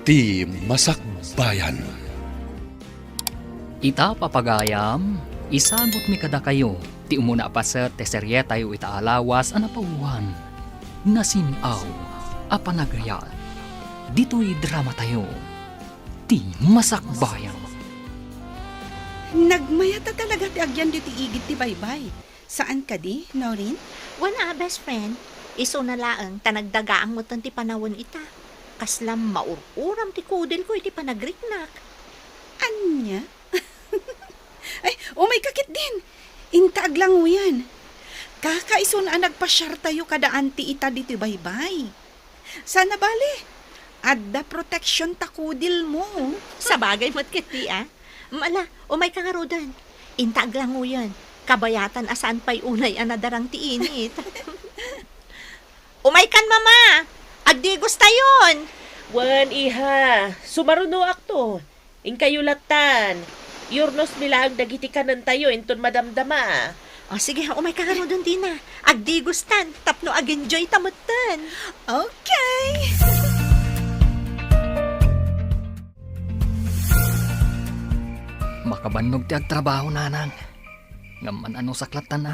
ti Masakbayan. Ita papagayam, isagot mi kada kayo, ti umuna pa sa teserye tayo itaalawas anapauwan. Nasinaw, apanagaya. Dito'y drama tayo, ti Masakbayan. Nagmayata talaga ti agyan di ti igit ti baybay. Saan ka di, Noreen? Wana, best friend. Iso na laang tanagdagaang mo ti panawon ita. Kaslam maururam ti kudel ko iti panagriknak. Anya? Ay, may kakit din. Intaag lang mo yan. Kakaiso na nagpasyar tayo kada anti ita dito baybay. Sana bali, adda protection takudil mo. Sa bagay mo't kiti Mala, umay ka nga rodan. Intaag lang mo yan. Kabayatan asaan pa'y unay anadarang ti init. Umay kan mama! Agdigos tayon! Wan, iha. Sumaruno akto. Inkayo latan. Yurnos milang dagiti kanan tayo inton madamdama. O sige, umay ka nga rodan din Agdigos tan, tapno ag-enjoy tamutan. Okay. Makabannog ti agtrabaho nanang. Ngaman ano saklatan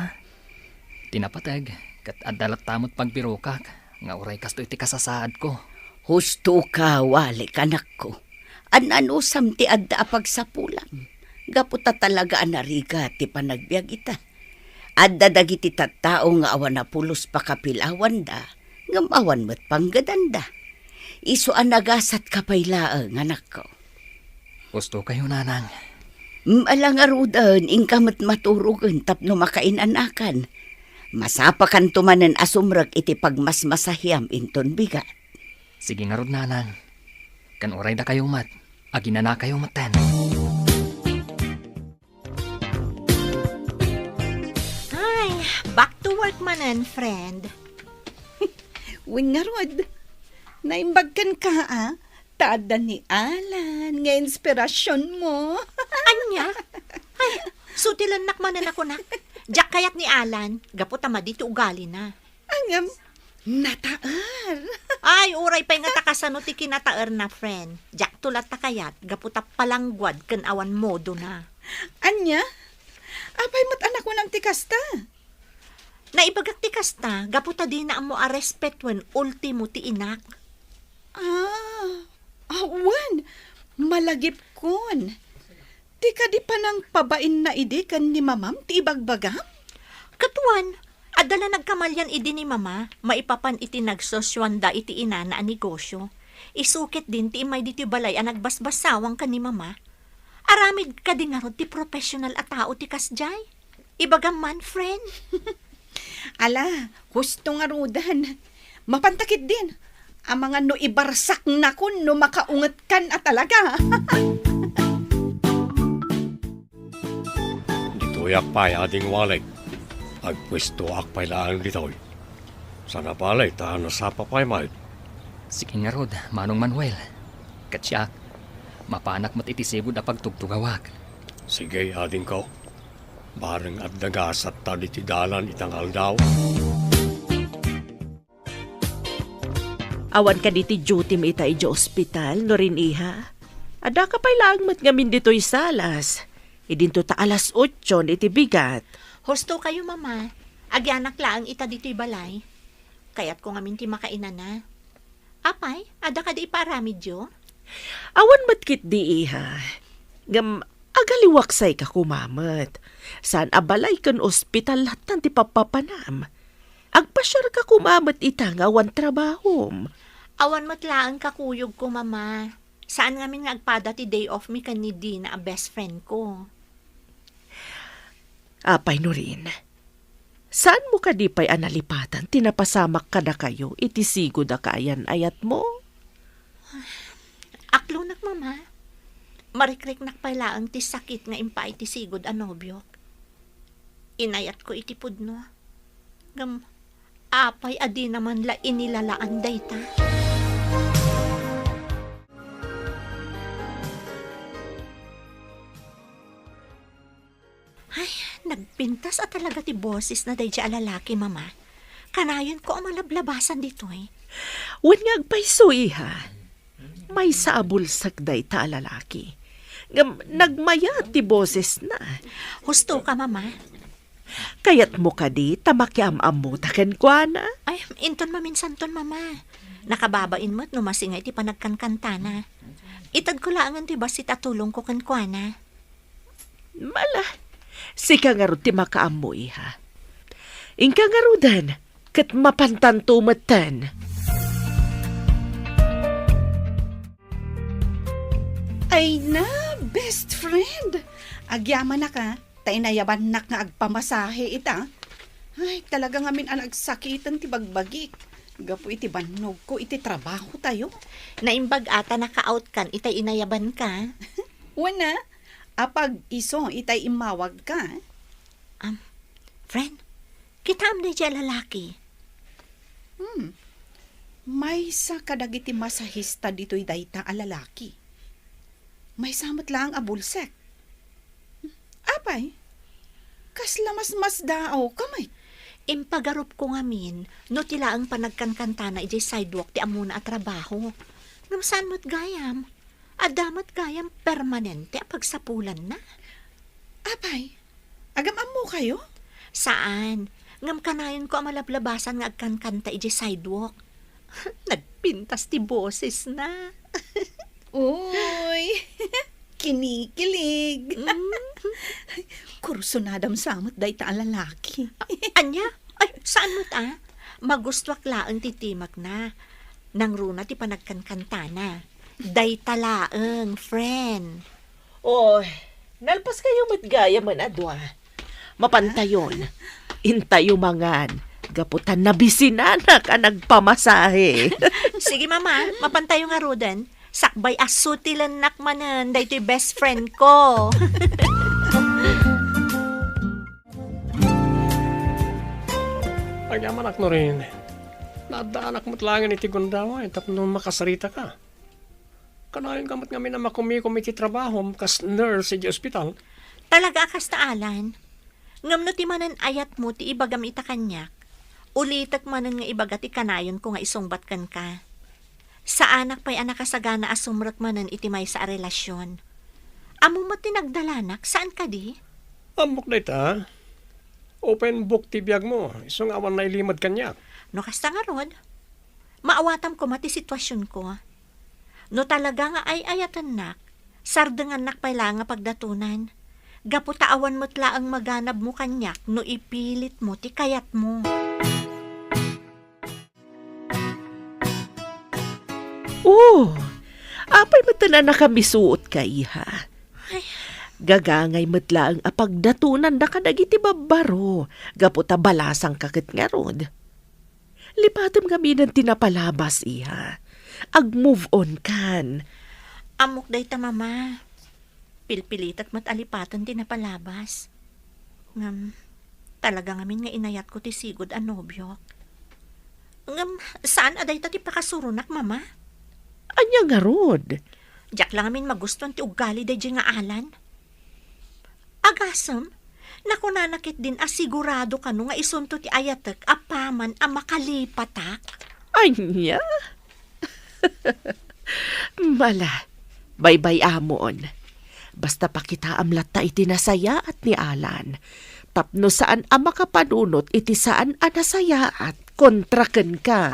Tinapatag, kat adalat tamot pagbirokak. Nga uray kasto iti kasasaad ko. Husto ka, wali kanak ko. Anusam ti adda apagsapulan. Gaputa talaga anariga ti panagbiag ita. Adda dagiti tattao nga awan na pulos pakapilawan da. Ngamawan mo't panggadanda. Iso anagasat kapaylaang anak ko. Gusto kayo nanang. Alang arudan, ingkamot maturugan tapno makainanakan. Masapakan tumanan asumrag iti pagmasmasahiyam inton bigat. Sige nga rod nanang. Kan oray da kayo mat. Agina na kayo maten. Ay, back to work manan, friend. Wingarod. Naimbagkan ka Tada ni Alan, nga inspirasyon mo. Anya? Ay, sutilan nakmanan ako na. Diyak kayat ni Alan, gaputama dito ugali na. Angam, nataar. Ay, uray pa'y nga takasano ti kinataer na, friend. Diyak tulat ta kayat, gaputa palangguad kan awan modo na. Anya? Apay mo't anak mo ng tikasta. Naibagak ti kasta, gaputa di na mo a respetwen ultimo ti inak. Awan, malagip kon. Di ka di pa nang pabain na idi kan ni mamam ti ibagbagam? Katuan, adala nagkamalyan idi ni mama, maipapan iti nagsoswanda iti ina na negosyo. Isukit din ti imay diti balay ang nagbasbasawang ka ni mama. Aramid ka di nga ron ti professional a tao ti kasjay. Ibagam man, friend. Ala, husto nga rudan. Mapantakit din. Ang mga no ibarsak na kun no makaungat kan talaga. Dito'y akpay ading walay. Agpwesto akpay laang dito'y. Sana palay tahan na sapa pa'y may. Sige nga rod, Manong Manuel. Katsyak, mapanak mat itisigod a pagtugtugawak. Sige ading ko. Bareng at dagasat ta diti dalan itangal daw. Awan ka diti duty mi ita iti ospital, no rin iha. Ada ka pa'y lang mat ngamin dito'y salas. Idinto ta alas 8 iti bigat. Husto kayo, mama. Agyanak laang ita dito'y balay. Kaya't ko ngamin ti makainan na. Apay, ada ka di iparamidyo? Awan matkit di iha. Ngam, agaliwaksay ka kumamat. Saan abalay kan ospital latan ti papapanam. Agpasyar ka kumamat ita nga awan trabahom. Awan matlaang kakuyog ko, mama. Saan ngamin nga agpada ti day off mi kan ni Dina, a best friend ko? Apay no rin. Saan mo ka di pa'y analipatan? Tinapasamak ka na kayo, itisigo na kayan ayat mo? Aklunak, mama. Marikrik nakpailaang ti sakit nga impay ti sigod anobyok. Inayat ko itipod no. Apay adi naman la inilalaan dayta. Ay, nagpintas at talaga ti boses na day siya lalaki, mama. Kanayon ko ang malablabasan dito eh. Wan nga agpayso iha. may saabulsak day ta lalaki. Ngam nagmaya ti boses na. Husto ka, mama. Kayat mo ka di tamakiam-am mo taken kwa na. Ay, inton maminsanton, mama. Nakababain mo't numasingay ti panagkankanta na. Itad ko laangan ti basit at tulong ko kankwana. Mala, sika nga ro ti makaam mo iha. Ingka nga ro dan, kat mapantantumatan. Ay na, best friend. Agyaman na ka, tay nayaban nak nga agpamasahe ita. Ay, talaga ngamin ang agsakitan ti bagbagik. Gapo iti banog ko, iti trabaho tayo. Naimbag ata naka-out kan, itay inayaban ka. Wana, apag iso, itay imawag ka. Friend, kita am na dyan lalaki. May sa kadagiti masahista dito'y dayta a lalaki. May samot lang abulsek. Apay, kaslamas mas dao kamay. Impagarup ko ngamin, no tila ang panagkankanta na ijay sidewalk ti amuna at trabaho. Ngam saan mo't gayam? Adamat gayam permanente apag sapulan na. Apay, agam mo kayo? Saan? Ngam kanayon ko ang malablabasan nga agkankanta ijay sidewalk. Nagpintas ti boses na. Uy, kinikilig. Kurso nadam samot dayta a lalaki. Anya? Ay, saan mo ta? Magustwak laang titimag na. Nang runa ti panagkankanta na. Day talaang, friend. Oy, nalpas kayo matgaya man adwa. Mapantayon, intayo mangan. Gaputan na bisinanak ang nagpamasahe. Sige mama, mapantayo nga rodan. Sakbay asutilan nakmanan. Day to'y best friend ko. Agyaman ak no rin. Nadaanak mo't langan iti gundaway, tapno makasarita ka. Kanayon kamot kami na makumikom iti trabaho, kas nurse iti ospital. Talaga akas taalan. Ngam no ti manan ayat mo ti ibagam ita kanyak. Ulitak manan nga ibaga ti kanayon ko nga isungbat kan ka. Sa anak pa'y anak kasagana asumrak manan iti may sa relasyon. Amo mo ti nagdalanak, saan ka di? Amok na ita. Open book ti biyag mo. Isong awan na ilimad kanyak. No kasta nga rod. Maawatam ko mati sitwasyon ko. No talaga nga ay ayatan nak, sardangan nak pala nga pagdatunan. Gaputaawan mo't laang maganab mo kanyak no ipilit mo ti kayat mo. Oh, apay matanan na kami suot ka, iha. Gagangay matla ang apagdatunan na kadagiti babaro. Gaputa balasang kakit nga rod. Lipatam kami ng tinapalabas, iha. Ag-move on kan. Amok day ta mama. Pilpilit at matalipatan din na palabas. Ngam, talaga ngamin nga inayat ko ti sigod a nobyok. Ngam, saan aday ta ti pakasurunak mama? Anya nga rod. Diyak lang amin magustuhan ti ugali day nga alan. Agasam, naku nanakit din asigurado ka no nga isunto ti ayatek apaman a makalipatak. Anya? Mala, bye-bye amon. Basta pakita amlat ta iti nasaya at ni Alan. Tapno saan ang makapanunot iti saan ang nasaya at kontraken ka.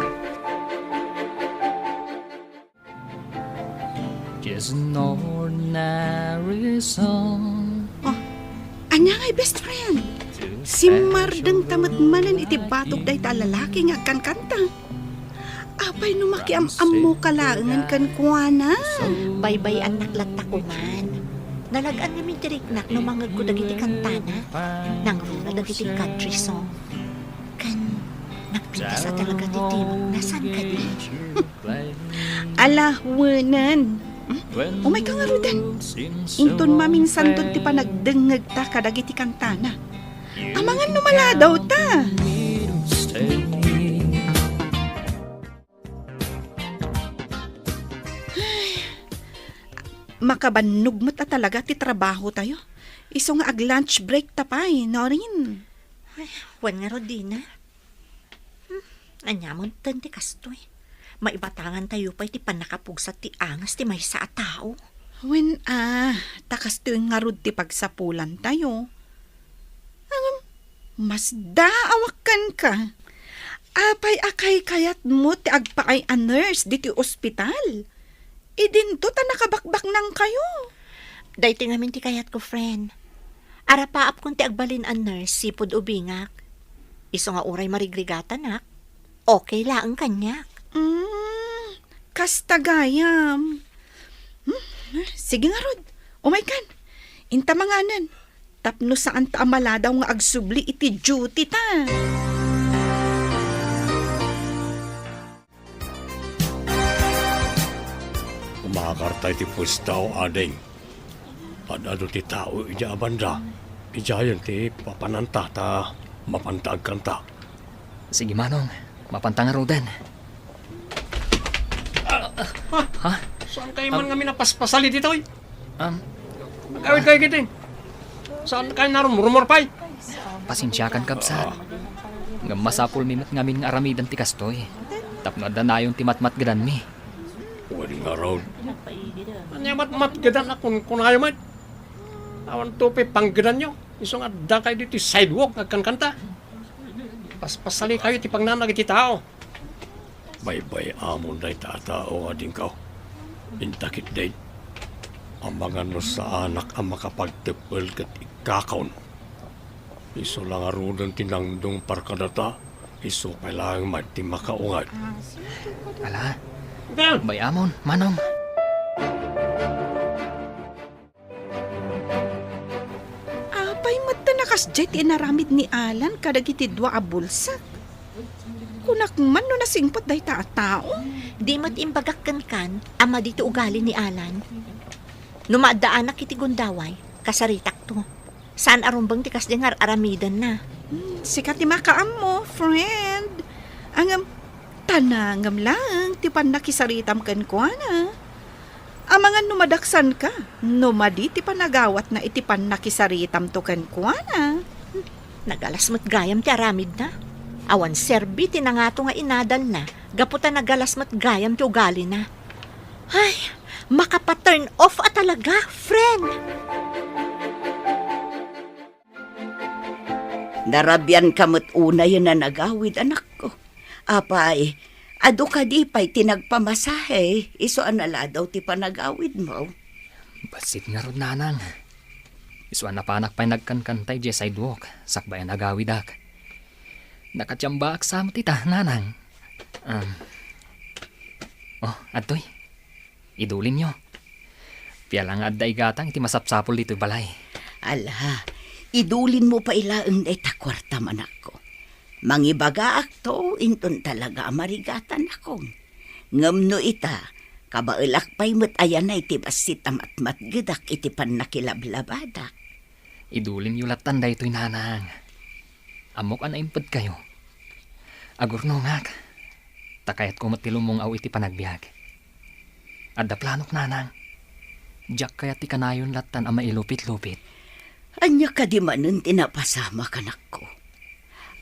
Just an ordinary song. Anya ngay best friend. Si Mardeng tamat manan iti batog day ta lalaki nga kankanta. Apay no makiam-am mo kalaangan kan kuana. Bye-bye ang naklatta ko man. Nalagaan namin tiriknak no mangag ko dagiti kantana. Nang runa dagiti country song. Kan, nagpinta sa talaga ti timog. Nasaan ka di? Alawanan. Umay ka nga rudan. Inton maminsan ton ti panagdengeg ta kadagiti kantana. Amangan numala daw ta. Makabanog mo ta talaga ti trabaho tayo. Iso nga ag-lunch break ta pa no rin. Wan nga Rodina. Anyamon tanti kastoy. Maibatangan tayo pa iti panakapugsat ti angas ti may sa tao. When takas to yung ngarud ti pagsapulan tayo. Mas daawakan ka. Apay akay kayat mo ti agpaay a nurse di ti ospital. Idinto ta nakabakbak nang kayo. Dayti ngamin ti kayat ko, friend. Arapaap kung ti agbalin ang nurse, sipod ubingak. Iso nga uray marigrigatan nak. Okay lang kanyak. Kastagayam. Sige nga rod. Umay kan. Inta manganan. Tapno saan ta amala daw nga agsubli iti duty ta. Umakartay ti pustaw ading. Padado ti tao ija abanda. Ijayan ti papananta ta mapantag kanta. Sige manong, mapantang nga roden. Ha? Saan kayo man kami napaspasali dito eh? Awit kayo giting. Saan kayo narumurumor pa'y? Pasensyakan kabsat. Nga masapul mimot ngamin nga aramidan ti kastoy. Tapno danayon ti matmat gadan mi. Pwede nga raw. Anya mat gadan akong kunayo man. Awan tupi panggadan nyo. Iso nga da kayo dito sidewalk nagkankanta. Paspasali kayo ti pangnanag iti tao. Bay-bay amon day tatao ading kao. Intakit day. Ang mga no sa anak ang makapagtepel kat ikakaon. Iso lang arudan tinangdong parkadata. Iso kailangan mati makaungat. Ala, Ben! bayamon, manong. Apay mata nakas jet inaramid ni Alan kadagiti dua a bulsak. Kunak man no nasingpot day ta tao. Di mat imbagakkan kan, ama dito ugali ni Alan. Numaadaan na kiti gundaway, kasaritak to. Saan arumbang tikas dengar aramidan na. Sikat ti makaam mo, friend. Angam, tanangam lang, ti pan nakisaritam kan ko na. Amangan numadaksan ka, numadi ti panagawat na iti pan nakisaritam to kan ko na. Nagalasmat gayam ti aramid na. Awan serbi ti nangato nga inadal na, gaputa nagalasmat gayam ti ugali na. Ay, makapa-turn off talaga, friend. Narabyan kamot una yun na nagawid, anak ko. Apay, ado ka di pa'y tinagpamasahe. Iso anala daw ti panagawid mo. Basit nga rod nanang. Isuan na panak pa'y nagkankantay di sidewalk. Sakbayan nagawidak. Nakatyamba aksam tita, nanang. Adtoy. Idulin nyo. Pialang adda igatang iti masapsapol dito balay. Ala, idulin mo pa ilaang day takwarta manak ko. Mangibaga akto, inton talaga amarigatan akong. Ngamno ita, kabailak pa'y mat ayanay ti basit amat gedak iti pan nakilablabada. Idulin nyo latan da ito'y nanang. Amok anaimpad kayo. Agurno ngak. Takayat ko matilong mong aw iti panagbiag. Adda planok nanang. Diyak kaya ti kanayon latan ang mailupit-lupit. Anya ka di manun tinapasama kanak ko.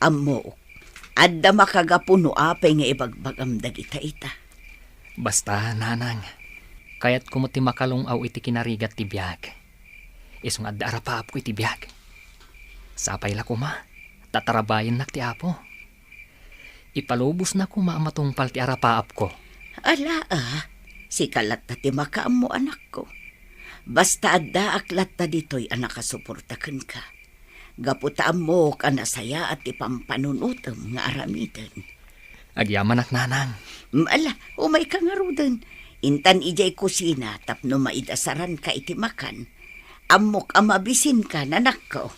Amo, adda makagapuno apay nga ibagbagam dagita ita. Basta nanang. Kayat ko ti makalong aw iti kinarigat ti biag. Isong adda arapaap ko iti biag. Sapay la kuma. Tatarabayan nak ti apo. Ipalubos na kuma matungpal ti arapaap ko. Ala si kalat na ti makaam mo anak ko. Basta adda aklat ta dito'y anak kasuportakan ka. Gaputaan mo ka nasaya at ipampanunutam nga aramidan. Agyaman ak nanang. Ala, umay ka nga rudan. Intan ijay kusina tapno maidasaran ka iti makan. Amok amabisin ka nanak ko.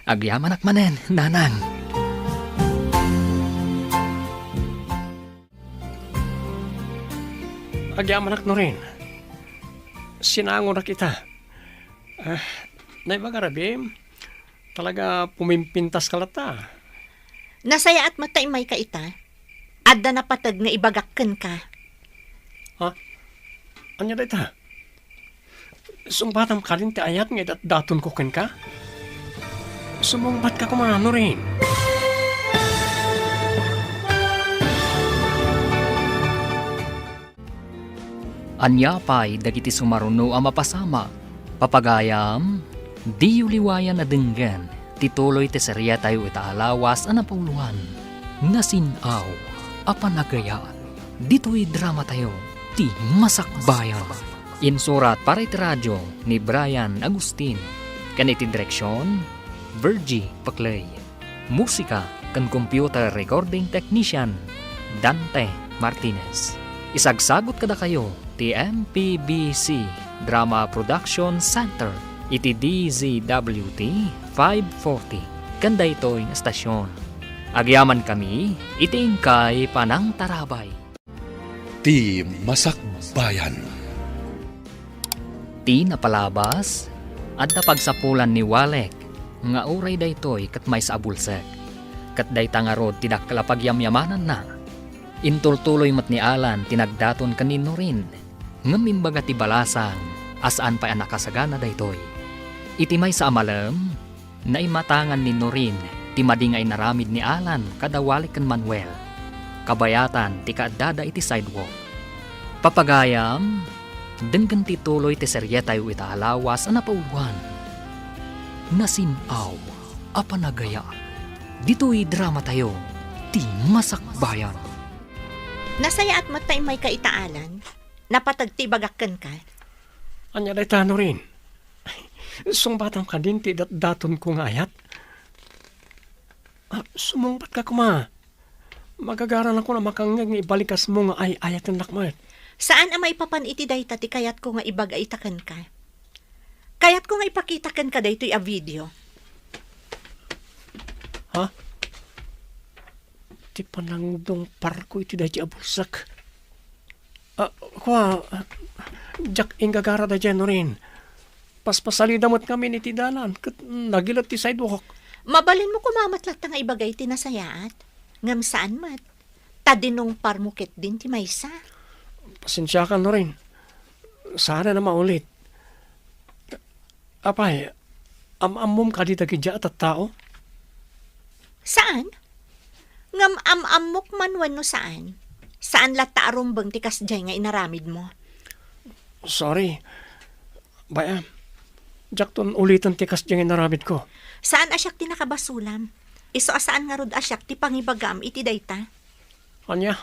Agyaman ak manen, nanang. Agyaman ak no rin. Sinangon na kita. Naibagarabi, talaga pumimpintas ka lata. Nasaya at mataimay ka ita. Adda na patag na ibagakkan ka. Ha? Anya da ita? Sumbatam ka rin ti ayat nga daton ko ken ka? Sumumbat ka kumano rin. Anya pa'y dagiti sumaruno ang mapasama. Papagayam, di yuliwayan na denggan, tituloy teseriya tayo itaalawas ang napuluhan. Nasinaw, apanagaya, dito'y drama tayo, ti masakbayan. Insurat para iti radyo ni Brian Agustin. Kaniti direksyon, Virgie Paclay. Musika kan computer recording technician, Dante Martinez. Isagsagot kada kayo, ti MPBC Drama Production Center, iti DZWT 540. Kanda ito yung estasyon. Agyaman kami, itingkay panang tarabay. Ti Masakbayan. Ti napalabas, at napagsapulan ni Walek, nga uray daytoy kat may sa abulsek. Kat dayta nga rod tidak kalapagyamyamanan na. Intultuloy mat ni Alan tinagdaton kanino rin, nga mimbaga ti balasang, asaan pa nakasagana daytoy. Iti may sa amalam, na imatangan ni Norin, ti madingay naramid ni Alan kada Walek kan Manuel. Kabayatan ti kaadada iti sidewalk. Papagayam, denggan ti tuloy ti serye tayo itaalawas ang napauwan. Nasinaw, apanagaya, dito'y drama tayo, ti masakbayan. Nasaya at matay may kaitaalan, napatagtibagakan ka. Anya day tano rin. Sumbatang ka din ti daton kong ayat. Sumungbat ka kuma. Magagaran ako na makangag nga ibalikas mo nga ay ayat ng nakmat. Saan ang maipapan iti dayta ti kayat ko nga ibagaitakan ka? Kayat ko nga ipakitakan ka daytoy a video. Ha? Ti panangdong parko iti dahi abulsak. Jak ingagara da dyan rin. Paspasali damot kami ni ti dalan. Kat nagilat ti sidewalk. Mabalin mo kumamatlat nga ibagay ti nasayaat. Ngam saan mat? Tadinong parmukit din ti maysa. Pasensya ka na rin. Sana na maulit. Apay, amam ka di tagidya at tao? Saan? Ngam amok man wano saan? Saan lata arumbang ti kasjay nga inaramid mo? Sorry. Baya, jakton ulitan ti kasjay nga naramid ko. Saan asyak ti nakabasulam? Iso asaan nga rod asyak ti pangibagam iti dayta? Anya?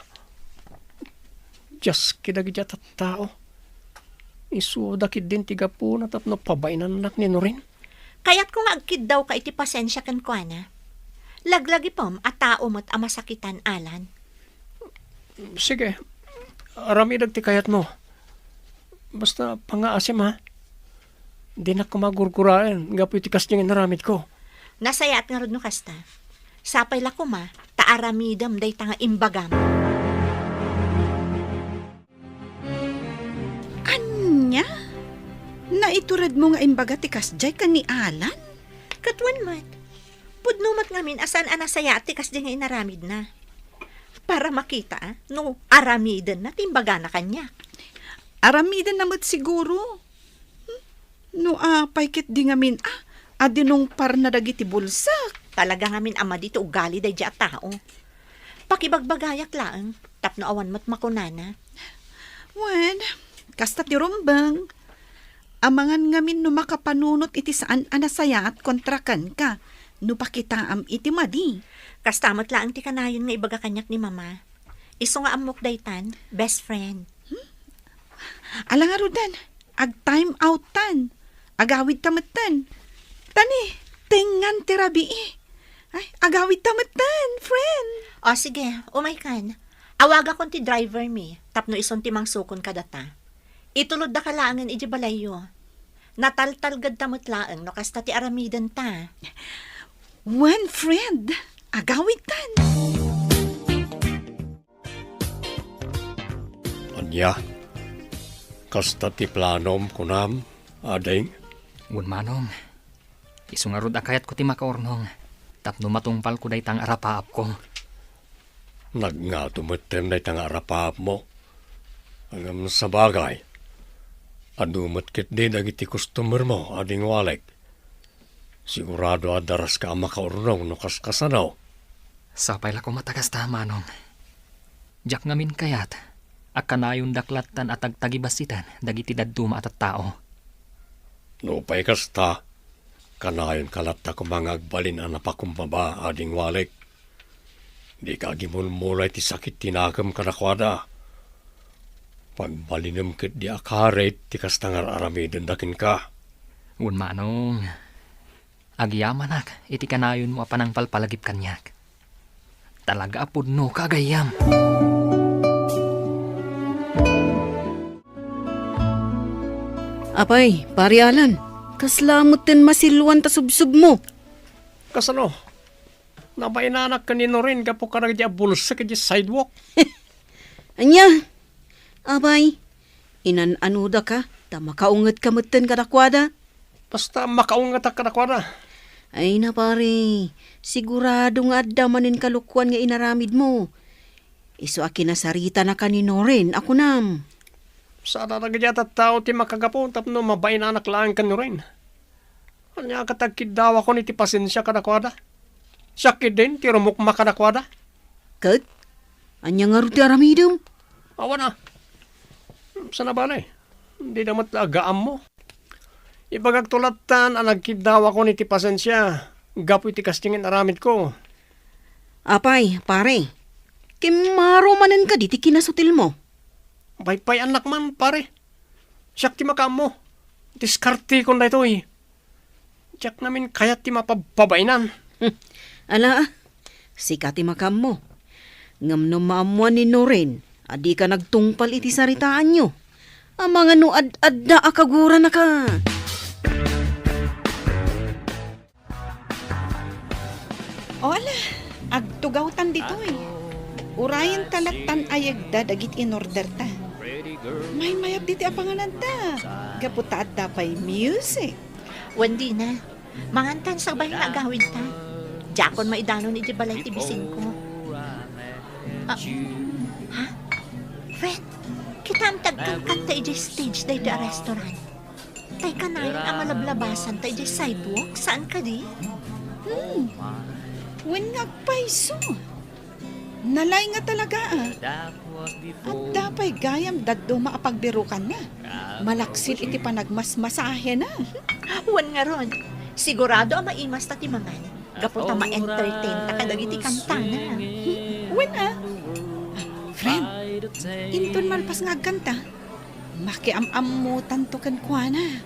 Just kidagidya at tao. Isu dakid din tiga po na tapno pabainan anak ni Norin. Kaya't kung agkid daw ka iti pasensya kan kwa na. Laglagi pom at tao mo't amasakitan alan. Sige, aramidag ti kayat mo. Basta pangaasim ha. Di na kumagurguraan, gapu iti kasya nga naramid ko. Nasayat nga rod no kasta. Sapay la kuma, taaramidam day tanga imbagam. Anya? Naiturad mo nga imbaga ti kasjay ka ni Alan? Katwan mat. Pudnumat ngamin asan anasayat ti kasjay nga inaramid na. Para makita, no, aramidan na timbaga na kanya. Aramidan namat siguro. No, paikit di ngamin, adinong par na dagiti bulsak. Talaga ngamin ama dito ugali day at tao. Pakibagbagayak lang, tapno awan mat makunana. Wen, kasta ti rumbang. Amangan ngamin no makapanunot iti saan anasayat kontrakan ka. No pakitaam iti madi. Kastamat lang ti kanayon nga ibaga kanyak ni mama. Iso nga amok daytan, best friend. Alang arudan, ag time outan. Agawid tamatan. Tani, tengan terabi Ay, agawid tamatan, friend. O sige, umay kan. Awaga kon ti driver mi, tapno ison ti mangsukon kadata. Itulod da kalangan iji balayo. Nataltalgad tamot laang no kasta ti aramidan ta. One friend, agawid tan. Anya, kasta ti planom kunam, ading. Un manong, isungarod akayat ko ti makaornong, tapno matungpal ko day tang arapaap ko. Nagnga tumatem na itang arapap mo. Hanggang sa bagay. Anumat kit din agiti customer mo, ading Walek. Sigurado adaras ka ang makaurnaw no kaskasanaw. Sapay la ko matagas ta, manong. Jak ngamin kayat, Akanayon daklatan at tagtagibasitan dagiti daduma at tao. Nupay kasta, kanayon kalata ko mga agbalin ang napakumbaba ading walik. Di ka gimulmulay ti sakit tinagam kanakwada. Pagbalinam kit di akaret ti kastangar aramidin dakin ka. Un manong, agyamanak, iti kanayon mo apanang palpalagip kanyak. Talaga apod no kagayam. Apay, pari Alan, kaslamot din masilwan ta subsub mo. Kasano? Nabainanak ka ni Norin kapo karag di abulsa ka di sidewalk. Anya, apay, inan-anuda ka, ta makaungat ka mutin kadakwada. Basta makaungat ka nakwada. Ay na pare, sigurado nga adda manin kalukuan nga inaramid mo. Iso akin nasarita na kanino rin, ako nam. Sana nagyat at tao ti makagapon tapno mabainanak lang ka Norin. Anya katagkidawa ko ni ti pasensya ka nakwada. Sakit din ti rumukma ka nakwada. Kat, anya nga rin ti aramidom. Awa na. Sana balay? Hindi naman agaam mo. Ibagagtulatan ang nagkidawa ko ni ti pasensya. Gapo iti kastingin aramid ko. Apay, pare, kimaro manan ka di ti kinasutil mo. Paypay anak man, pare. Siyak ti makam mo. Diskarte ko na ito eh. Siyak namin kayat ti mapabainan. Ala, sikati makam mo. Ngam no maamuan ni Norin, adi ka nagtungpal iti saritaan nyo. Ang mga no ad-adda akagura na ka. O ala, agtugawtan dito eh. Urayan talaktan ayagda dagit in order ta. May mayab diti apanganan ta. Gaputa at dapay music. Wandi na. Mangantan sa bahay na agawin ta. Jakon maidanon iti balay ti bising ko. Ha? Friend, kita am tagkangkat ta iti stage da iti restaurant. Tay kanayon ang malablabasan ta iti sidewalk. Saan ka di? Wen nga paiso. Nalay nga talaga ah. At dapay gayam daddo maapagbirukan na. Malaksit iti panagmasmasahe na. Wan nga ron. Sigurado ang maimas ta timangan. Gaputa ma-entertain ta kadag iti kanta na. Wen ah. Friend, inton malpas nga agkanta. Makiam-am mo tanto kan kuana.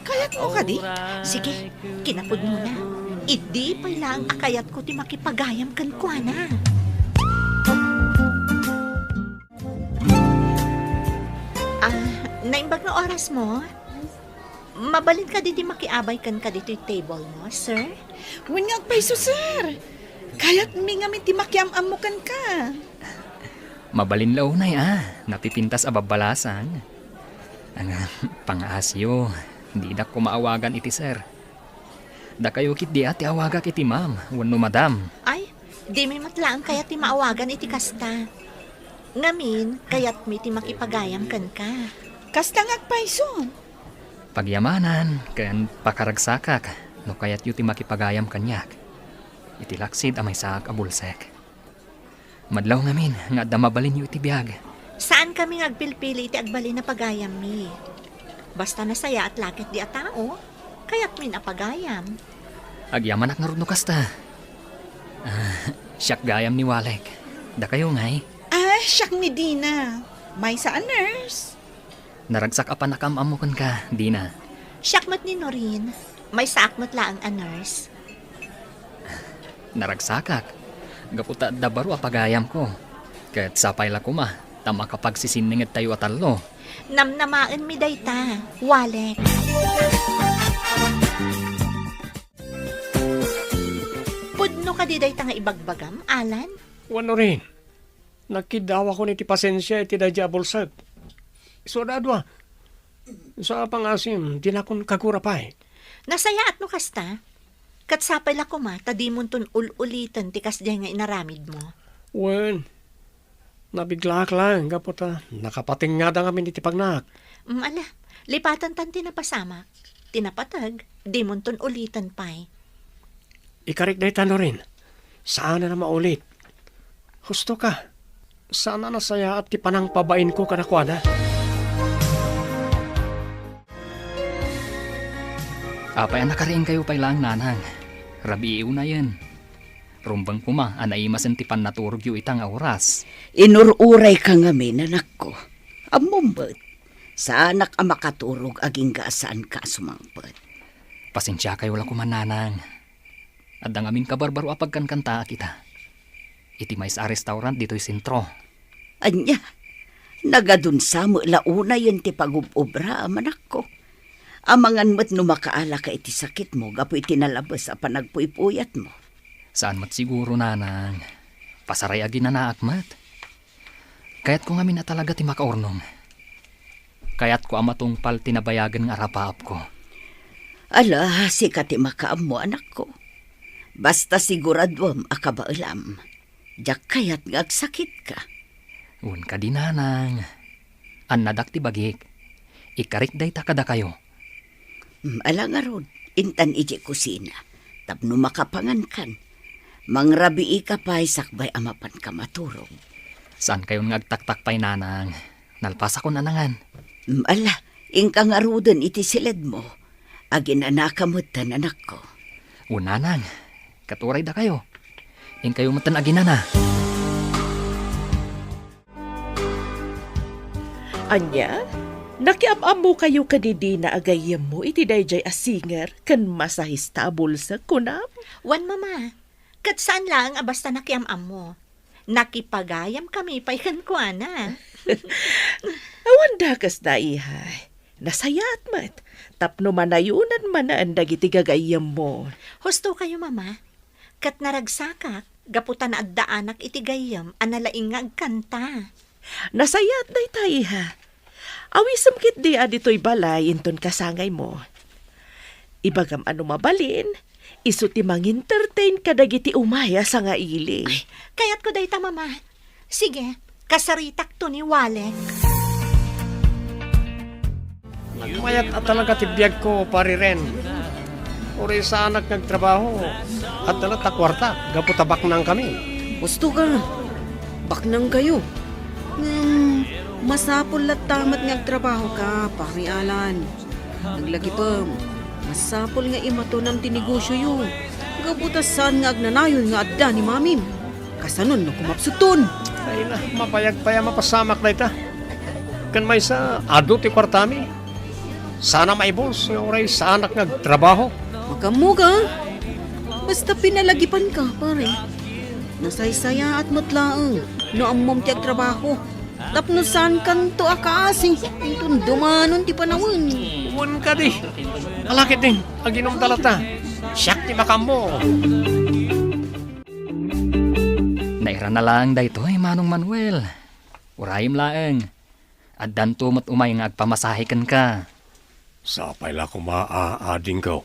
Kayat mo ka di? Sige, kinapod mo na. Idi pa lang akayat ko ti makipagayam kan kuana. Naimbag na oras mo? Mabalin ka diti makiabay kan ka dito yung table mo, sir? Wen nga paiso sir. Kayat mi nga ti makiam-am mo kan ka. Mabalinlaw na napipintas ababalasan. Ang pangasyo, hindi na ko maawagan iti sir. Da kayo kit di ati awagak iti ma'am, wano madam. Ay, di may matlaan kaya ti maawagan iti kasta. Ngamin, kayat mi ti makipagayam kan ka. Kasta nga paiso. Pagyamanan, kan pakaragsakak, no kayat yu ti makipagayam kanyak. Iti laksid amay sak abulsek. Madlaw ngamin, nga da mabalin yu iti biyag. Saan kami ngagpilpili iti agbali na pagayam mi? Basta nasaya at lakit di a tao, kayat min apagayam. Agyamanak nga rin no kasta. Siyak gayam ni Walek. Da kayo ngay. Siyak ni Dina. May sa nurse. Naragsak apan nakamamukan ka, Dina. Siyakmat ni Norin, may saakmat laang a nurse. Naragsakak. Gaputa da baro apagayam ko. Kat sapay la kuma, tama kapag sisiningit tayo atalo. Namnamaan mi dayta, Walek. Pudno ka di dayta nga ibagbagam, Alan? Wano rin. Nagkidawa ko ni ti pasensya iti dadya bulsag. So dadwa. Sa pangasim, di na akong kagurapay. Nasaya at no kasta? Katsapay la ko ma, tadi mo ton ul-ulitan tikas diya nga inaramid mo. Wen, nabiglak lang, gaputa. Nakapating nga da kami ni ti pagnak. Ala, lipatan tan tinapasama. Tinapatag, di mo ton ulitan pay. Ikarik na itano rin. Saan na maulit? Husto ka. sana nasaya at ti panang pabain ko kanakwana. Apay anak kariin kayo pay lang nanang. Rabi na yan. Rumbang kuma, anaimasan ti pan naturog yu itang oras. Inururay ka ngamin, anak ko. Amumbet. Sa anak ang makaturog aging gasaan ka sumangpet. Pasensya kayo lang kumananang. At ang aming kabarbaro apagkan kanta kita. Iti may sa restaurant dito'y sentro. Anya, nagadun sa mo launa yun ti pag-ubra, anak ko. Amangan mo't numakaala ka iti sakit mo, gapo iti nalabas a panagpuypuyat mo. Saan mat siguro nanang? Pasaray agi na naakmat. Kaya't ko ngamin na talaga ti makaurnong. Kaya't ko amatungpal tinabayagan ng arapaap ko. Ala, si ka ti makaam mo, anak ko. Basta siguradwam akabaalam. Diyak kaya't ngagsakit ka. Un ka din nanang. Anadak ti bagik. Ikarik day takada kayo. Ala nga rod, intan iji kusina. Tapno makapangan kan. Mangrabii ka pa'y sakbay amapan ka maturog. Saan kayo ngagtaktak pa'y nanang? Nalpas ako nanangan. Ala, ingka nga rodon iti silid mo. Agin anakamutan, anak ko. Unanang, katuray da kayo. Ing kayo matan aginana. Anya, nakiamam mo kayo kadidi na agayam mo iti dayjay a singer kan masahista bulsa kunam. Wan mama, kat saan lang basta nakiamam mo. Nakipagayam kami paikan ko ana. Awan dakas na ihay. Nasayat mat. Tapno manayunan man na ang dagiti gagayam mo. Husto kayo mama. Kat naragsakak, gaputan na addaanak iti gayam analaingag kanta. Nasayat na itaiha. Awisam kit di adito'y balay inton kasangay mo. Ibagam ano mabalin, iso ti mang-entertain kadagiti umaya sa nga ili. Kaya't ko dayta mama. Sige, kasaritak to ni Walek. Nagmayat at talaga tibiyag ko, pari ren. Uri sa anak nagtrabaho at dala takwarta, gaputabak nang kami. Gusto ka. Baknang kayo. Masapol lat tamat nga trabaho ka, pari Alan. Naglagi pa, masapol nga imato ng tinegosyo yu. Gabutasan nga agnanayon nga adda ni mamim. Kasanon no kumapsuton. Ay na, mapayag pa yan mapasamak na ita. Kan may sa ado ti kwartami. Sana maibos yung oray sa anak nagtrabaho. Makamu ka. Basta pinalagipan ka, pare. Nasaysaya at matlaang. No amom ti trabaho. Tapno saan kanto akasi. Itong dumanon ti panawin. Uwan ka di. Alakit din, aginom talata. Siyak ti makamo. Naira na lang dayto Manong Manuel. Urayim laeng. At danto mat umay nga agpamasahikan ka. Sapay la ko maaading ko.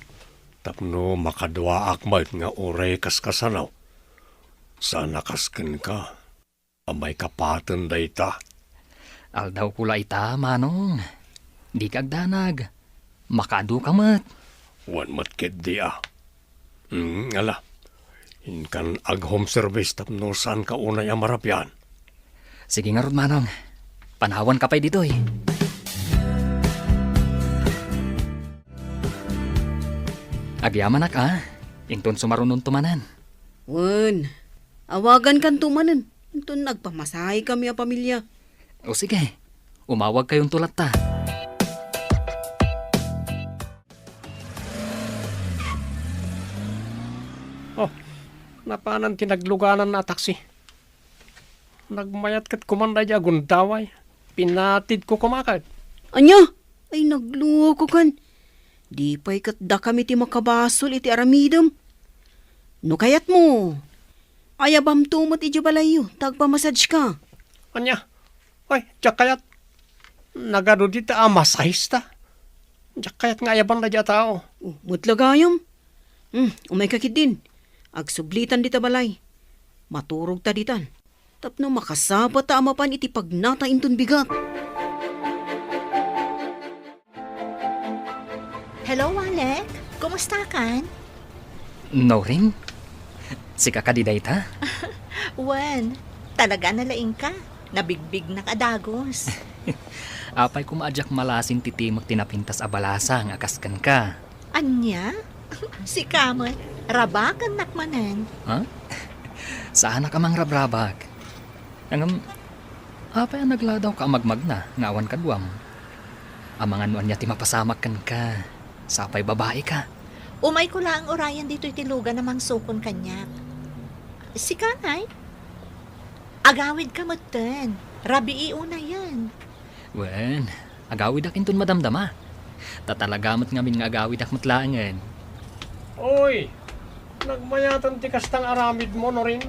Tapno makadwa akmat nga oray kaskasanaw. Sana kasken ka. Amay kapatan dayta. Aldaw pula ita, Manong. Di kagdanag. Makadu ka mat. Wan matkid di ah. Ala. Inkan ag home service tapno saan ka unay amarapyan. Sige nga ron, Manong. Panawan ka pa'y dito Agyaman na ka. Ington sumarunon tumanan. Wan, awagan kan tumanan. Ito nagpamasahe kami a pamilya. O sige, umawag kayong tulat ta. Oh, napanan tinagluganan na taksi. Nagmayat kat kumanda dya gundaway. Pinatid ko kumakad. Anya? Ay nagluwa ko kan. Di pa'y katda kami ti makabasol iti aramidam. No kayat mo. Ayabam tumot iti balayo. Tagpamassage ka. Anya? Ay, diyak kayat. Nagado dita masahista. Diyak kayat nga ayaban na dya tao. Oh, mutlagayom. Umay kakit din. Agsublitan dita balay. Maturog ta ditan. Tapno makasaba ta amapan iti pagnata intun bigat. Hello, Walek. Kumusta kan? No rin? Sika ka di dayta? Wan, talaga nalaing ka. Nabigbig na kadagos. Apay kumaadyak malasin titi magtinapintas abalasa nga kaskan ka. Anya? Si Kamot, rabakan nakmanan. Ha? Saan ka mang rabrabag? Angam, apay ang nagladaw ka magmag na, nga awan kadwam. Amangan mo anya ti mapasamak kan ka. Sapay babae ka. Umay ko lang orayan dito itilugan namang sukon kanyak. Si Kanay? Agawid ka matan. Rabi iuna yan. Wen, agawid akin tun madamdama. Tatalagamat ngamin nga agawid ak matlaangan. Oy, nagmayatan ti kastang aramid mo no rin.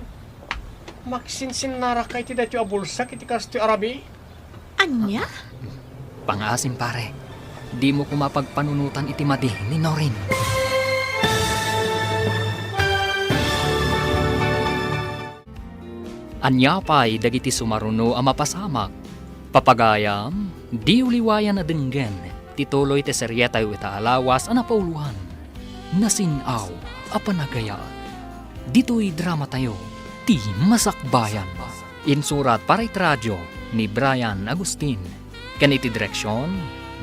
Maksinsin narakay ti dati abulsak iti kasto arabi. Anya? Pangasim pare, di mo kumapagpanunutan iti madi ni Norin. Anyapay dagiti sumaruno ang mapasamak. Papagayam, di uliwayan na denggen, tituloy te seryeta yu itaalawas ang napauluhan. Nasinaw, apanagaya. Dito'y drama tayo, ti masakbayan. Insurat para radyo ni Brian Agustin. Kaniti direksyon,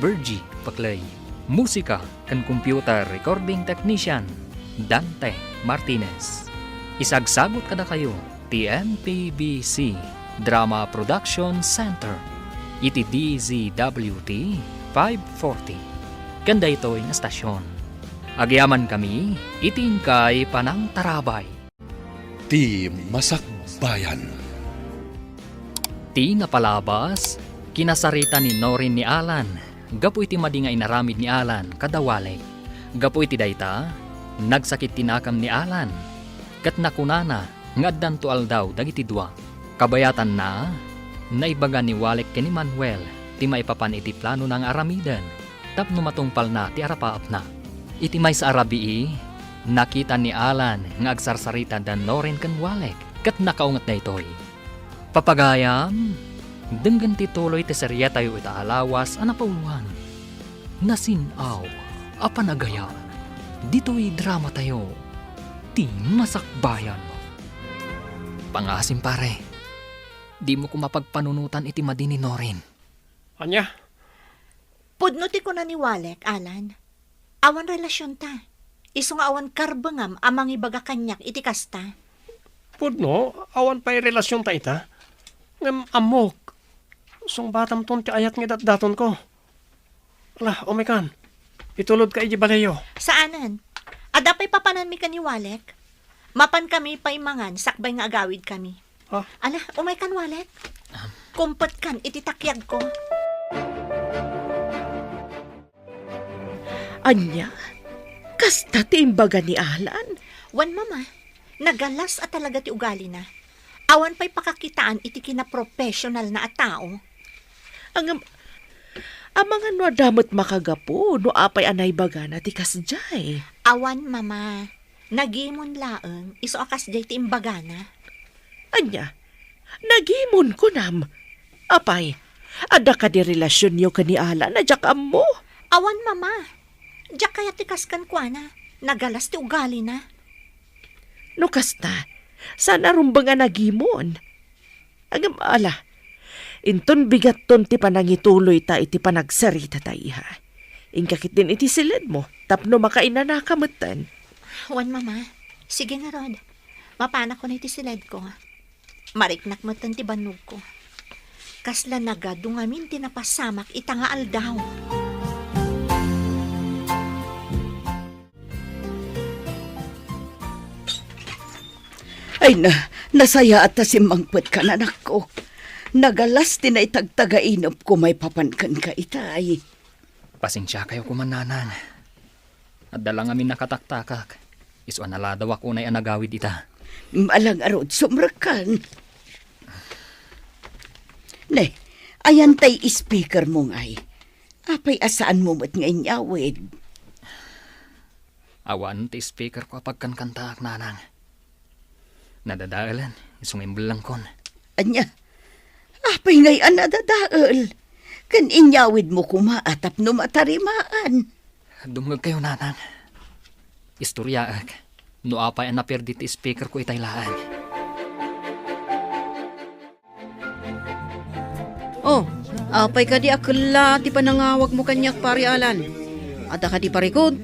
Bergie Paclay. Musika kan computer recording technician, Dante Martinez. Isagsagot kada kayo, TNPBC Drama Production Center. Iti DZWT 540. Kanda ito'y nga stasyon. Agyaman kami, itingkay panang tarabay. Ti Masakbayan. Ti napalabas, kinasarita ni Norin ni Alan. Gapu iti madi nga inaramid ni Alan kadawalik. Gapu iti dayta, nagsakit tinakam ni Alan. Kat nakunana, ngaddan to aldaw dagiti dua. Kabayatan na, naibaga ni Walek ken ni Manuel, ti maipapan iti plano ng aramidan. Tapno matungpal na ti arapaap na. Iti may sa arabii, nakita ni Alan nga agsarsarita dan Norin ken Walek, kat nakaungat na itoy. Papagayam, denggan ti tuloy ti serya tayo itaalawas ang napauluhan. Nasinaw, apanagaya, dito'y drama tayo, ti masakbayan. Pangasim pare, di mo kumapagpanunutan iti madini Norin. Anya? Pudnuti ko na ni Walek, Alan. Awan relasyon ta. Iso nga awan karbangam amang ibaga kanyak iti kasta. Pudno, awan pa'y relasyon ta ita. Ngam amok. Sung batam ton ti ayat nga daton ko. Ala, omekan. Itulod ka iji balayo. Saanan? Adapay papanan mi ka ni Walek. Mapan kami paimangan, sakbay nga agawid kami. Ha? Ala, umay kan Walek. Kumpet kan iti takyag ko. Anya? Kasta ti imbaga ni Alan? Wan mama, nagalas at talaga ti ugali na. Awan pa'y pakakitaan iti kina-professional na at tao. Ang mga no damot makagapo, no apay anay baga na ti kasjay. Awan mama, nagimon laeng, iso akas jay ti imbaga na. Anya, nagimon ko nam. Apay, ada ka di relasyon yo ka ni Alan na jak mo. Awan mama, diyak kaya ti kaskan kwa na, nagalas ti ugali na. No kasta, sana rumbang nga nagimon. Agam ala, inton bigat ton ti panangituloy ta iti panagsarita ta iha. Ingkakit din iti silid mo, tapno makainanakamutan. Wan mama, sige nga Rod, mapanak ko na iti silid ko. Mariknak mo ti banog ko. Kasla nagadungamin tinapasamak itanga aldaw. Ay nasaya at simangpet ka na nako. Nagalas din ay tagtagainop ko may papankan ka itay. Pasensya kayo kumananang. At dalang amin nakataktakak. Iso analadaw ako na'y anagawid ita. Malang arod sumrakan. Ne, ayan tay speaker mo ngay. Apay asaan mo mat ngay nyawid. Awan ti speaker ko pagkankantaak nanang. Nadadaalan, isong imbelang kon. Anya, apay ngay anadadaal. Kan inyawid mo kumaatap no matarimaan. Dumagag kayo nanang. Istoryaak, no apay ang naperdi ti speaker ko itaylaan. Oh, apay ka di akala ti panangawag mo kanyak pari Alan. Ada ka di parikod.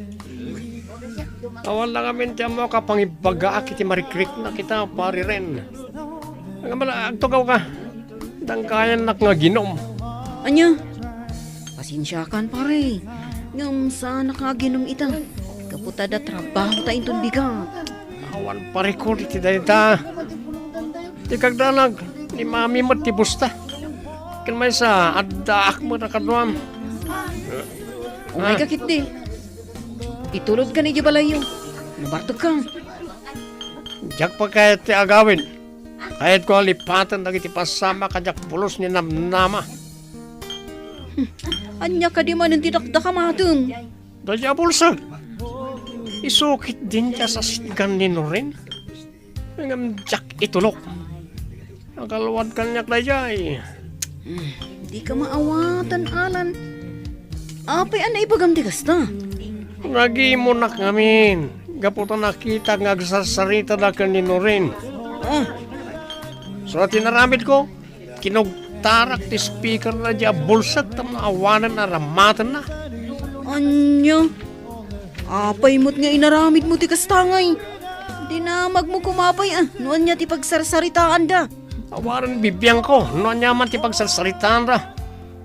Awan lang amin tiyan mo kapangibaga kiti marikrik na kita pari ren. Ang mala, agtugaw ka. Dangkayan nak nga ginom. Anya? Pasensyakan pare. Ngam sa nakaginom ita. Kaputa da trabaho ta intun bigat. Awan parikod iti dayta. Di kagdalag, ni mami mo ti busta. Kan may sa addaak mo na kadwam. Umay kakit di. Itulod ka ni di balayo. Nabartog ka. Jak pa kahit ti agawin. Kahit ko lipatan dagiti pasama kajak pulos ni namnama. Anya ka di man ang tinakda ka matun. Dadya bulsa. Isukit din siya sa sigan ni Norin. Ngam jak itulok. Nakalawad kanyak dayay. Di ka maawatan, Alan. Apay anay ipagamdi kasta. Nagi mo na ngamin. Gaputan nakita nga agsasarita na kan ni Norin. So tinaramid ko, kinugtarak ti speaker na diya bulsat tam na awanan na ramatan na. Anya? Apay mo't nga inaramid mo ti kastangay. Di na mo kumapay Noon niya ti pagsarsaritaan da. Awaran bibiyang ko, noon niya man ti pagsasaritaan ra.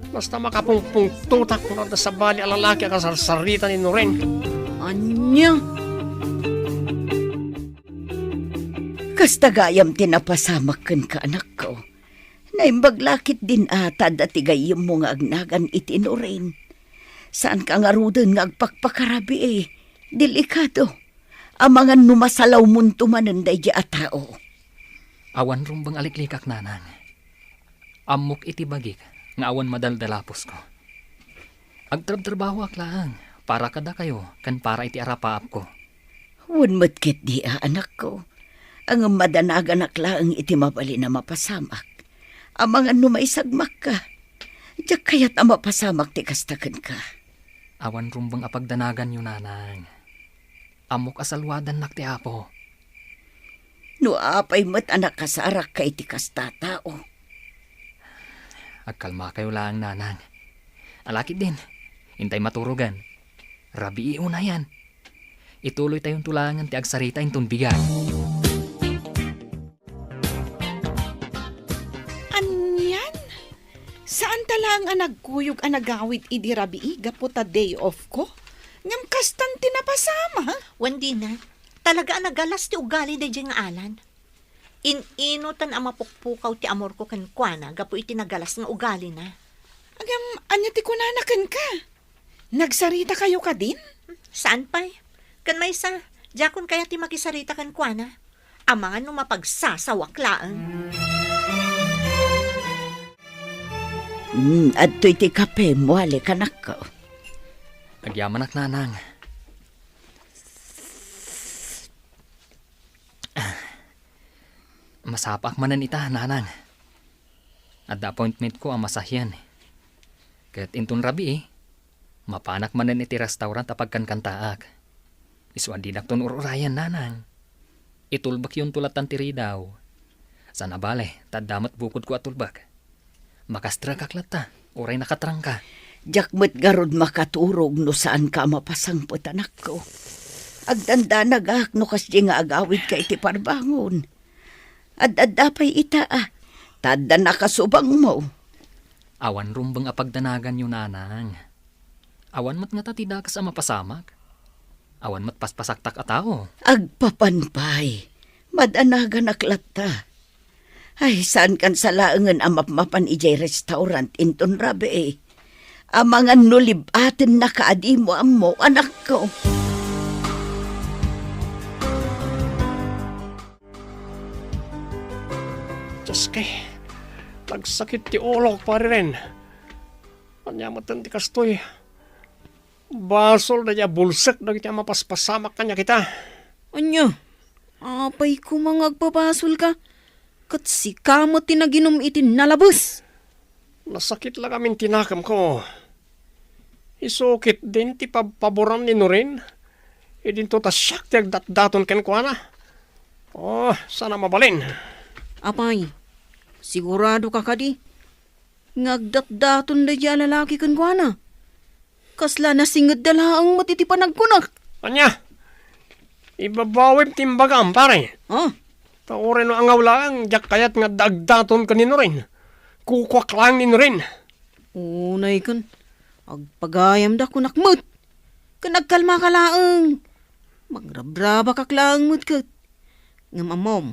Basta makapungpung tutak na sa bali alalaki ang kasarsarita ni Norin. Anya? Kasta gayam tinapasamak kan ka anak ko. Naimbaglakit din ata dati gayam mo nga agnagan itinurin. Saan ka nga rudin nga agpakpakarabi Delikado. Amangan numasalaw munto mananday di atao. Awan rumbang aliklikak nanang. Amok iti bagik nga awan madaldalapos ko. Agtrab-trabaho ak lang para kada kayo kan para iti arapaap ko. Wan matkit di anak ko. Ang madanagan aklang iti mabali na mapasamak. Amangan numaisagmak ka. Diyak kaya't mapasamak ti kastakan ka. Awan rumbang apagdanagan yun nanang. Amok asalwadan nak ti apo. No apay mat anak kasarak kay ti kastatao. Agkalma kayo lang nanang. Alakit din. Hintay maturugan. Rabi iuna yan. Ituloy tayong tulangan ti agsarita intun bigan. Anyan? Saan talang ang nagkuyog ang nagawit idi rabii gaputa day off ko? Ngam kastan tinapasama. Wandi na, talaga ang nagalas ti ugali da dyan nga Alan. Ininutan ang mapukpukaw ti amor ko kan kuana, gapo iti nagalas nga ugali na. Agam, anya ti kunanakan ka? Nagsarita kayo ka din? Saan pa'y? Kan may sa, jakon kaya ti makisarita kan kuana. Amangan no mapagsasawaklaan. At to'y ti kape mo, kanak ko. Agyaman ak nanang. Masapak manan ita, nanang. At appointment ko ang masahyan. Kaya't intun rabi mapanak manan iti restaurant apagkan kantaak. Iswan dinak ton ururayan, nanang. Itulbak yun tulatan tiri daw. Sana bale, tadamat bukod ko atulbak. Makastra kaklata, uray nakatrang ka. Jakmet garod makaturog no saan ka mapasangpot anak ko. Agdanda nagak no kasdi nga agawid ka iti parbangon. Ad-adapay ita Tadda nakasubang mo. Awan rumbang apagdanagan yun, nanang. Awan mat nga tatida ka sa mapasamak. Awan mat paspasaktak atao. Agpapanpay. Madanagan aklata. Ay, saan kan sa laangan amapmapan ijay restaurant inton rabi Amangan nulib atin na kaadi mo amo, anak ko. Diyos kay, nagsakit ti ulok pari rin. Anyamatan ti kastoy. Basol na niya bulsak na niya mapaspasamak kanya kita. Anya? Apay ko mangagpapasol ka. Kat si kamot tinaginom itin nalabos. Nasakit lang kaming tinakam ko. Isukit din ti paboran ni Norin. Idin to tasyak ti agdat-daton ken ko na. Oh, sana mabalin. Apay, sigurado ka kadi? Ngagdat-daton da dya lalaki kan kwa na. Kasla na singad dala ang matitipanag ko na. Anya, ibabawim timbagam, pare. Ah, Taurin no ang awlaang, jak kayat nga dagdaton kanino rin. Kukwak lang nino rin. unay kan. Agpagayam da kunakmut. Kanagkalma ka laang. Magrabraba ka lang mut kat. Ngam amom.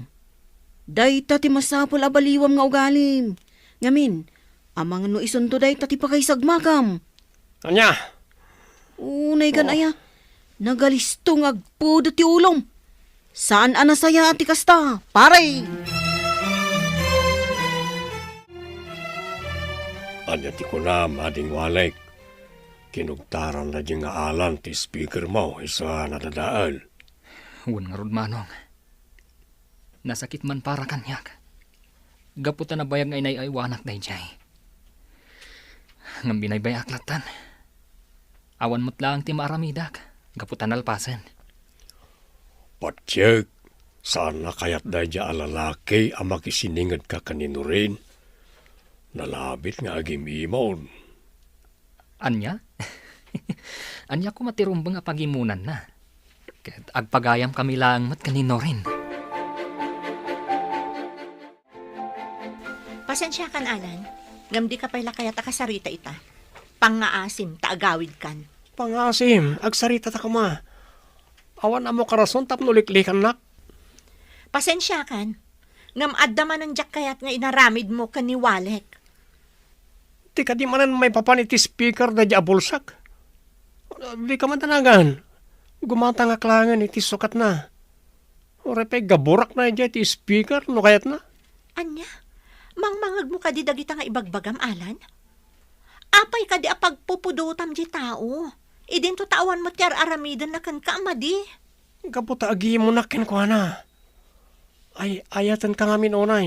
Day tati masapol abaliwam nga ugalim. Ngamin, amang no isunto day tati pa kay sagmakam. Anya, Unay kan aya. Nagalistong agpudo ti ulom. Saan anasaya ati kasta? Pare! anya ti kunam ading walek. Kinugtaran na diyang nga alan ti speaker mo isa nadadaal. Huwag nga rod manong. Nasakit man para kanyak. Gaputan na bayag nga inay ay wanak na ijay. Ngam binaybay aklatan. Awan mo't lang ti maaramidak. Gaputan alpasan. Patsyak, saan na kayat da dya alalaki ang makisiningad ka kanino rin? Nalabit nga agimimon. Anya? Anya ko matirumbang nga pagimunan na. Ket agpagayam kami lang mat kanino rin. Pasensya kan, Alan. Ngam di ka pala kaya takasarita ita. Pangaasim, taagawid kan. Pangasim, agsarita ta ka ma. Awan amo karason tapno liklikan nak. Pasensya kan. Ngam adda man ang jak kayat nga inaramid mo kan ni Walek. Di ka di manan may papaniti speaker da dya bulsak. Di ka man tanagan. Gumata nga klangan iti sukat na. O repay gaburak na dya iti speaker no kayat na. Anya, mangmangag mo ka di dagita nga ibagbagam, Alan? Apay ka di apagpupudutam di tao. Idin to tawan mo tiyar aramidan na kan kaamadi. Kaputa agi mo na kenkwana. Ay, ayatan ka ngamin onay.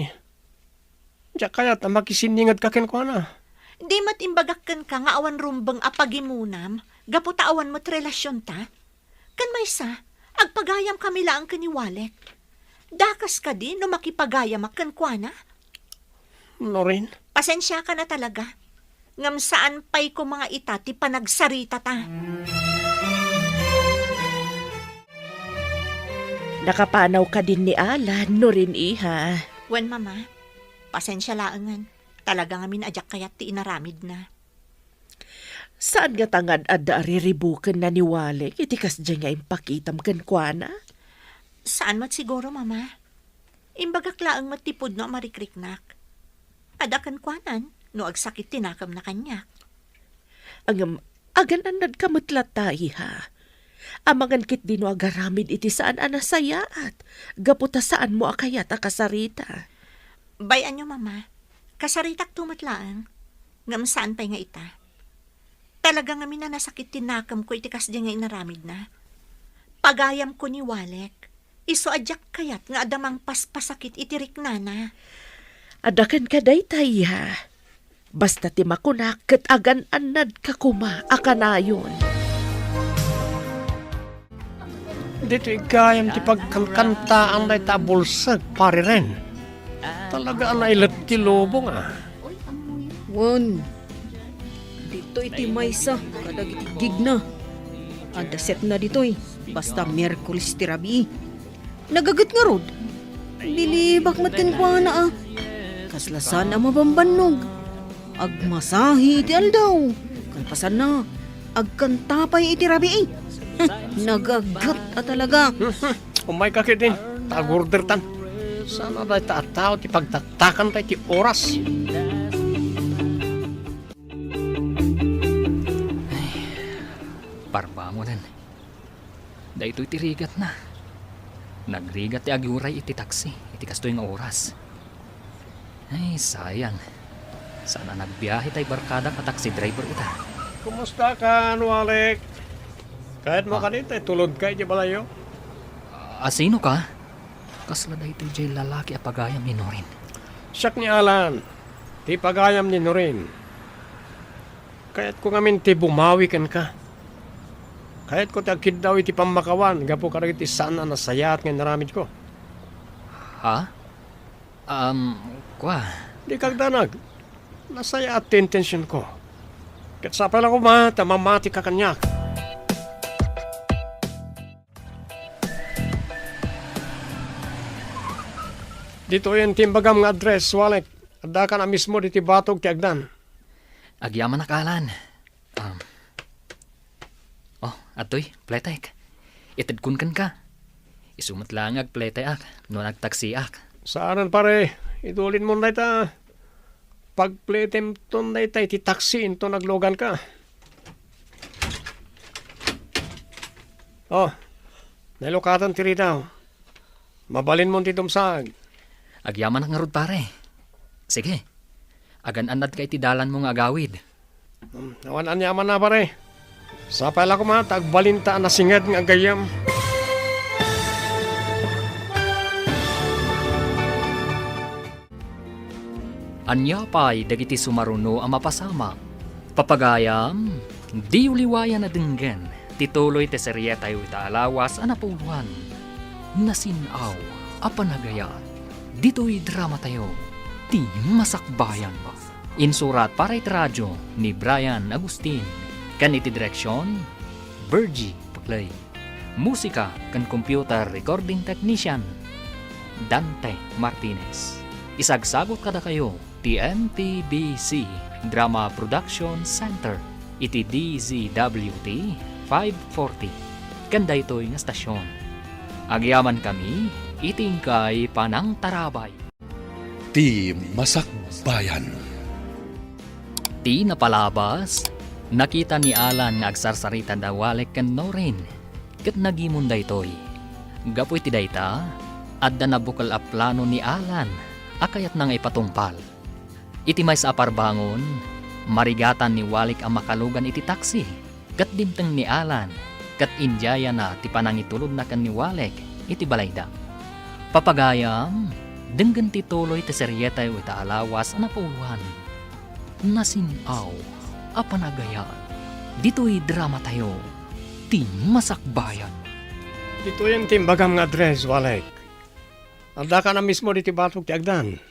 Diya kayat na makisiningad ka kenkwana. Di mat imbagakkan ka nga awan rumbang apagimunam, gaputa awan mo't relasyon ta. Kan may sa, agpagayam kami lang ka ni Walek. Dakas ka di no makipagayam akan kwa na. No rin? Pasensya ka na talaga. Ngam saan pa'y ko mga itati panagsarita ta. Nakapanaw ka din ni Alan, no rin iha. Wen, mama, pasensya laangan. Talaga ngamin ajak kayat ti inaramid na. Saan nga tangad adda ariribukan na ni Walek, itikas dyan nga impakitam kan kwa na? Saan mat siguro, mama? Imbagak laang matipod no marikriknak. Adakan kwanan, no agsakit tinakam na kanya. Ang agan anad kamutlat tayo ha. Amangan kit di no agaramid iti saan anasayaat. Gaputa saan mo akayat akasarita. Bayan nyo, mama. Kasaritak tumatlaang. Ngam saan pa'y nga ita. Talaga nga na nasakit tinakam ko itikas di nga inaramid na. Pagayam ko ni Walek. Iso adyak kayat nga adamang paspasakit itirik na. Adakan ka day tayo ha. Basta ti makunak ket agan anad ka kuma akanayon. Dito igayam ti pagkankantaan na itabulsag pare rin. Talaga ang nailat ti lobo nga. Wan. Dito iti maysa. Kadag iti gig na. Ada set na dito eh. Basta Merkulis ti Rabi. Nagagat nga rod. Lilibak matkan kwa na ah. Kaslasan ang mabambanog. Agmasahi iti aldaw. Kalpasan na. Agkantapay iti Rabi eh. Nagagat at talaga. Umay kakit din. Tagurder tan. Sana ba tao ti pagtatakan tayo ti oras. Parba mo din. Da ito'y tirigat na. Nagrigat ti agiuray iti taksi. Iti kastoy nga oras. Ay, sayang. Sana nagbiyahe tayo barkada ka taxi driver ita. Kumusta ka, Walek? Kahit mo kanita, tulod ka di balayo. Sino ka? Kasla da ito'y jay lalaki apagayam ni Norin. Siyak ni Alan. Ti pagayam ni Norin. Kahit ko ngamin ti bumawi kan ka. Kahit ko ti akid daw iti pamakawan. Gapo ka rin iti sana nasayat nga naramid ko. Ha? Kwa? Di kagdanag. Nasaya at intensyon ko. Kat sa pala ko ma, tamamati ka kanyak. Dito yung timbagam nga address, Walek. Ada ka na mismo diti batog ti agdan. Agyaman nakalan. Atoy, pletek. Itadkun kan ka. Isumat lang ag pletek no nagtaksi ak. Saanan pare, idulin mo na ita. Pagpletem ton na ita, iti taksi into naglogan ka. Oh, nalokatan tiri daw. Mabalin mo ti dumsag. Agyaman nga rod pare. Sige. Agan-anad ka itidalan mo nga agawid. Nawan anyaman na pare. Sa pala ko ma, tagbalinta na singad nga gayam. Anya pa'y dagiti sumaruno ang mapasama. Papagayam, di uliwayan na denggen. Tituloy te serye tayo itaalawas anapuluan. Nasinaw, apanagaya. Dito'y drama tayo. Ti masakbayan ba? Insurat para radyo ni Brian Agustin. Kan iti direksyon, Bergie Paklay. Musika kan computer recording technician, Dante Martinez. Isagsagot kada kayo, TMTBC Drama Production Center, iti DZWT 540. Kanda ito'y nga stasyon. Agyaman kami, itingkay panang tarabay. Ti Masakbayan. Ti napalabas, nakita ni Alan nga agsarsarita da Walek ken Norin. Ket nagimunda itoy. Gapoy ti dayta, adda na bukal a plano ni Alan, akayat nang ipatungpal. Iti may sa aparbangon, marigatan ni Walek ang makalugan iti taksi. Kat dimteng ni Alan, kat injaya na ti panangitulod na kan ni Walek iti balayda. Papagayam, denggan ti tuloy ti seryeta iti alawas anapuluan. Nasinaw, apanagaya. Dito'y drama tayo. Ti masakbayan. Dito yung timbagam nga address, Walek. Alda ka na mismo diti batog ti agdan.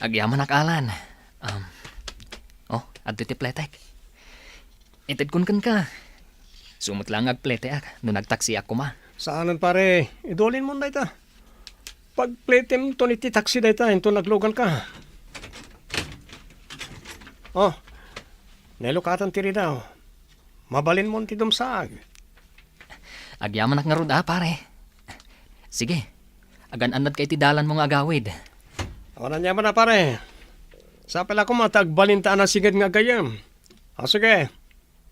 Agyaman nakalan. Adto ti pletek. Itid kun kan ka. Sumot lang ag pletek no nagtaksi ako ma. Saanan pare, idolin mo na ita. Pagpletem to niti taksi da ita, into naglogan ka. Oh, nelokatan tiri daw. Mabalin mo ti dumsag. Agyaman nga rod pare. Sige. Agan-anad kay ti dalan mo nga agawid. Wala niya na pare. Sa pala ko matagbalintaan na sigad nga gayam. Sige,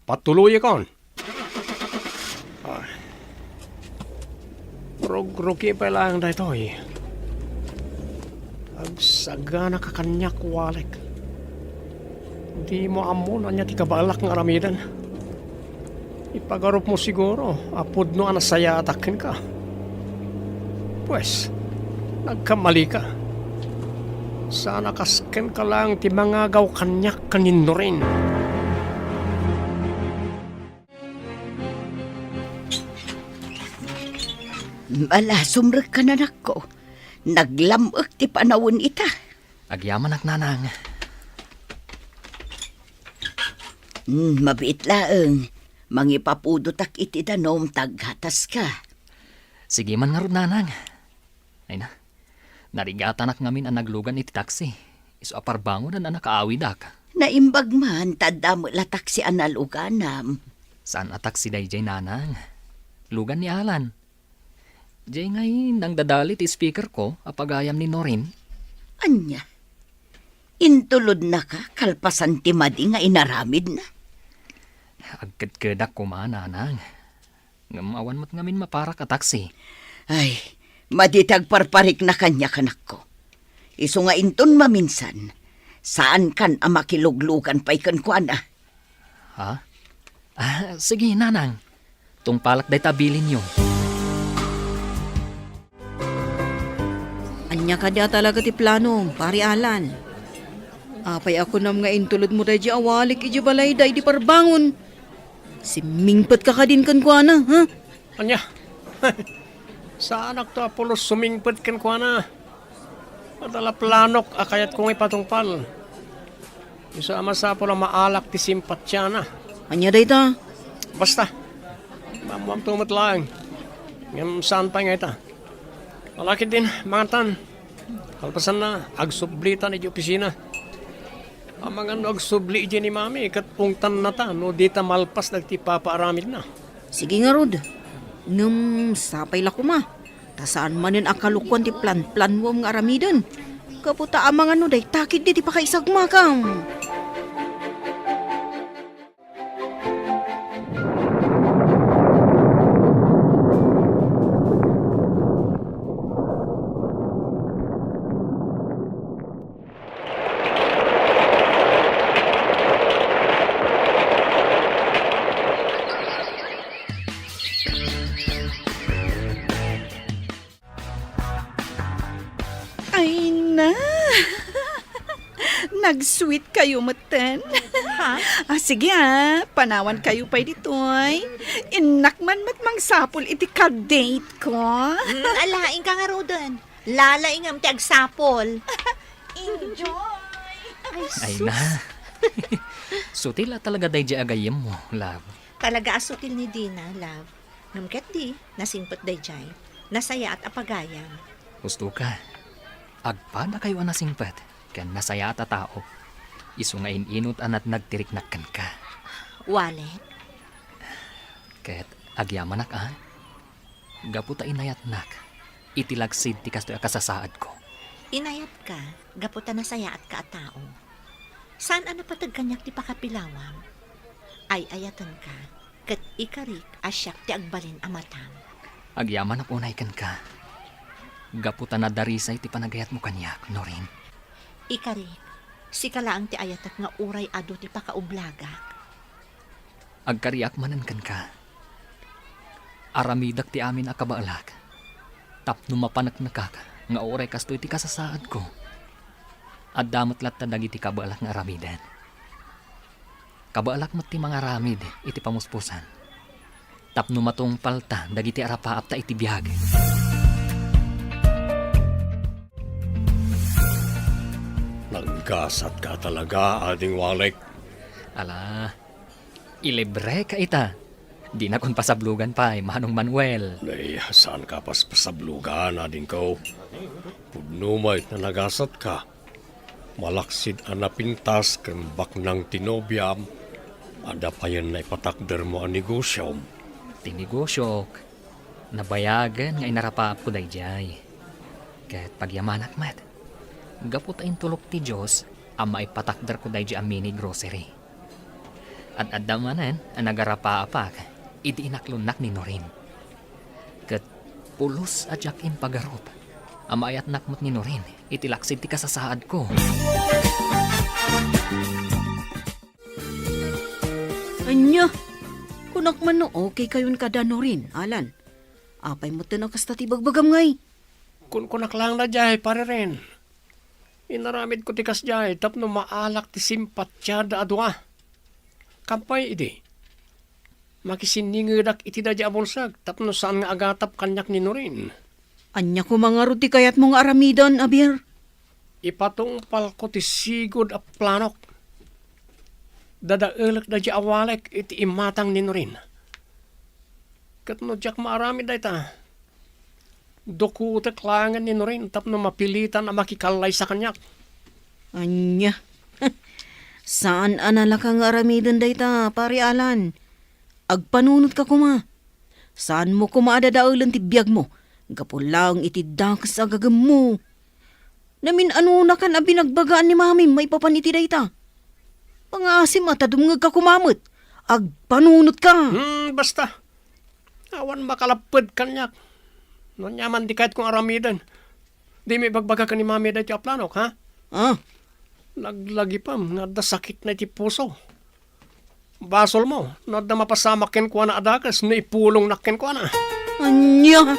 patuloy kon. Rog-rogi pa lang da ito eh. Agsaga na kakanyak, Walek. Di mo amon anya ti kabalak nga aramidan. Ipagarup mo siguro, apod no anasaya atakin ka. Pues, nagkamali ka. Sana kasken ka lang ti mga gaw kanyak kanino rin. Malasumrek ka na nako. Naglamok ti panawon ita. Agyaman nanang. Mabiit laeng. Mangipapudotak iti danom taghatas ka. Sige man nga rod nanang. Ay na. Narigatan ak ngamin ang naglugan iti taksi. Iso aparbangon na nakaawidak. Naimbag man, tadamo latak si analuganam. Saan atak si Dayjay nanang? Lugan ni Alan. Jay ngayon, nang dadalit speaker ko, apagayam ni Norin. Anya? Intulod na ka, kalpasan ti madi nga inaramid na. Agkad-kadak ko nanang. Ngamawan mo't ngamin mapara ka taksi. Ay, maditag parparik na kanya kanak ko. Iso nga inton maminsan, saan kan ang makiluglugan pa'y kan kuan ah? Ha? Sige, nanang. Tungpalak day tabilin nyo. Anya ka dia talaga ti plano, pari Alan. Apay ako nam nga intulod mo tayo awalik iji balay da di parbangon. Simingpat ka din kan kuana, ha? Anya? Saan to Apolos sumingpad kan kuana? Madala planok akayat kong ipatungpal. Isa amasa po lang maalak ti simpatya na. Anya dayta? Basta. Mamam tumot lang. Ngam saan pa nga ita. Malaki din, mga tan. Kalpasan na, agsublitan iti opisina. Ang mga agsubli iti ni mami, kat pungtan na ta, no di ta malpas nagti papaaramid na. Sige nga rod. Ngam sapay la ko ma. Tasaan manin akalukuan ti plan-plan mo nga aramidan. Kaputa amang ano day, takid di pa kaisagma kam. Ay na! Nag-sweet kayo, matan. Ha? Sige panawan kayo pa ditoy. Inakman matmang sapol iti ka-date ko. Alaing ka nga rodan. Lalaing am ti agsapol. Enjoy! Ay na. Sutila talaga day di agayem mo, love. Talaga asutil ni Dina, love. Namket di, nasimpot day jay. Nasaya at apagayam. Gusto ka. Agpada kayo anasingpat. Kan nasaya at tao. Isu nga inot anat nagtiriknakan ka. Wallet? Ket agyaman nak gaputa inayat nak. Itilagsid ti kastoy akasasaad ko. Inayat ka, gaputa nasaya at ka at tao. Saan ana patag kanyak ti pakapilawam? Ay ayatan ka, ket ikarik asyak ti agbalin amatam. Agyaman na punay kan ka. Gaputa na darisay ti panagayat mo kanyak, Norin. Ikarik, si kalaang ti ayatak nga uray ado ti pakaublagak. Agkariak manan kan ka. Aramidak ti amin akabaalak. Tapno mapanak nakaka nga oray kastoy ti kasasaad ko. At damat latta dagiti kabaalak nga aramidan. Kabaalak mo ti mga aramid iti pamuspusan. Tapno matong palta dagiti arapaap ta iti biyag. Nagkasat ka talaga, ading walek. Ala, ilibre ka ita. Di na kun pasablugan pa, Manong Manuel. Nay, saan ka pas pasablugan, ading ko? Pudnumay na nagasat ka. Malaksid ang napintas kang baknang tinobyam. Ada pa yan na ipatakder mo ang negosyo. Tinigosyok. Nabayagan nga inarapaap ko dayjay. Kahit pagyamanak mat. Gaputain tulok ti Diyos ang maipatakder ko dayjay ang mini grocery. At adamanan ang nagarapaapak iti inaklunak ni Norin. Kat pulos adyakin pagarop ang maayat nakmot ni Norin iti laksid ti kasasaad ko. Anya, kunak man no okay kayon kada no rin, Alan. Apay mo tinang kasta ti bagbagam ngay. Kun kunaklang na jay, pare rin. Inaramid ko tikas jay, tapno maalak ti simpatya da adwa. Kampay iti. Makisiningidak iti da abonsag, tapno saan nga agatap kanyak ni Norin. Anya ko mga ruti kayat mong aramidan, Abir. Ipatungpal ko ti sigod a planok. Dadaelak da awalek iti imatang ni Norin. Katno jak maarami da ita. Doku klangan ni Norin tapno mapilitan na makikalay sa kanyak. Anya. Saan anala kang aramidan dayta, pare Alan? Agpanunot ka kuma. Saan mo kumaadadaulan ti biyag mo? Gapulang iti dakas agagam mo. Namin ano na kan abinagbagaan ni mami may papaniti dayta. Pangasim at adumngag ka kumamot. Agpanunot ka. Basta. Awan makalapad kanyak. Nonyaman di kahit kong aramidan. Di may bagbaga ka ni mami dahil ti aplanok, ha? Ah, Naglagi pa, nada sakit na iti puso. Basol mo, nada mapasamakin ko na adakas, na ipulong nakin ko na. anya.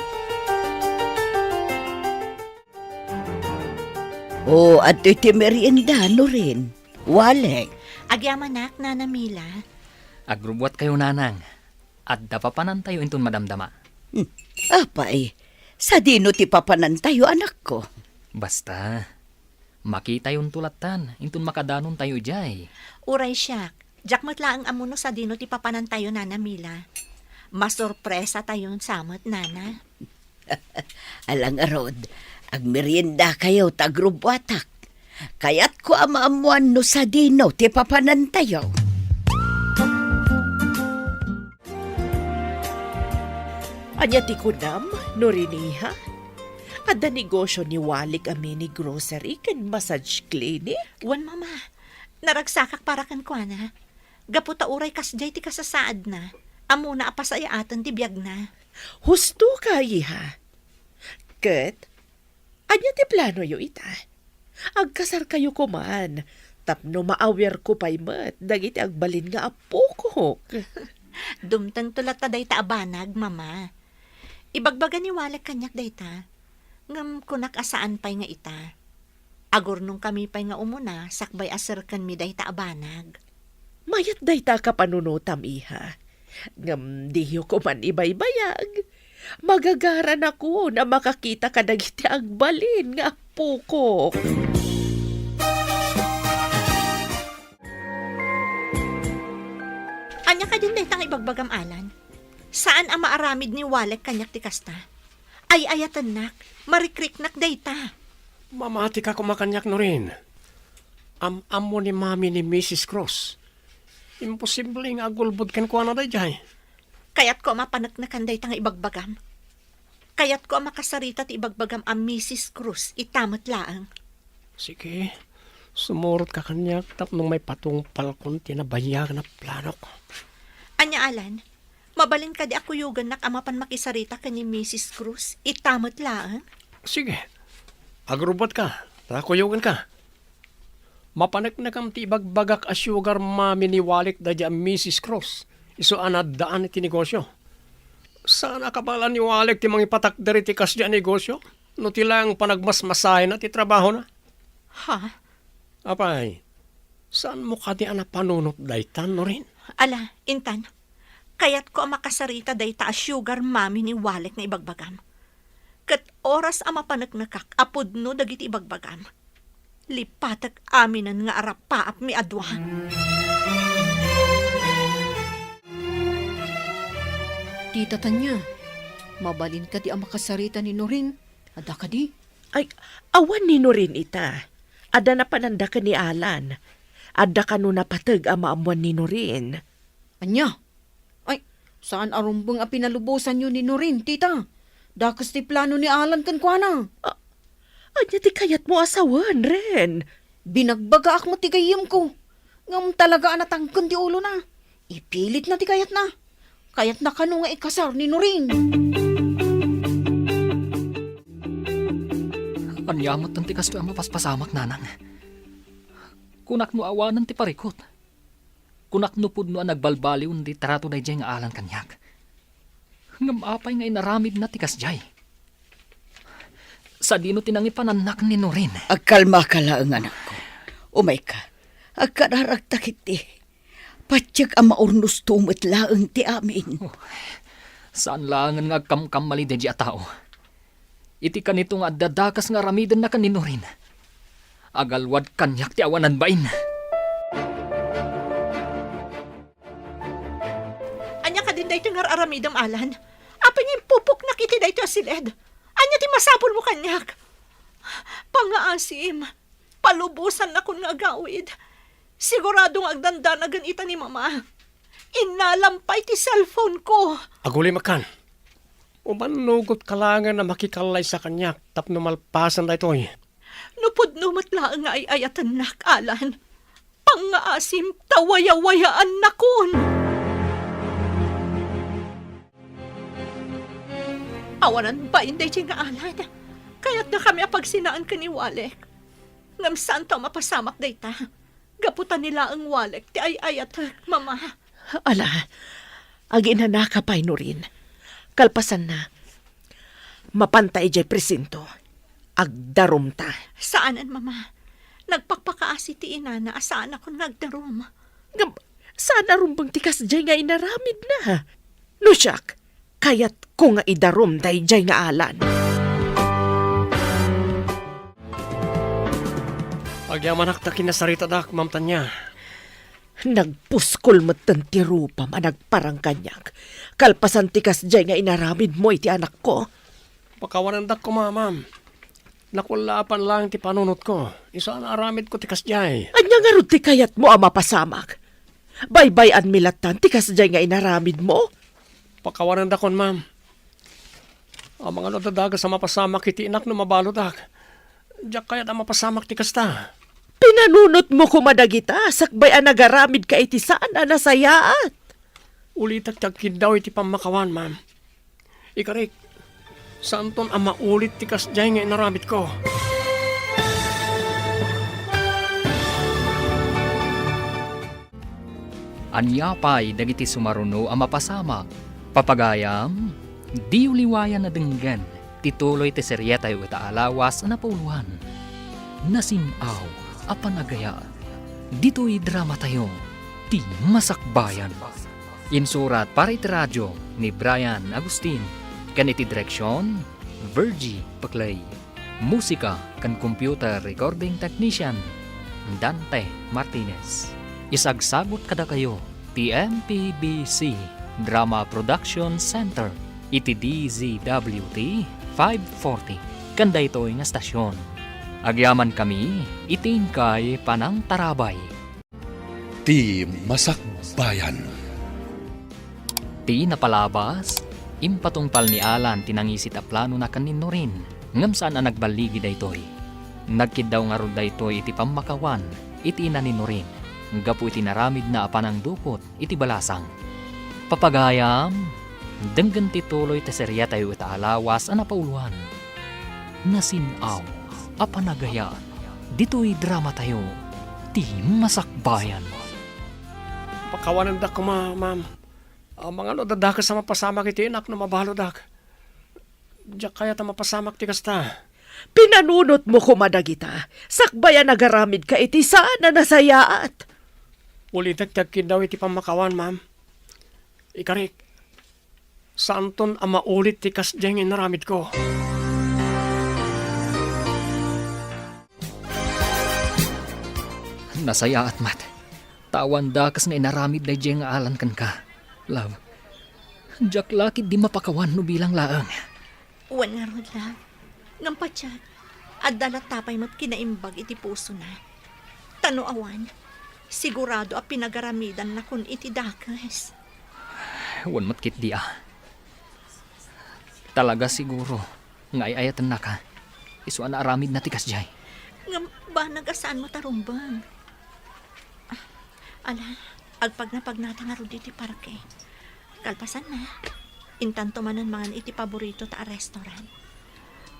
At iti merienda, Norin. Walek. Agyamanak, Nana Mila. Agrubwat kayo nanang. At dapapanan tayo intun madamdama. Apay, sa dino ti papanan tayo, anak ko. Basta, Makita yung tulatan, intun makadanon tayo jay. Uray siyak, jak matlaang amuno sa dino ti papanan tayo, Nana Mila. Masorpresa tayon samot, Nana. Alang arod, ag merienda kayo tagrubwatak. Kayat ko amaamuan no sa dino, ti papanan tayo. Anya ti kunam, no riniha? Ada negosyo ni Walik amini grocery ken massage clinic. Wan, Mama. Naragsakak para kan kwa na. Gaputa uray kasjay ti kasasaad na. Amuna apasaya atan ti biyag na. Husto ka, iha. Ket, anya ti plano yo ita? Agkasar kayo kuman. Tapno maawer ko pa'y mat. Dagiti agbalin nga apo ko. Dumtang tulat ta day ta abanag, Mama. Ibagbaga ni Walek kanyak day ta. Ngam kunak asaan pay nga ita. Agor nung kami pay nga umuna, sakbay aserkan mi day ta abanag. Mayat day ta ka panunutam, iha. Ngam diyo ko man ibaybayag. Magagaran ako na makakita ka dagiti agbalin nga apo ko. Anya ka din day tang ibagbagam alan? Saan ang maaramid ni Walek kanyak ti kasta? Ay ayatan nak, marikrik nak day ta. Mamati ka kumakanyak no rin. Am-amo ni mami ni Mrs. Cross. Imposible nga agulbod kan kuha na day jay. Kayat ko mapanak na kanday tang ibagbagam. Kayat ko makasarita ti ibagbagam ang Mrs. Cruz, itamat laang. Sige, sumurot ka kanyak tapno may patungpal kung tinabayag na plano ko. Anya alan, mabalin ka di ako yugan nak amapan makisarita ka ni Mrs. Cruz, itamat laang. Sige, agrubot ka, takuyugan ka. Mapanak na kam ti ibagbagak a sugar mami ni Walik da di Mrs. Cross. Iso anadaan iti negosyo. Sana kabala ni Walik ti mga ipatak dari ti kas di negosyo? No ti lang panagmasmasahin na ti trabaho na. Ha? Apay, saan mo ka di ana panunot daytan no rin? Ala, intan, kayat ko ang makasarita day ta sugar mami ni Walek na ibagbagam. Kat oras ang mapanagnakak, apod no dagiti ibagbagam. Lipatak aminan nga arapaap mi adwa. Tita Tanya, mabalin ka di ang makasarita ni Norin. Ada ka di? Ay, awan ni no rin ita. Ada na pananda ka ni Alan. Ada ka no napatag ang maamuan ni no rin. Anya? Ay, saan arumbong ang pinalubusan nyo ni Norin, tita? Dakas ti plano ni Alan kan kwa na. Anya ti kayat mo asawan ren. Binagbaga ak mo ti gayim ko. Ngam talaga anatangkan ti ulo na. Ipilit na ti kayat na. Kayat na kano nga ikasar ni Norin. Anyamot ng tikas to ang mapaspasamak, nanang. Kunak no awanan ti parikot. Kunak no pud no ang nagbalbaliw di tarato na jay nga alan kanyak. Ngam apay nga inaramid na tikas jay. Sa dino tinangipananak ni Norin. Agkalma ka lang, anak ko. Umay ka. Agkararagtak iti. Patsyak ang maurnos tumot laang ti amin. Saan lang nga kamkamali di a tao. Iti kanito nga dadakas nga ramidan na kanino rin. Agalwad kanyak ti awanan bain. Anya ka din dayto nga aramidam alan. Apa niya pupok na kiti dayto asiled. Anya ti masapul mo kanyak. Pangaasim, palubusan na kun nga gawid. Siguradong agdandanagan ita ni mama. Inalampay ti cellphone ko. Aguli makan. Umanugot kalangan na makikalay sa kanyak tapno malpasan da ito eh. Nupod numatla nga ay ayatan nak, Alan. Pangaasim, tawaya-wayaan na kun. Awanan ba inday nga Alan? Kaya't na kami apagsinaan ka ni Walek. Ngam saan to mapasamak day ta? Gaputan nila ang Walek, ti ay ayat, mama. Ala, agin na nakapay no rin. Kalpasan na. Mapantay jay presinto. Agdarom ta. Saanan, mama? Nagpakpakaasi ti ina na asaan ako nagdarom. Sana rumbang tikas jay nga inaramid na. No siyak, kayat ko nga idarom day jay nga alan. Agyaman akta kinasarita dak, Ma'am Tanya. Nagpuskol mo ti rupa managparang kanyak. Kalpasan tikas jay nga inaramid mo iti anak ko. Pakawanan dak ko, Ma'am. Nakulapan lang ti panunot ko. Isa na aramid ko tikas jay. Anya nga ron ti kayat mo ama pasamak. Baybayan milatan tikas jay nga inaramid mo. Pakawanan dakon, Ma'am. Ang mga nadadaga sa mapasamak iti inak no mabalodak. Diyak kaya't ang mapasamak ti kasta. Pinanunot mo kumadagita, sakbay ang nagaramid ka iti saan na nasayaat. Ulitat tagkid daw iti pamakawan, Ma'am. Ikarik, saan ton ang maulit ti kasjay nga inaramit ko? Anyapay dagiti sumaruno ang mapasamak. Papagayam, di uliwayan na denggan. Tituloy ti seryeta yu itaalawas na pauluan. Nasimaw, apanagaya. Dito'y drama tayo, ti masakbayan. Insurat para iti radyo ni Brian Agustin. Kan iti direksyon, Virgie Paclay. Musika kan computer recording technician, Dante Martinez. Isagsagot kada kayo, TMPBC Drama Production Center, iti DZWT 540. Kanda ito'y nga stasyon. Agyaman kami, itin kay Panang Tarabay. Ti Masakbayan. Ti napalabas, impatungpal ni Alan tinangisit a plano na kanino rin, ngam saan ang nagbaligi daytoy. Nagkid daw nga ron daytoy iti pamakawan, iti nanino rin, gapu iti naramid na apanang dukot, iti balasang. Papagayam, denggan tituloy ta serya tayo itaalawas ang napauluan. Nasinaw, apanagaya, dito'y drama tayo, ti masakbayan. Pakawanan dak ko, Ma'am. Ang mga nadadaga sa mapasamak iti inak no mabalodak. Diyak kaya't ang mapasamak ti kasta. Pinanunot mo kumadagita, sakbay ang nagaramid ka iti saan na nasayaat. Ulitat tagkid daw iti pamakawan, Ma'am. Ikarik, saan ton ang maulit ti kasjay nga inaramid ko? Nasaya at mat. Tawan da kas na inaramid na nga alan kan ka. Love, Jack lakid di mapakawan no bilang laang. Wan nga rod, love. Ngampatsyag, at dalatapay mo't kinaimbag iti puso na. Tano awan, sigurado a pinagaramidan na kun iti dakas. Wan mat kit di ah. Talaga siguro, nga ayatan na ka. Isuan na aramid na tikas jay. Ngam ba nagasaan mo tarumbang? Ala, agpag na pagnata nga rod iti parke. Kalpasan na. Intanto manan mangan iti paborito ta a restaurant.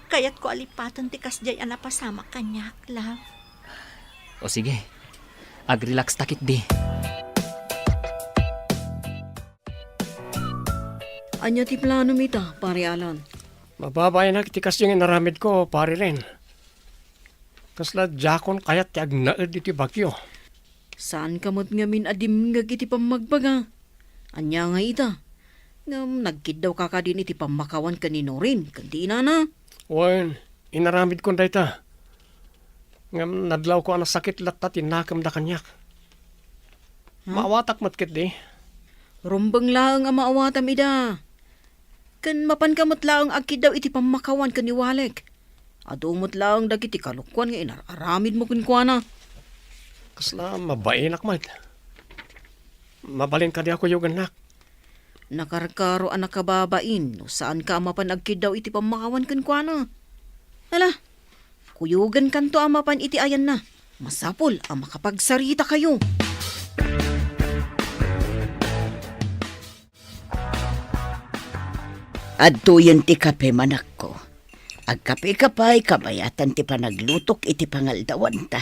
Kaya't ko alipatan ti kasjay ang napasama kanyak, love. O sige, agrelax takit di. Anya ti plano mita, pare Alan. Mababay na ti kasjay nga inaramid ko, pare rin. Kasla jakon kaya't ti agnaed iti bagyo. Saan kamot ngamin adim nga iti pamagbaga? Anya nga ita. Ngam nagkid daw kakadin iti pamakawan kanino rin, kanti na. Wen, inaramid ko dayta. Ngam nadlaw ko ang sakit latta tinakam da kanyak. Maawatak matkit di. Rumbang laang ang maawatam ida. Kan mapan kamot laang agkid daw iti pamakawan kaniwalek. Adumot laang dagiti kalukwan nga inararamid mo kunkwana. Kasla mabainak mat. Mabalin ka di ako yung anak. Nakarkaro anak kababain, no saan ka amapan agkid daw iti pamakawan kunkwana. Hala, kuyugan kanto amapan iti ayan na. Masapol ang makapagsarita kayo. Adtuyan ti kape manak ko. Agkape kapay kabayatan ti panaglutok iti pangaldawan ta.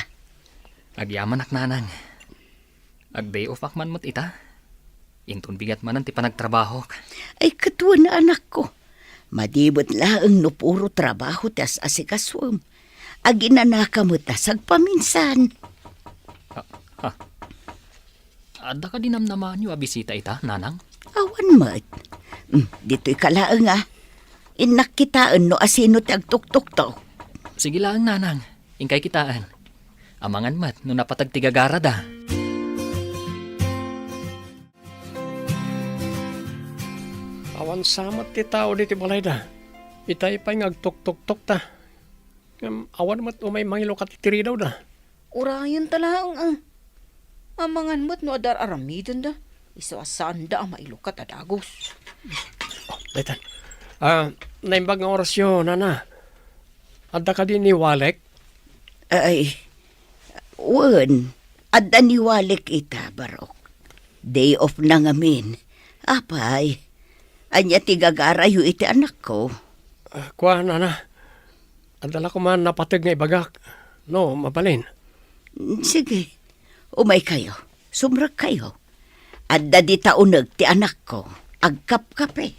Agyaman ak nanang. Agday ofak man mo't ita. Intun bigat manan ti panagtrabaho. Ay katwa na anak ko. Madibot laang no puro trabaho tas asikaswam. Aginanaka mo tas agpaminsan. Adda ka dinamnaman yu abisita ita, nanang? Awan mat. Dito'y kalaang Inakitaan no asino ti agtuktok to. Sige lang, nanang. Ingkay kitaan. Amangan mat, no napatag tigagara da. Awan samat ti tao di ti balay da. Itay pa'y ngagtok-tok-tok ta. Awan mat umay mangilo ka titiri daw da. Urayan talaang amangan mo't no adar aramidon da. Iso asaan da ang mailukat adagos. Daytan. Naimbag nga orasyon, nana. Adda ka din ni Walek. Ay, wan, adda niwalik ita, Barok. Day off na ngamin. Apay, anya tigagara yu iti anak ko. Kwa, nana. Adala ko man napatag nga ibagak. No, mabalin. Sige, umay kayo. Sumrag kayo. Adda di taunag ti anak ko. Agkap-kape.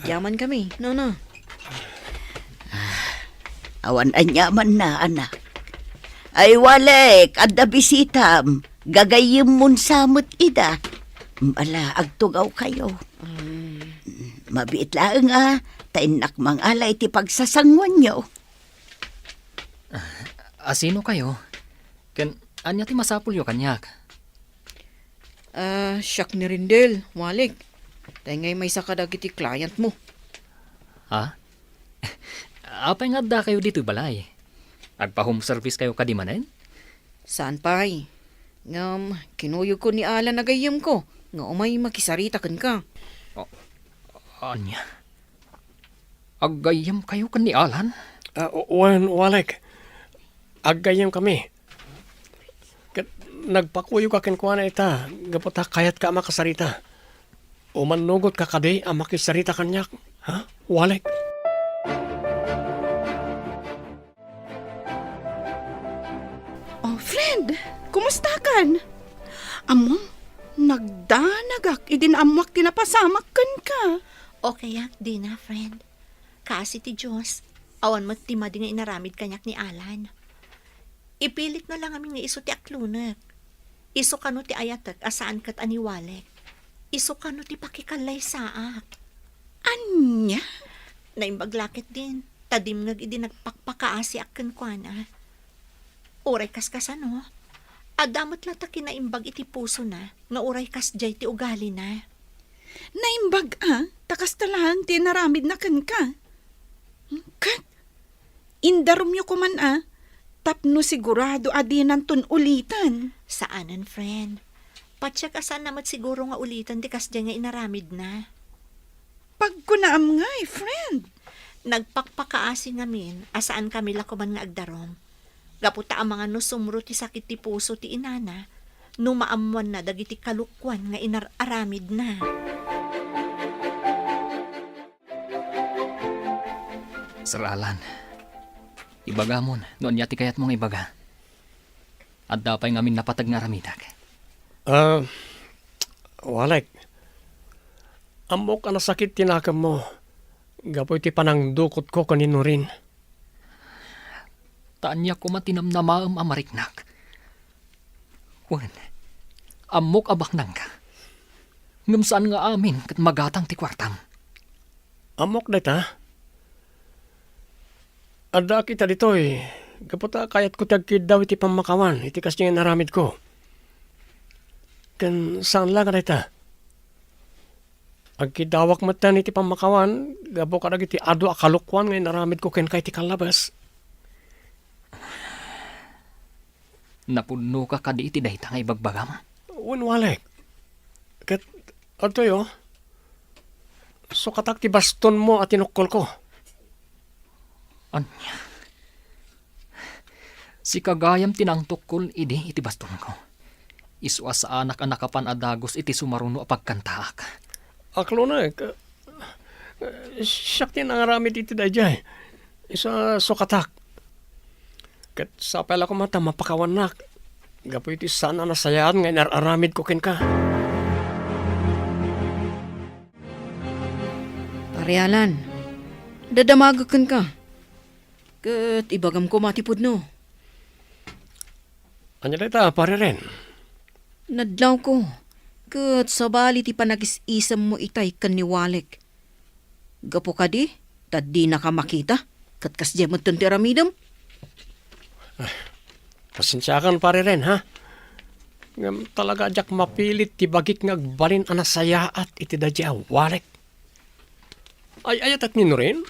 Yaman kami, no. Awan anyaman na, anak. Ay, Walek, adda bisitam. Gagayim mun samot ida. Mala, agtugaw kayo. Mabiit laeng tainak mang alay ti pagsasangwan nyo. Asino kayo? Ken, anya ti masapul yo kanyak. Siyak ni Rindel, Walik. Dahil ngay may sakadagiti client mo. Ha? Apay nga da kayo dito balay? Agpa-home service kayo kadimanen? Saan pa'y? Ngam, kinuyog ko ni Alan na gayam ko. Nga umay makisarita kan ka. Anya? Agayam kayo kan ni Alan? Walek. Agayam kami. Nagpakuyo ka kinkuha na ita. Gapota kayat ka makasarita. O manugot ka kadi ang makisarita kanyak. Ha? Walek. Oh, friend, kumusta kan? Among, nagdanagak, idinamwak tinapasamak kan ka. Okay, di na, friend. Kasi ti Diyos, awan mo't ti madi nga inaramid kanyak ni Alan. Ipilit na lang aming nga iso ti aklunak. Iso kano ti ayatek asaan kat aniwalek. Iso kano ti pakikalay saak. Anya? Naimbaglakit din. Tadim ngag idi nagpakpakaasi akken kuana. Uray kas kasano. Adamot lata kinaimbag iti puso na. Nga uray kas jay ti ugali na. Naimbag takas talahan ti naramid na kan ka. Kat, indarum yu ko man tapno sigurado adinan ton ulitan. Saanan, friend? Patsyak asan namat siguro nga ulitan ti kas jay nga inaramid na. Pagkunaam nga friend. Nagpakpakaasi ngamin, asaan kami lakuman nga agdarom. Gaputa ang mga nusumro ti sakit ti puso ti inana, numaamuan na dagiti kalukwan nga inararamid na. Sir Alan, ibaga mo noon yati kayat mong ibaga. At dapay ngamin napatag nga ramidag. Walek. Amok ang nasakit tinakam mo. Gapoy ti panang dukot ko kanino rin. Taan niya ko matinamnamaam amariknak. Wan, amok abaknang ka. Ngam saan nga amin kat magatang ti kwartam. Amok data. Ada kita ditoy. Gaputa kayat ko tagkid daw iti pamakawan. Iti kas niya naramid ko. Kan saan lang data? Agkidawak matan iti pamakawan. Gabo ka iti ado akalukwan ngayon naramid ko ken kay iti kalabas. Napuno ka kadi iti dahita nga ibagbagam. Walek. Kat, ato yo. So katak ti baston mo at tinukol ko. Anya? Si kagayam tinangtukol idi iti baston ko. Iswa sa anak kapan adagos iti sumaruno a pagkantaak. Aklo na siyak din ang aramid iti dayjay. Isa sukatak. Kat sa pala ko mata mapakawanak. Gapo iti sana nasayaan nga inararamid ko ken ka. Parialan, dadamagakan ka. Kat ibagam ko matipod no. Anya dita, pare rin. Nadlaw ko. Kat sabali ti panagis-isam mo itay kan ni Walek. Gapo ka di, tad di na ka makita. Kat kasya mo ti aramidam. Pasensyakan pare ren, ha? Ngam talaga jak mapilit ti bagik nga agbalin anasayaat iti dadya walek. Ay ayat at nino rin.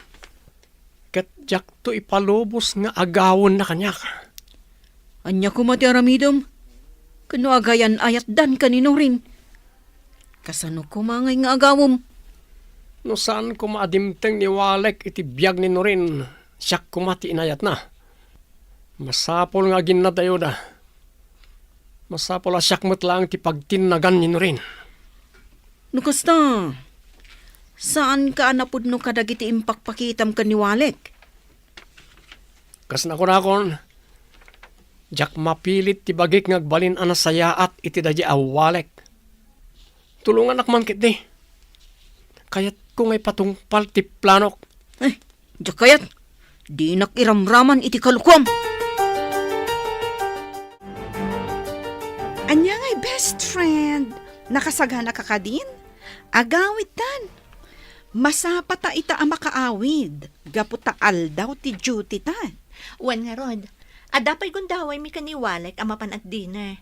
Ket jak to ipalubos nga agawon na kanyak. Anya ko mati aramidom. Kano agayan ayat dan kanino rin. Kasano ko mangay nga agawom. No saan ko maadimteng ni walek iti biyag ni rin. Siyak kumati inayat na. Masapol nga ginadayo da. Masapol asyak mo't lang ti pagtinagan ni rin. Nukasta, saan ka anapod no kadagiti impakpakitam ka ni Walek? Kas na kon, jak mapilit ti bagik nga agbalin anasayaat iti dadya awalek. Tulungan akman kit di. Kayat ko ngay patungpal ti planok. Ay, diyak kayat. Di nakiramraman iti kalukwam. Anya ngay best friend. Nakasagana ka ka din? Agawid tan. Masapa ta ita ang makaawid. Gaputa aldaw ti duty tan. Wan nga rod, adapay gundaway mi kaniwalek ang mapan at dinner.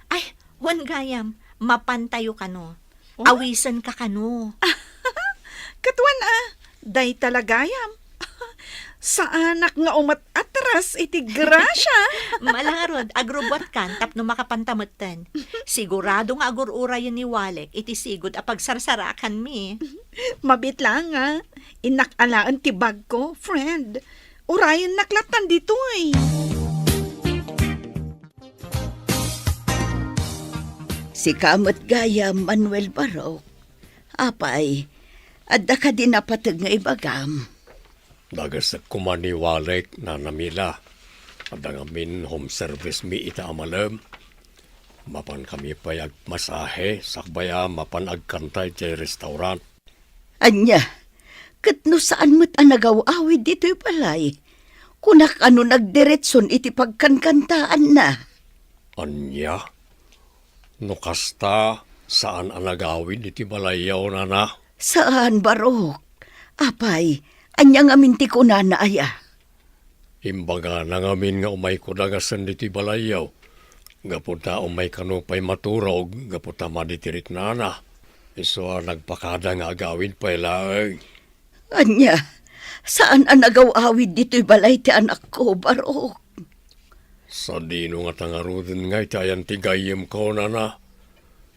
Ay, wan gayam, mapantayo ka no. Awisan ka kano. Katuan day talagayam. Sa anak nga umat atras iti grasya. Malarod, agrobot kan tapno makapantamutan. Sigurado nga agururayan ni Walek iti sigod a pagsarsarakan mi. Mabit lang Inakalaan ti bag ko, friend. Urayan naklatan dito Si kamot gaya Manuel Barok. Apay, adda ka din napatag nga ibagam. Dagas kumaniwalek na namila. Adang amin home service mi ita amalam. Mapan kami payag masahe, sakbaya mapan agkantay ti restaurant. Anya, kat no saan mo't anagaw-awid dito'y palay. Kunak ano nagdiretson iti pagkankantaan na. Anya? No kasta, saan anagawid iti balayaw na na? Saan, Barok? Apay, anya nga minti ko na aya. Imbaga nangamin nga umay ko dagasan diti balayaw. Gaputa umay kanupay maturog, gaputa maditirik na na. Iso nagpakada nga agawid pa ilay. Anya, saan anagaw-awid dito'y balay ti anak ko, Barok? Sa dino nga tangarudin nga itayan tigayim ko na na.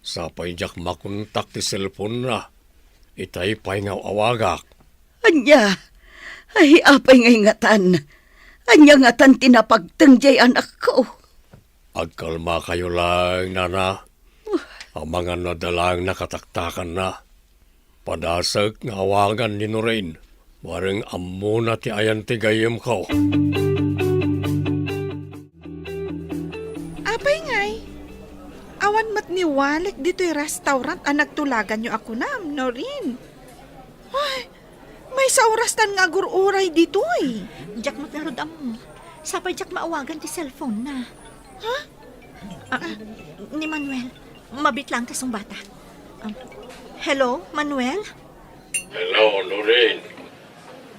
Sapay jak makontak ti cellphone na. Itay pay nga awagak. Anya, ay apay nga ingatan. Anya ngatan tinapagtengjay anak ko. Agkalma kayo lang, nana. Ang mga nadalang nakataktakan na. Padasag nga awagan ni Norain. Waring ammo na ti ayan tigayim ko. Apay ngay. Awan mat ni Walek dito'y restaurant ang nagtulagan nyo ako no rin. Ay, may saurastan nga agururay dito'y. Jack mo't narod amo. Sapay Jack maawagan ti cellphone na. Ha? Ni Manuel, mabit lang kasong bata. Hello, Manuel? Hello, Norain.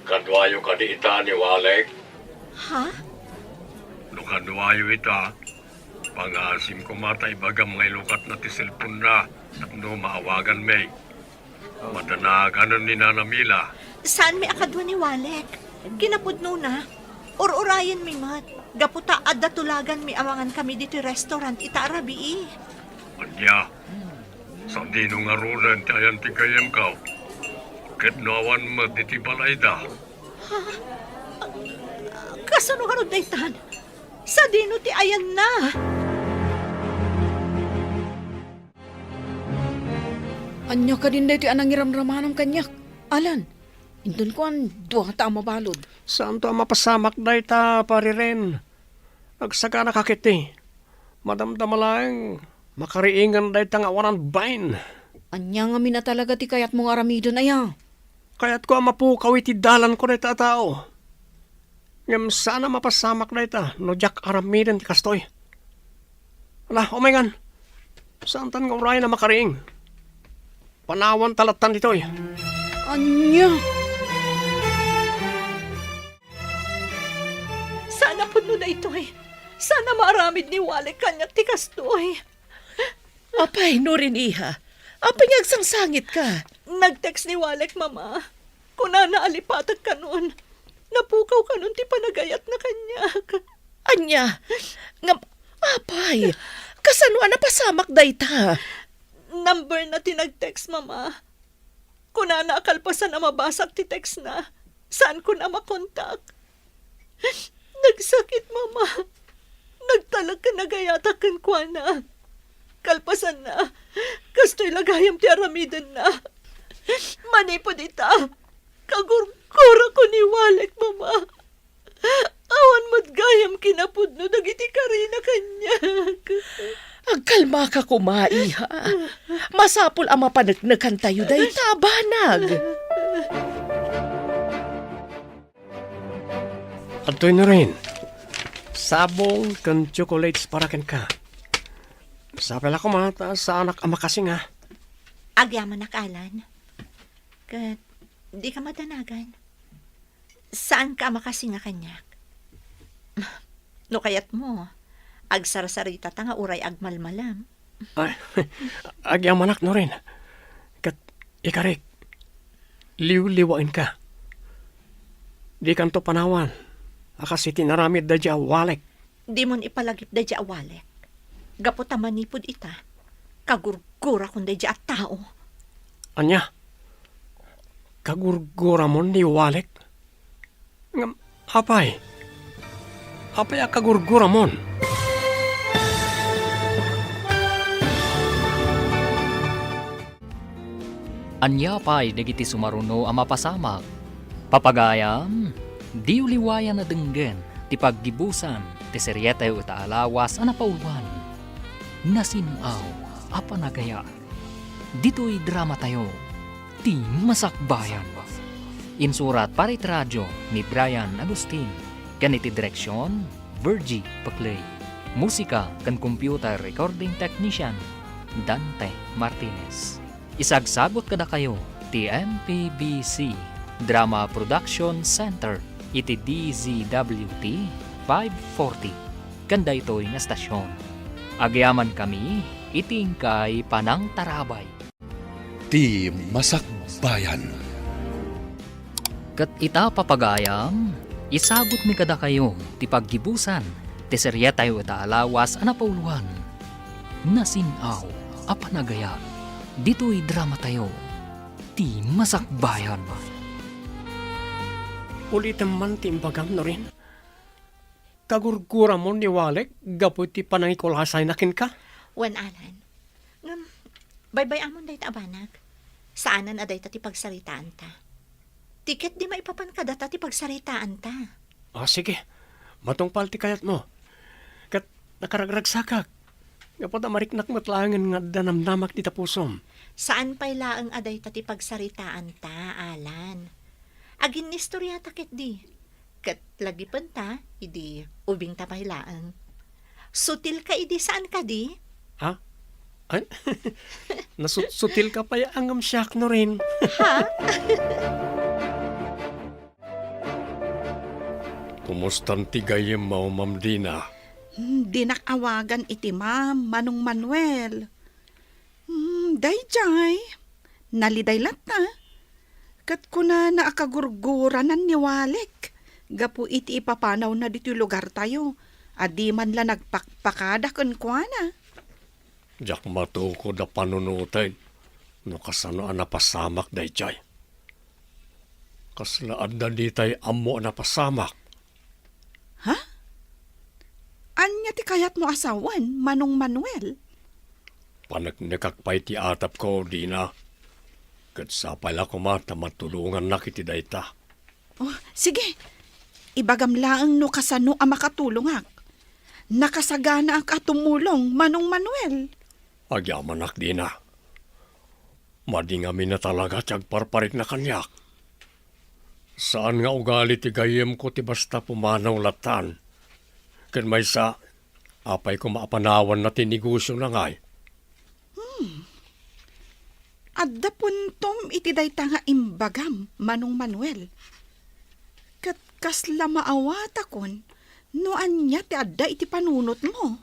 Kadwayo ka di ita ni Walek. Ha? No kadwayo ita. Pangasim ko matay bagam ngay lukat na ti cellphone na. At no maawagan may. Madanagan ni Nana Mila. Saan may akadwa ni Walek? Kinapudno na. Ur-urayan mi mat. Gaputa adda tulagan mi awangan kami dito restaurant ita arabi Anya, sa dino nga runan ti ayan ti kayem ka. Ketnawan mo diti balay da. Kasano harod na itan? Sa dino ti ayan na. Anya ka din dito anang iramramanam kanyak. Alan, indon ko ang duwa ta mabalod. Saan to mapasamak da ita, pari ren? Nagsaka na kakiti. Madamdama lang, makariingan da ita nga wanan bain. Anya nga mina talaga ti kayat mong aramido na ya. Kaya't ko mapukaw iti dalan ko da ita tao. Ngam sana mapasamak da ita, no jak aramiden ti kastoy. Ala, omengan, saan tan nga uray na makariing? Panawan talatan ditoy. Anya? Sana puno na ito Sana maaramid ni Walik kanya tikas doy. Apay, no rin, iha. Apay ngagsangsangit ka. Nag-text ni Walik, mama. Kuna naalipatag ka nun. Napukaw ka nun, ti panagayat na kanya. Anya, apay, kasano na pasamak dayta? Number na tinag-text, mama. Kuna naakalpasan na mabasak ti text na. Saan ko na makontak? Nagsakit, mama. Nagtalag ka nagayatak kan kwa na. Kalpasan na. Kasto'y lagayam ti aramidan na. Manipod ita. Kagurgura ko ni Walek, mama. Awan mo't gayam kinapudno dagiti karina kanya. Agkalma ka kumaiha. Masapul ang mapanagnagan tayo day tabanag. Atoy na rin. Sabong kan chocolates para ken ka. Sapel ako mata sa anak ama kasi nga. Agyaman nakalan. Kat di ka madanagan. Saan ka makasi nga kanyak? No kayat mo, agsarasarita ta nga uray agmalmalam. Ay, agyamanak no rin. Kat ikarik, liw-liwain ka. Di kanto panawan. Akasi tinaramid da dya Walek. Di mon ipalagip da dya Walek. Gapot ta manipod ita. Kagurgura kung da dya at tao. Anya, kagurgura mo ni Walek? Ngam, apay? Apay ang kagurgura mo? Anya pa'y dagiti sumaruno ang mapasamak. Papagayam, di uliwayan na denggen, ti paggibusan, ti seryetay o taalawas ang napaulwan. Nasinaw, apanagaya. Dito'y drama tayo, ti masakbayan. Insurat para radyo ni Brian Agustin. Ganiti direksyon, Virgie Paclay. Musika kan computer recording technician, Dante Martinez. Isagsagot kada kayo, ti MPBC Drama Production Center, iti DZWT 540. Kanda ito'y nga stasyon. Agyaman kami, itingkay panang tarabay. Ti Masakbayan. Kat ita papagayam, isagot mi kada kayo, ti paggibusan, ti seryetay o taalawas anapauluan. Nasinaw, apanagaya, dito'y drama tayo, ti masakbayan. Ulitin man timbagam na rin. Kagurgura mo ni Walek, gapoy ti panangikulasay nakin ka? Wan alan. Baybay amon day ta abanag. Saanan aday ta ti pagsaritaan ta. Tiket di maipapan kada ta ti pagsaritaan ta. Sige. Matungpal ti kayat mo. Kat nakaragragsakak. Gapot na mariknak matlangan nga danamnamak ti tapusom. Saan pa'y laang aday ta ti pagsaritaan ta, Alan? Agin ni istorya takit di. Kat lagi pan ta, idi ubing ta pa'y laang. Sutil ka idi saan ka di? Ha? Ay? Nasutil ka pa angam siyak no rin. Ha? Kumustan ti gayem mo, Ma'am Dina? Dinakawagan iti ma'am, Manong Manuel. Dayjay, naliday lata. Kat ko na naakagurguranan ni Walek. Gapu iti ipapanaw na dito lugar tayo. Adi man la nagpakpakada kun kwa na. Jak matuko da panunutin. No kasano napasamak dayjay. Kaslaan da ditay amo napasamak. Ha? Anya ti kayat mo asawan, Manong Manuel? Panagnikakpay ti atap ko, Dina. Kat sa pala ko mata matulungan na kiti dayta. Oh, sige. Ibagam laang no kasano ang makatulong ak. Nakasagana ak atumulong, Manong Manuel. Agyaman ak, Dina. Madingami na talaga tiyag parparit na kanyak. Saan nga ugali ti gayem ko ti basta pumanaw latan. Ken may sa, apay ko maapanawan na tinigusyo na ngay. Adda puntom iti dayta nga imbagam, Manong Manuel. Kat kasla maawat akon, Noan niya ti adda iti panunot mo.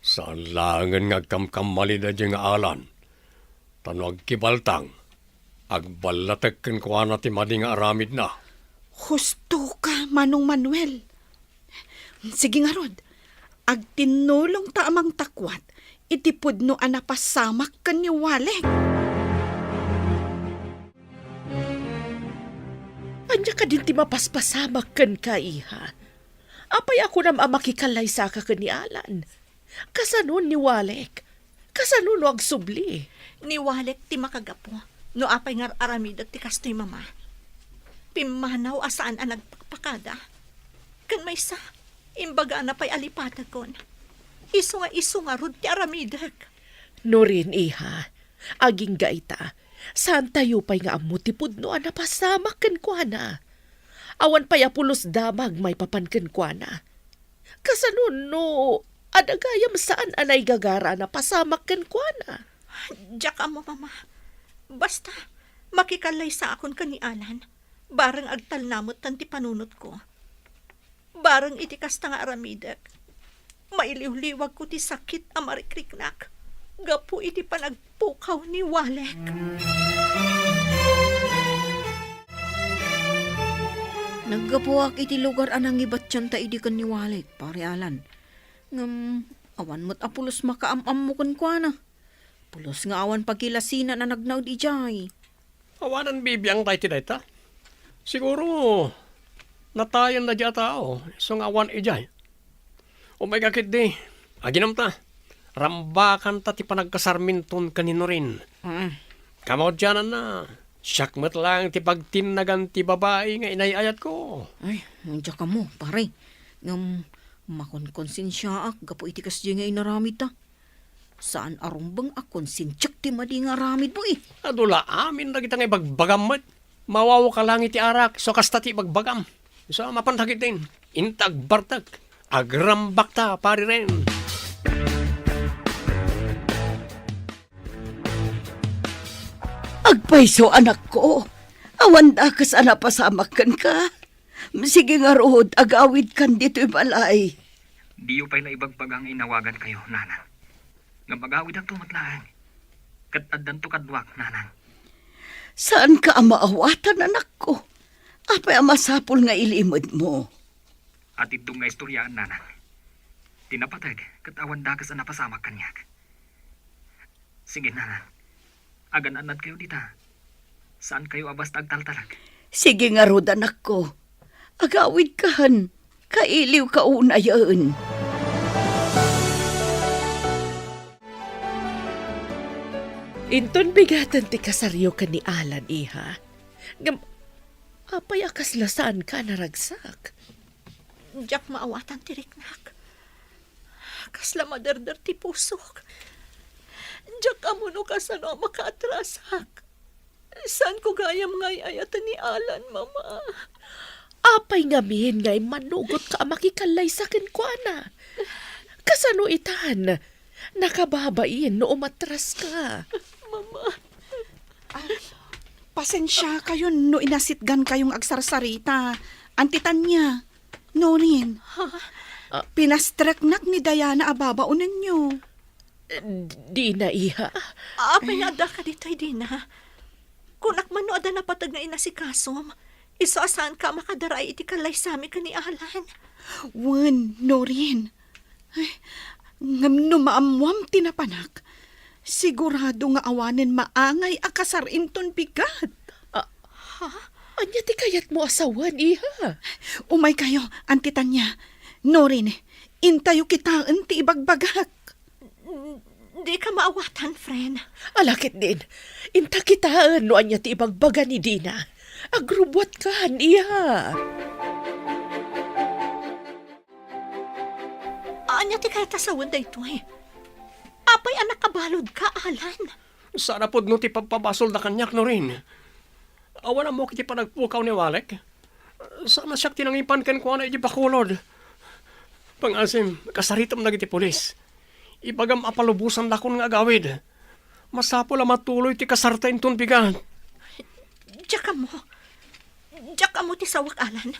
Saan langan nga kamkamali na dyan nga alan. Tanong kibaltang. Agbalatag kan kuha na ti madi nga aramid na. Husto ka, Manong Manuel. Sige nga rod, agtinulong ta amang takwat, itipod no anapasamak kan ni Walek. Anya ka din ti mapaspasamak kan ka, iha. Apay ako na makikalay sa ka ni Alan. Kasanon ni Walek. Kasanon no agsubli. Ni Walek ti makagapo. No apay nga aramid at ti kastoy mama. Pimanaw asaan ang nagpakpakada. Kan may sa, imbaga na pa'y alipatag kon. Iso nga rod ti aramidak. No rin, iha. Aging gaita. Saan tayo pa'y nga amutipod no anapasamak kan kwa na. Awan pa'y apulos damag may papankan kwa na. Kasanon no, adagayam saan anay gagara na pasamak kan kwa na. Diyak mo, mama. Basta, makikalay sa akon ka ni Alan. Barang agtal namot tan ti panunot ko. Barang iti kasta nga aramidak. Mailiw-liwag ko ti sakit a marikriknak. Gapu iti panagpukaw ni Walek. Naggapuak iti lugar anang ibat tiyan ta idi kan ni Walek, pare Alan. Awan mo't apulos makaamam mo kan kwa na. Pulos nga awan pagkilasina na nagnaw di jay. Awanan bibiyang tayo ti dayta. Siguro, natayan na dya tao. So nga awan ijay. O may kakit di. Aginam ta. Rambakan ta ti panagkasarminton kanino rin. Kamaw dyanan na. Syakmat lang ti pagtinagan ti babae nga inayayat ko. Ay, nandiyan ka mo, pare. Makonkonsensya ak, gapo iti kasdi nga inaramid ta. Saan arumbang akonsensyak ti madi nga aramid mo eh. Adula amin na kita nga ibagbagam mat. Mawawa ka lang iti arak, so kasta ti ibagbagam. So mapantagit din. Intag bartag. Agrambak ta, pari rin. Agpaiso anak ko. Awan da kas anapasamakan ka. Sige nga rood, agawid kan dito'y balay. Diyo pa'y naibagbagang inawagan kayo, nanang. Nga magawid ang tumatlaan. Kataddan to kadwak, nanang. Saan ka ang maawatan, anak ko? Apay ang masapol nga ilimod mo. At itong nga istoryaan, nanang. Tinapatag, katawan dakas ang napasamak kanyak. Sige, nanang. Agan-anad kayo dita. Saan kayo abas tagtaltalag? Sige nga rood, anak ko. Agawid kahan. Kailiw ka una yun. Inton bigatan ti kasaryo ka ni Alan, iha. Apay akas lasaan ka naragsak. Diyak maawatan ti riknak. Kasla maderder ti pusok. Diyak amuno kasano makaatrasak. Saan ko gayam ngay ayatan ni Alan, mama? Apay ngamin ngay manugot ka makikalay sa kinkwana. Kasano itan? Nakababain no umatras ka. Mama. Pasensya kayo no inasitgan kayong agsarsarita. Antitan niya. No rin. Pinastraknak ni Diana ababaunan niyo. Di na, iha. Apay nga da ka ditay din ha. Kunak man no ada na patag na inasikasom. Iso asan ka makadaray iti kalay sami ka ni Alan. Wan, no rin. Ay, ngam no maamwam tinapanak. Sigurado nga awanen maangay akasar inton bigat. Anya ti kayat mo asawan, iha. Umay kayo, antitan niya. No rin, intayo kitaan ti ibagbagak. Di ka maawatan, friend. Alakit din. Inta kitaan no anya ti ibagbaga ni Dina. Agrubwat ka, iha. Anya ti kaya tasawan da ito eh. Apay anak kabalod ka, Alan. Sana po no ti pagpabasol na kanyak no rin. Awan mo kiti panagpukaw ni Walek. Sana siyak tinangipan kan ko na iti bakulod. Pangasim, kasaritom na iti polis. Ibagam apalubusan lakon nga agawid. Masapol ang matuloy ti kasarta inton bigan. Diyak mo. Diyak mo ti sawak, Alan.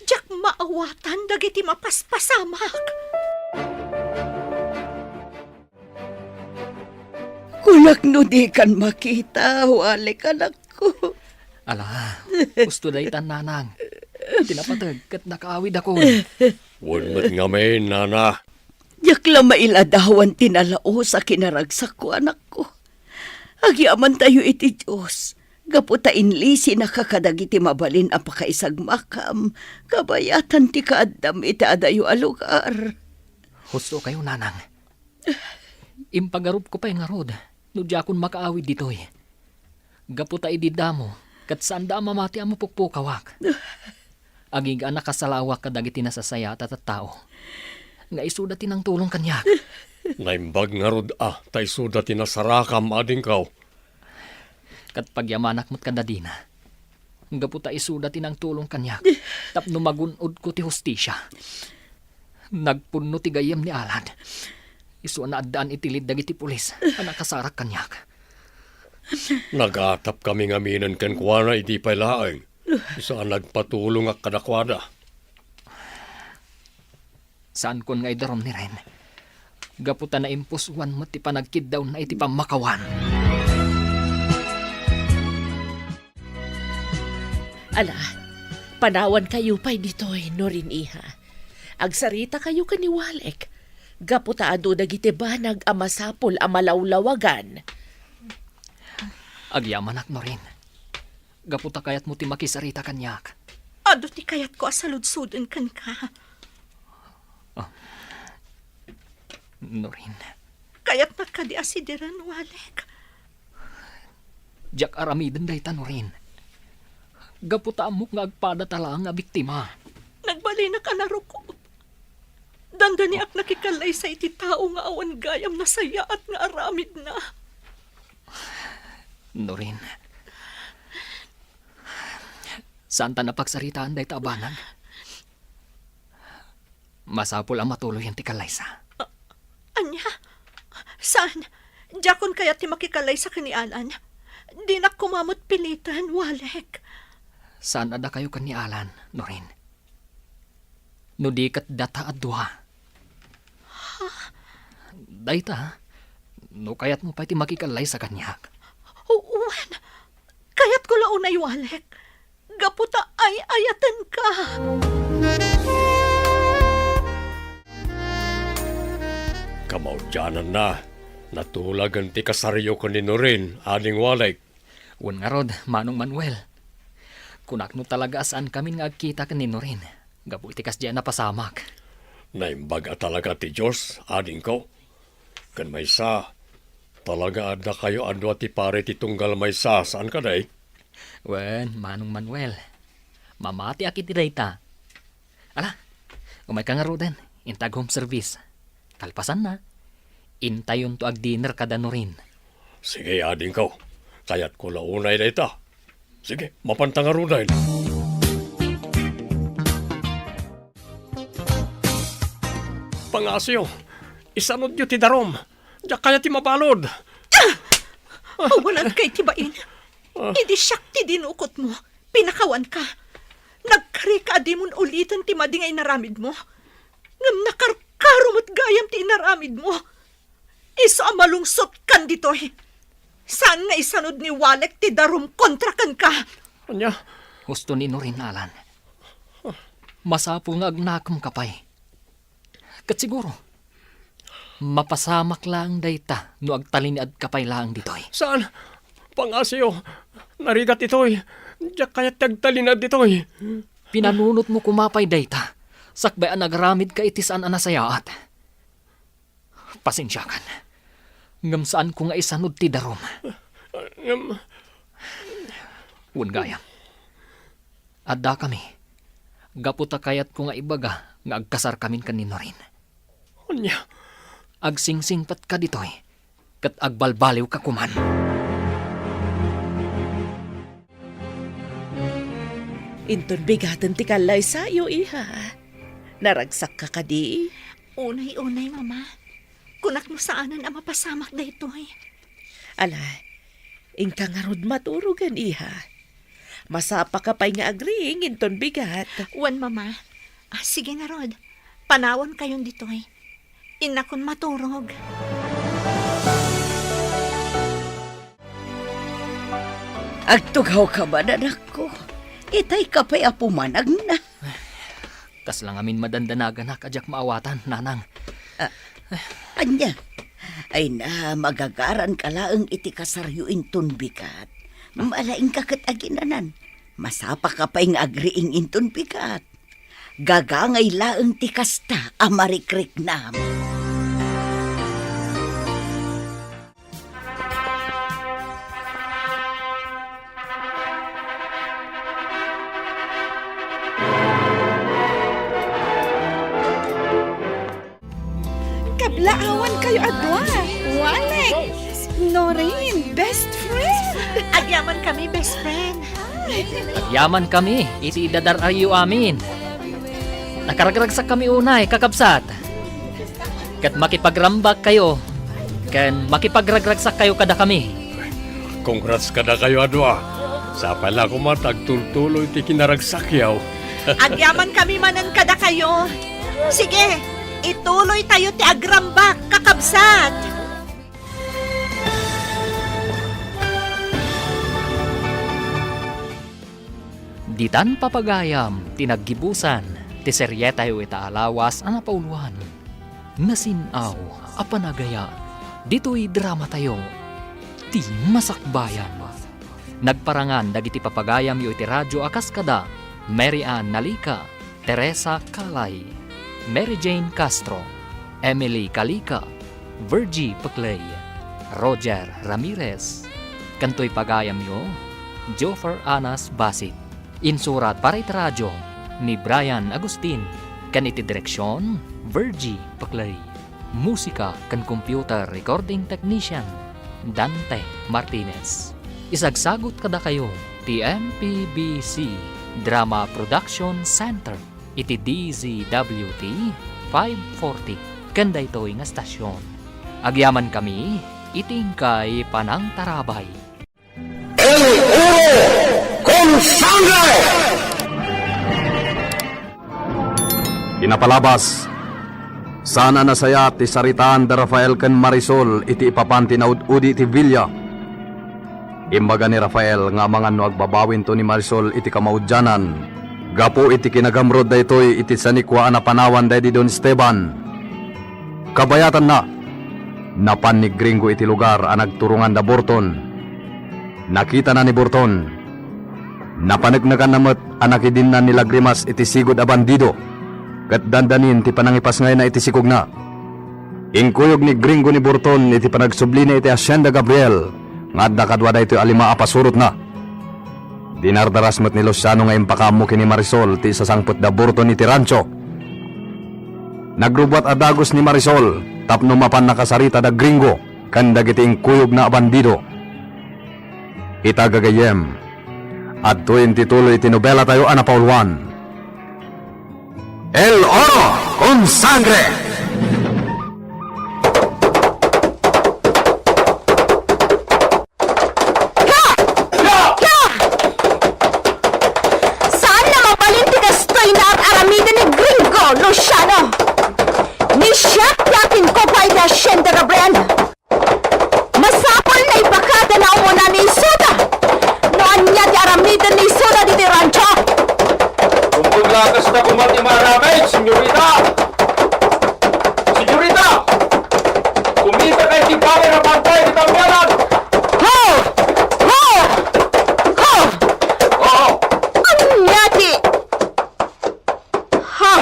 Diyak Maawatan dagiti mapaspasamak. Kulak no di kan makita, walik anak ko. Ala, gusto day nanang. Tinapatag kat nakaawid ako. Wan mat nga may, nana. Yakla mailadawan tinalao sa kinaragsak ko, anak ko. Agyaman tayo iti Diyos. Gaputa inlisi nakakadagiti mabalin apakaisag makam. Kabayatan ti kaadam iti adayo alugar. Gusto kayo, nanang. Impagarup ko pa yung arod. No di akong makaawid ditoy. Gaputa ididamo. Kat saan da mamati ang mapukpukawak. Aging anak kasalawak kadagiti nasasaya at tao. Nga isudatin ang tulong kanyak. Naimbag nga rod tay suda tinasarakam ading kaw. Kat pagyamanak mo't kadadina. Gaputa isudatin ang tulong kanyak. Tapno magunod ko ti hustisya. Nagpunno ti gayam ni Alad. Isu na addaan itilid dagiti pulis. Anak kasarak kanyak. Nagatap kami nga minan ken kuwana iti pailaeng. Saan nagpatulong ak kadakwada. Saan kon nga idarom ni Ren? Gaputa na impusuan mo ti panagkid daw na iti pamakawan. Ala, panawan kayo pa'y ditoy, Norin iha. Agsarita kayo kaniwalek. Gaputa ado dagiti banag amasapol amalawlawagan. Agyamanak no rin. Gaputa kayat mo ti makisarita kanyak. Ado ti kayat ko asaludsuden kan ka. No rin. Kayat nakadi asideran, Walek. Jak aramiden day no rin. Gaputa amok nga agpada talang nga biktima. Nagbali na ka na rukot. Dandani ak nakikalay sa iti tao nga awan gayam na saya at nga aramid na. No rin. Saan ta napagsaritaan day tabanag? Masapol ang matuloy ang tikalay sa. Anya? Saan? Jakon kaya ti makikalay sa kanialan? Di na kumamot pilitan, Walek. Saan ada kayo kanialan, Norin? No di kat data at duha. Dayta, no kayat mo pa iti makikalay sa kanyak. Uwan, kayat ko launay, Walek. Gaputa ay ayatan ka. Kamaudyanan na. Natulagan ti kasaryo ko ni Norin, ading walay. Un nga rod, Manong Manuel. Kunak no talaga saan kami nga agkita ka ni Norin. Gabu iti kas diyan na pasamak. Naimbag talaga ti Diyos, ading ko. Kan may sa, talaga adda kayo ando ti pare ti tunggal may sa, saan ka day? Wen, Manong Manuel. Mamati akit dayta. Ala, umay ka nga roden. Intag home service. Kalpasan na. Intayon to ag dinner kada Norin. Sige, ading ko. Kayat ko launay na ita. Sige, mapantangaruday na. Pangasyo, isanod nyo ti darom. Diyak kaya ti mabalod. Awalan kay tibain. Idi siyak ti dinukot mo. Pinakawan ka. Nagkari ka di mon ulitan ti madingay naramid mo. Ngam nakarkarumot gayam ti inaramid mo. Isa malungsot kan ditoy. Saan nga isanod ni Walek ti darum kontra kan ka? Anya? Gusto ni Norin Alan. Masapo nga agnakam kapay. Kat siguro, mapasamak lang dayta no agtalin at kapay lang ditoy. Saan? Pangasyo, narigat ito'y. Diyak kaya tagtalinad ito'y. Pinanunot mo kumapay dayta. Sakbayaan nagramid ka itisaan anasayaat. Pasensya kan. Ngam saan ko nga isanod ti darom. Un gayam. Adda kami. Gaputa kayat ko nga ibaga nga agkasar kamin kanino rin. Anya? Agsingsingpat ka ditoy. Kat agbalbaliw ka kuman. Inton bigatan ti kalay sayo, iha. Naragsak ka kadi. Unay-unay, mama. Kunak mo saanan ang mapasamak da ito'y. Ala, ingka nga rod maturugan, iha. Masapa ka pa'y nga agring, inton bigat. Wan, mama. Sige nga, Rod. Panawon kayon dito eh. Inakon maturog. Agtugaw ka ba, anak ko? Itay ka pa'y apumanag na. Kas lang amin madandanagan na kadyak maawatan, nanang. Anya, ay na magagaran ka laang iti kasaryuin tunbikat. Malaing kakat aginanan. Masapa ka pa'y agriing intun bikat. Gagangay laang ti kasta amarikrik nam. Kablaawan kayo adwa. Walek. Noreen, best friend. Agyaman kami, best friend. Yaman kami, iti idadarayo amin. Nakaragragsak kami unay, kakabsat. Kat makipagrambak kayo, kan makipagragragsak kayo kada kami. Congrats ka na kayo, Adwa. Sa pala ko matagtultuloy ti kinaragsakyaw. Agyaman kami manan kada kayo. Sige, ituloy tayo ti agrambak, kakabsat. Ditan papagayam, tinaggibusan, ti serye tayo itaalawas ang napauluan. Nasinaw, apanagaya, dito'y drama tayo, ti masakbayan. Nagparangan dagiti papagayam yo iti radyo akaskada, Mary Ann Nalika, Teresa Kalay, Mary Jane Castro, Emily Kalika, Virgie Paclay, Roger Ramirez, kanto'y pagayam yo, Joffer Anas Basit. Insurat para iti radyo ni Brian Agustin, kan iti direksyon, Virgie Paclay. Musika kan computer recording technician, Dante Martinez. Isagsagot kada kayo, ti MPBC Drama Production Center, iti DZWT 540, kanda ito nga stasyon. Agyaman kami, iting kay Panang Tarabay. Pinapalabas, sana nasaya ti saritaan da Rafael ken Marisol iti ipapanti na udi ti Villa. Imbaga ni Rafael nga mga no agbabawin to ni Marisol iti kamaudyanan. Gapo iti kinagamrod da ito'y iti sanikwa na panawan da di Don Esteban. Kabayatan na, napan ni Gringo iti lugar ang nagturungan da Burton. Nakita na ni Burton. Napanagnagan namat anak idin na nila Grimas iti sigod a bandido. Kat dandanin ti panangipas ngayon na iti sikog na. Ingkuyog ni Gringo ni Burton iti panagsubli na iti Hacienda Gabriel. Nga kadwada ito alima apasurot na. Dinardaras mo't ni Luciano nga impakamo kini Marisol ti sasangput da Burton iti rancho. Nagrubwat adagos ni Marisol tapno mapan nakasarita da Gringo kan dagiti ingkuyog na bandido. Itagagayem at tuwin tituloy tinobela tayo anapauluan. El Oro con Sangre! Saan na mabalin ti gastoy na at aramida ni Gringo, Luciano? Ni siya yakin ko pa iti Hacienda Gabriel. Masapol na ibakada na umuna ni Soda. Noan niya ti aramida ni Soda di rancho. Kumpul lakas na kumati maramay, senyorita! Senyorita! Kumita kayo di pare na pantay di tamyanan! Ho! Ho! Ho! Oo! Anya ti? Ha?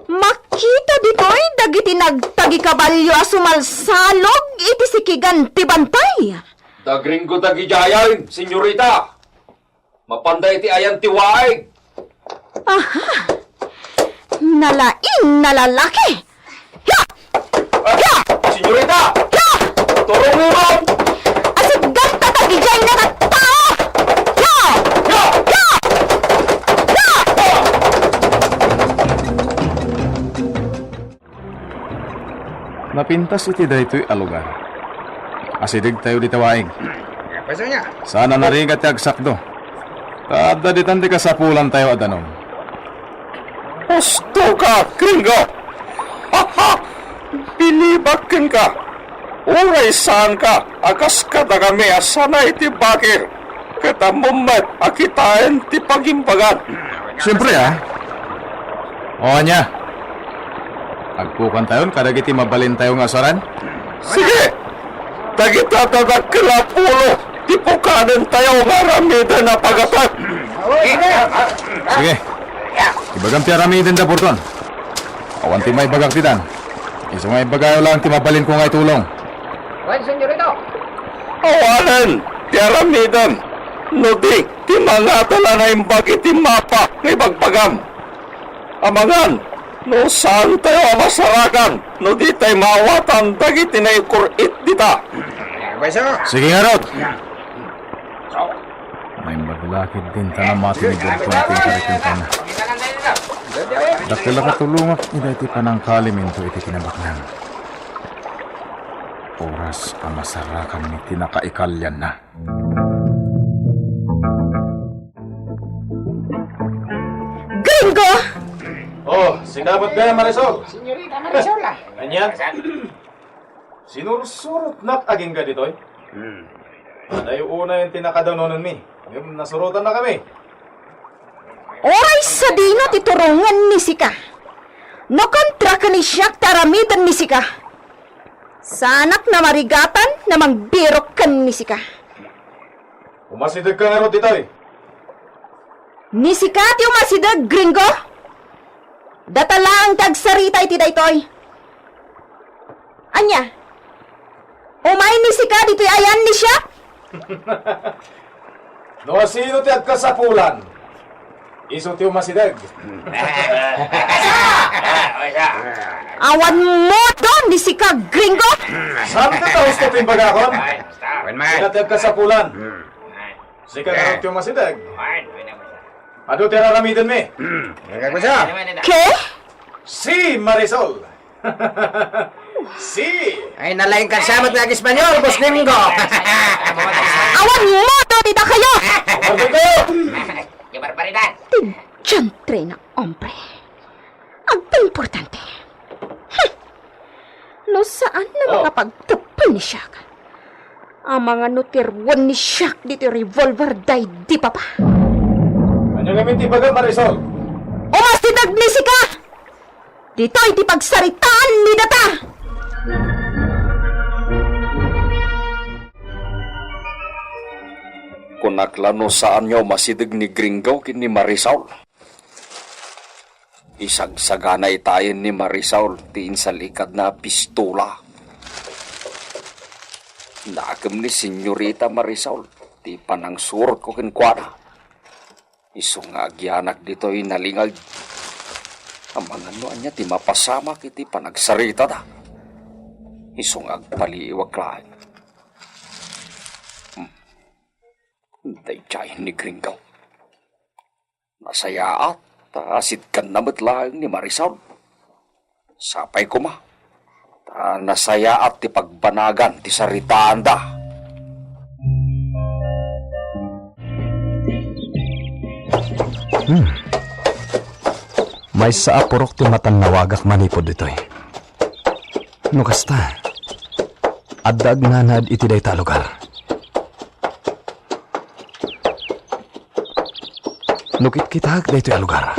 Makita dito'y dagiti nagtagi kabalyo a sumalsalog iti sikigan ti bantay. Da Gringo da gijayan, senyorita! Mapanday ti ayan tiwaig! Aha! Nalaing na lalaki! Ya! Ya! Senyorita! Ya! Turong uron! Asit ganta tagijay na tao! Ya! Ya! Ya! Ya! Napintas iti daytoy a lugar. Asidig tayo di tawaing. Sana narigat ti agsakdo. Kada ditan di kasapulan tayo adanom. Gusto ka, gringo! Haha! Pilibakin ka! Uray saan ka? Akas ka na kami asana iti bakir. Katamumat akitain ti pagimbagan. Siyempre Oo niya. Agpukan tayon, kadagiti mabalin tayo nga asaran. Sige! Tagitatadag kalapulo. Di po kanan tayo nga ramida na pagatat. Sige. Ibagam ti aramidin da porton. Awan ti may bagak titan. Iso nga ibagayo lang ti mabalin ko nga itulong. Awanan! Ti aramidan! No di, ti mga tala na imbag iti mapa ng ibagbagam. Amangan, no saan tayo masarakan, no di tayo mawatan dagiti na ikurit dita. Sige nga, Rod. May maglakid din tanamati ni Gordon ting karikintan na. Dakila katulungak ida iti panangkaliminto iti kinabaknan. Oras ang masarakan ni tinakaikalyan na. Gringo! Oh, sinabot ka na, Marisol. Senyorita Marisol, Kanya? Sinursurot not aging ka dito, Ano yung una yung tinakadanonan mi? Yung nasurutan na kami. Oray sa di na titurungan ni Sika. No kontra ka ni siyak taramidan ni Sika. Sanak na marigatan na mangbirok ka ni Sika. Umasidag ka nga ro dito, Ni Sika ti umasidag, gringo. Datala ang tagsarita iti daytoy. Anya? Umay ni Sika dito'y ayan ni siya? No, sino ti agkasapulan? Iso ti umasidag. Awan mo doon ni Sika, gringo. Saan ka taos ko timbagakon? Sino ti agkasapulan? Sika nga ro ti umasidag. Ado ti raramidan mi? Ke? Si Marisol. Si. Ay, nalaing kansamat na Espanyol, Boss Gringo. Awan mo doon dito kayo. Yung barbaridad. Tinjantre na hombre. Ang importante. No saan na makapagtupan ni Shaq? Ang mga nutirwan ni Shaq dito revolver day di pa pa. Ano namin ti baga, Marisol? Umasidag ni Sika! Dito iti pagsaritaan ni Data! Kung naklano saan nyo masidig ni Gringo kin ni Marisol. Isagsagana itayin ni Marisol tiin sa likad na pistola. Naagam ni Senyorita Marisol ti panang surot ko kinkwana. Isong agyanak dito'y nalingag. Ang mga noan niya ti mapasama kiti panagsarita da. Isong agpaliiwag lahat. Dayjayin ni Gringo. Nasayaat, asit kan namat lang ni Marisol. Sapay ko ma. Nasayaat ti pagbanagan ti saritaan da. May sa apurok ti matan nawagak manipod dito'y. No kasta, addag nanad iti day ta lugar. Nukit kitag dayto'y lugar.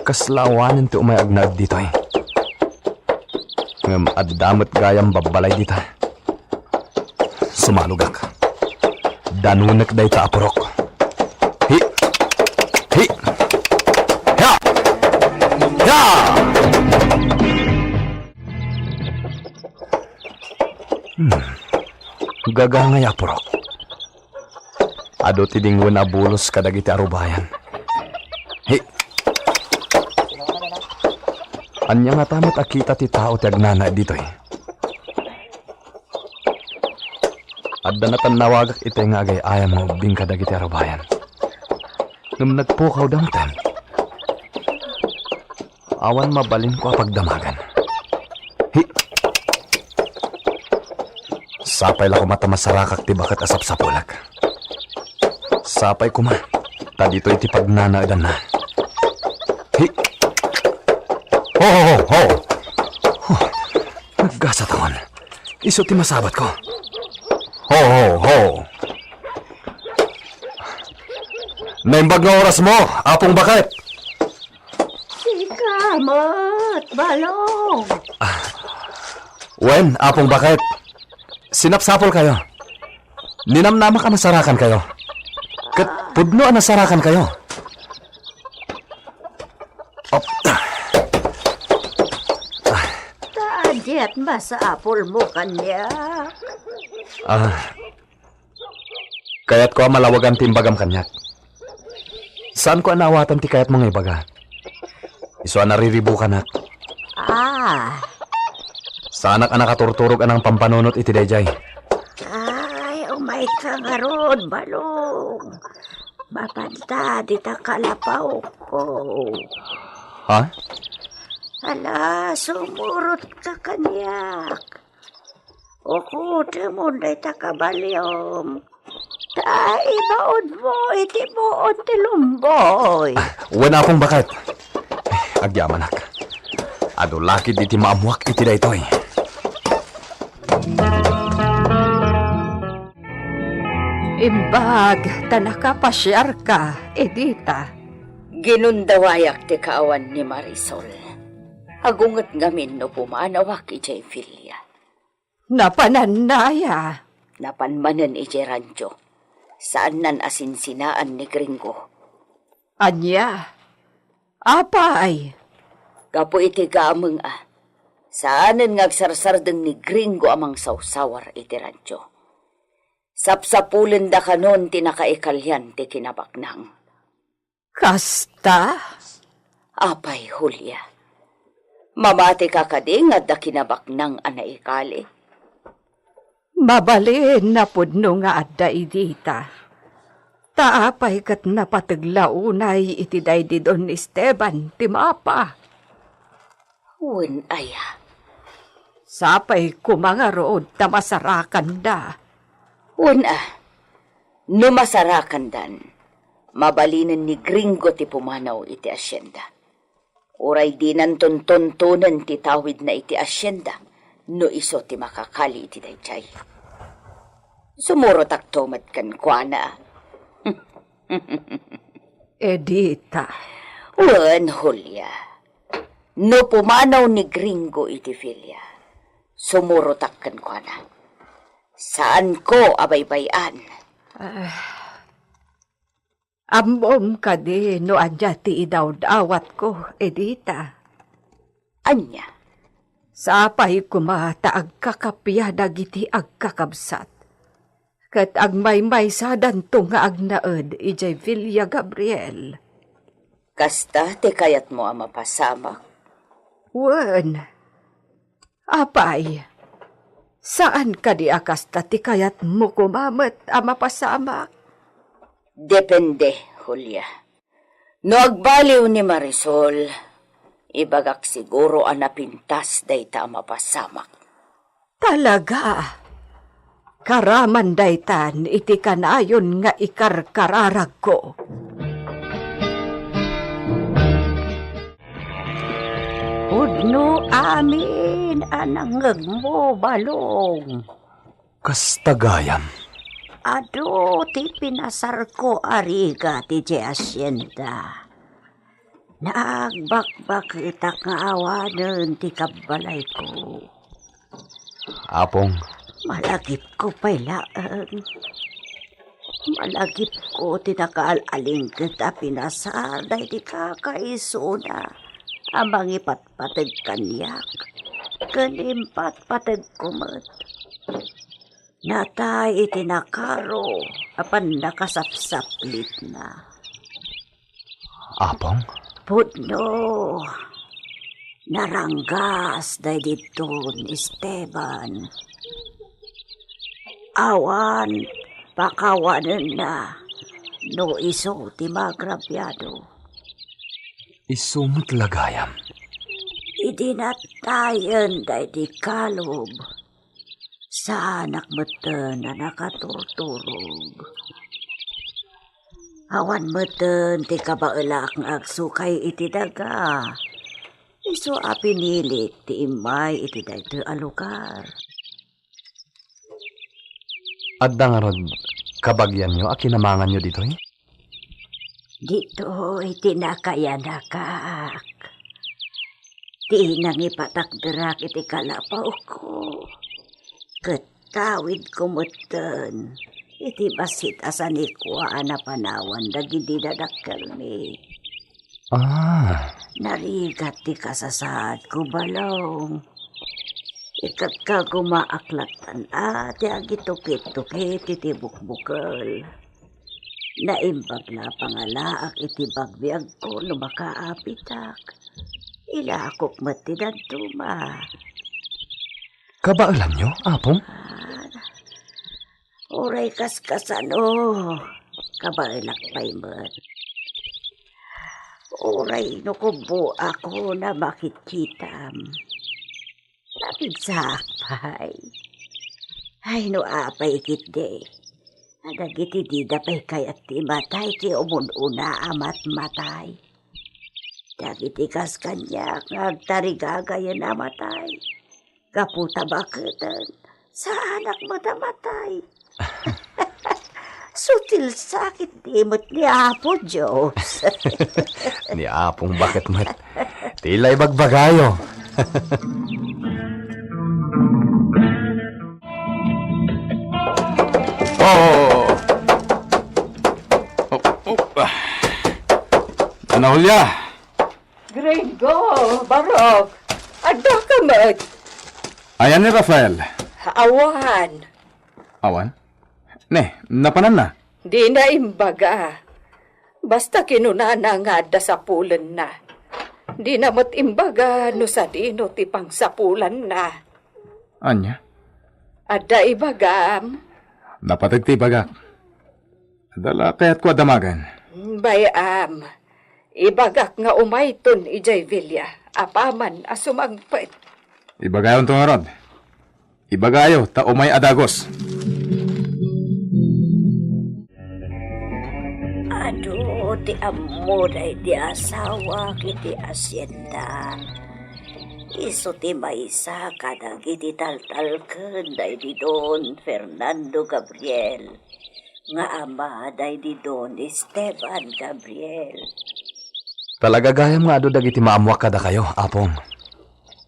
Kaslawanan ti umayag na dito'y. Ngam addamat gayam babalay dita. Sumalugak. Danunak day ta apurok. Hi! Hi! Ya! Ya! Gagangay apurok. Ado ti dinggo na bulos kadagiti arubayan. Hi! Anya nga tamat akita ti tao ti agnana dito'y. Adda na tanawagak iti nga agay ayam mo ubing kadagiti arubayan. Nung nagpukaw damtan, awan mabalin ko apagdamagan. Hi! Sapay la ko mata masarakak ti bakat asap sa pulak. Sapay ko ma, ta dito iti pagnanaadan na. Ho, ho, ho! Huh, naggasat akon. Iso ti masabat ko. Ho, ho, ho! Naimbag nga oras mo, apong bakit? Si Kamot, balong. Wen, apong bakit? Sinapsapol kayo. Ninamnama ka nasarakan kayo. Kat pudno ang nasarakan kayo. Tadyat ba sa apol mo kanya? Kaya't ko malawagan timbagam kanyak. Saan ko anawatan ti kayat mga ibaga? Iso nariribo kanak. Saanak anak katurturog anang pampanunot iti dayjay. Ay, umay ka nga ron, balong. Mapanta, di ta kalapaw ko. Ha? Ala, sumurot ka kanyak. O kude mo na itakabalyom. Tay, baon mo, iti mo, ti lumboy. Wala akong bakit. Agyaman ak. Ado lakid iti maamuak iti daytoy. Imbag, tanaka pasyar ka, Edita. Ginundawayak ti kaawan ni Marisol. Agunget ngamin no pumanawak ijay filya. Napananaya. Napanmanan ijay rancho. Saan nan asinsinaan ni Gringo? Anya? Apay? Kapo iti gameng Saanan ngagsarsardeng ni Gringo amang sawsawar iti rancho. Sapsapulen da kanon tinakaikalyan ti kinabaknang. Kasta? Apay, Julia. Mamati ka kading at da kinabaknang anaikali. Mabalin na pudno nga adda idita. Taapay kat napataglaunay iti daydi don Esteban ti mapa. Wen aya. Sapay kumangarood ta masarakan da. Wen no masarakan dan, mabalinan ni Gringo ti pumanaw iti asyenda. Uray di nanton-tontonan ti tawid na iti asyenda, no iso ti makakali iti dayjay. Sumuro taktomat kan kuana. Edita. Wen, Julia. No pumanaw ni Gringo iti filya, sumuro takkan kuana. Saan ko abaybayan? Ambom ka di no adya ti idawdawat ko, Edita. Anya? Sapay kumata agkakapya dagiti agkakabsat. Kat agmaymay sadan to nga agnaed ijay Villa Gabriel. Kasta ti kayat mo ang mapasamak? Wen. Apay. Saan ka di akasta ti kayat mo kumamet ang mapasamak? Depende, Julia. No agbaliw ni Marisol, ibagak siguro ang napintas dayta ang mapasamak. Talaga? Karaman daytan iti kanayon nga ikarkararag ko. Udno amin anangeg mo balong. Kastagayam. Ado ti pinasar ko ariga ti asyenda. Naagbakbak itak nga awanen ti kabalay ko. Apong. Malagip ko pailaan. Malagip ko ti nakaaling kita pinasar dahi ti kakaisuna. Amang ipatpatag kanyak. Kanimpat-patag kumat. Natay itinakaro, apan nakasapsaplit na. Apong? Pudno, naranggas dahi dito ni Esteban. Awan, pakawanan na, no iso ti magrabyado. Isumot lagayam. Idinatayan dahi di kalob. Sa anak meten na nakaturturog. Awan meten ti kabaelak ng agsukay iti daga. Iso a pinilit ti imay iti daytoy a lugar. Adda nga rod, kabagyan nyo, akinamangan nyo dito eh? Dito iti nakayanakak. Ti nang ipatakderak iti kalapaw ko. Ketawid kumutten. Iti basit asan ikwaan na panawan dagiti dadakkel mi. Narigat ti kasasad ko balong. Ikat ka gumaaklatan ti agitukit-tukit iti bukbukal. Naimbag na pangalaak iti bagbiag ko no makaapitak. Ilakok matidad tuma. Kabaalan nyo, Apong? Oray kaskasano. Kabailak pa'y mat. Oray no kubo ako na makitkitam. Napigsakpay. Ay no apay kitde. Adagiti di dapay kayat ti matay ti umununa amat matay. Dagiti kas kanya ngagtarigagayan na matay. Kaputa baketan sa anak matamatay. Sutil sakit dimot ni Apo Diyos. Ni Apong bakit mat? Tila ibagbagayo. Ana Julia? Gringo, Barok, ada ka mat. Ayan ni Rafael. Awan, Awan? Ne, napanan na. di na imbaga. Basta kinunana nga da sa pulan na. Di na mat imbaga no sa dino ti pang sapulan na. Anya? Ada ibagam, Napatagti bagak. Dala kaya't ko adamagan. bayam. Ibagak nga umayton ijay Villa, apaman asumagpet. Ibagayon to nga rod. Ibagayo, ta umay adagos. Aduh, ti amuday ti asawa kiti asyenda. Iso ti maysa kadang iti taltalken day di Don Fernando Gabriel. Nga ama day di Don Esteban Gabriel. Talaga gayam nga ado dagiti maamwak kada kayo, Apong.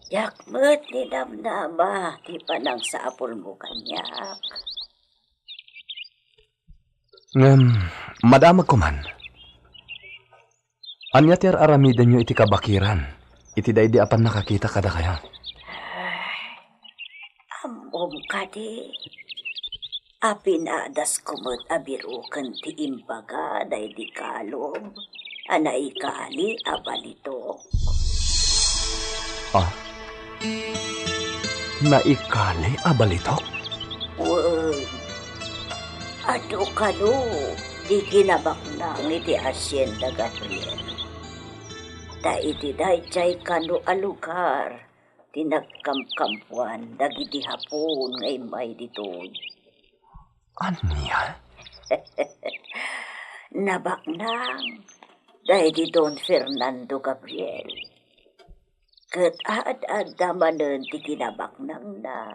Yakmet ni namnama ti panang sa apol mo kanyak. Madamag ko man. Anya ti aramidan nyo iti kabakiran. Iti day di apan nakakita kada kayo. Amom ka di. Apinadas kumot abirukan ti imbaga day di kalom. Anay kali abalito. Naikali abalitok? Wag. Ado ka no. Di kinabak na iti Hacienda Gabriel. Da iti dayjay kano alugar. Tinagkamkampuan dagiti hapon ngay may ditoy. Anya? Nabaknang dahil di Don Fernando Gabriel. Kat aad damanan ti kinabaknang na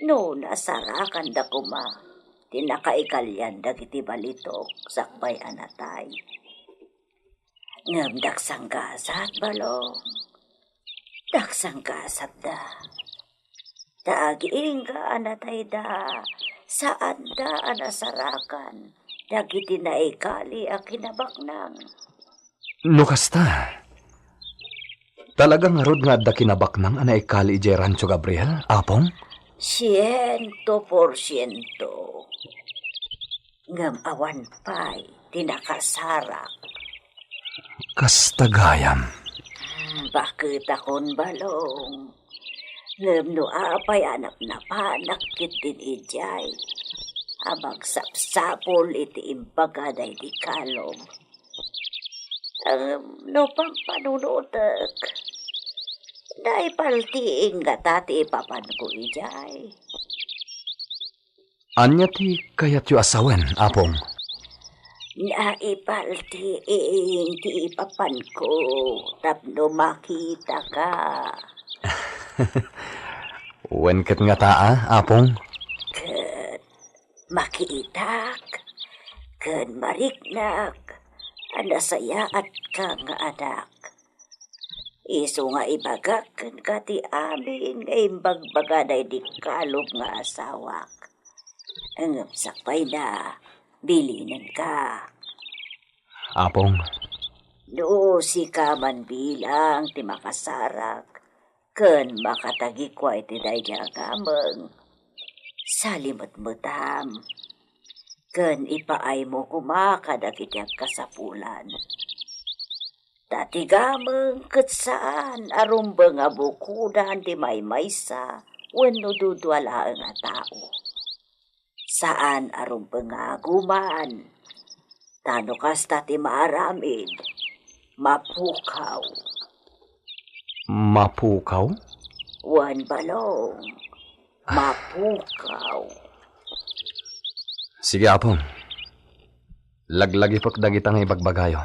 no nasarakan da kuma tinakaikalyan dagiti balitok sakbay anatay. Ngam daksanggasat balong. Daksanggasat da. Tagiing ka anatay da. Saan da anasarakan dagiti naikali a kinabaknang. Nukasta. Talagang arod nga adda kinabaknang anay kali ije Rancho Gabriel, Apong? 100%. Ngam awan pa'y tinakasarak. Kastagayam. Bakit akon balong? Ngam no apay anak na panak kitin ijay. Abag sapsapol iti impagaday di kalom. No pampanunutek. Naipaltiing gatati ipapan ko ijay. Anya ti kayat yu asawen, Apong? Naipaltiing ti ipapan ko tapno makita ka. Wen ket nga taa, apong? Ket makiitak, ket mariknak, anasayaat ka nga anak. Isu nga ibagak ken kati amin nga imbagbaganay di kalog nga asawak. Ang sakpay na, bilinin ka. Apong, No si ka man bilang ti makasarak, ken makatagikway ti dayja gameng. Salimot-mutam, ken ipaay mo kumakadagiti kasapulan. Dati gameng ket saan arumbeng nga bukudan ti maymaysa wenno dudwala nga tao. Saan arumbeng nga guman, tano kasta ti maaramid, mapukaw. mapukaw? Wan balong, mapukaw. Sige, apong. Laglagi pag dagitang ibagbagayo.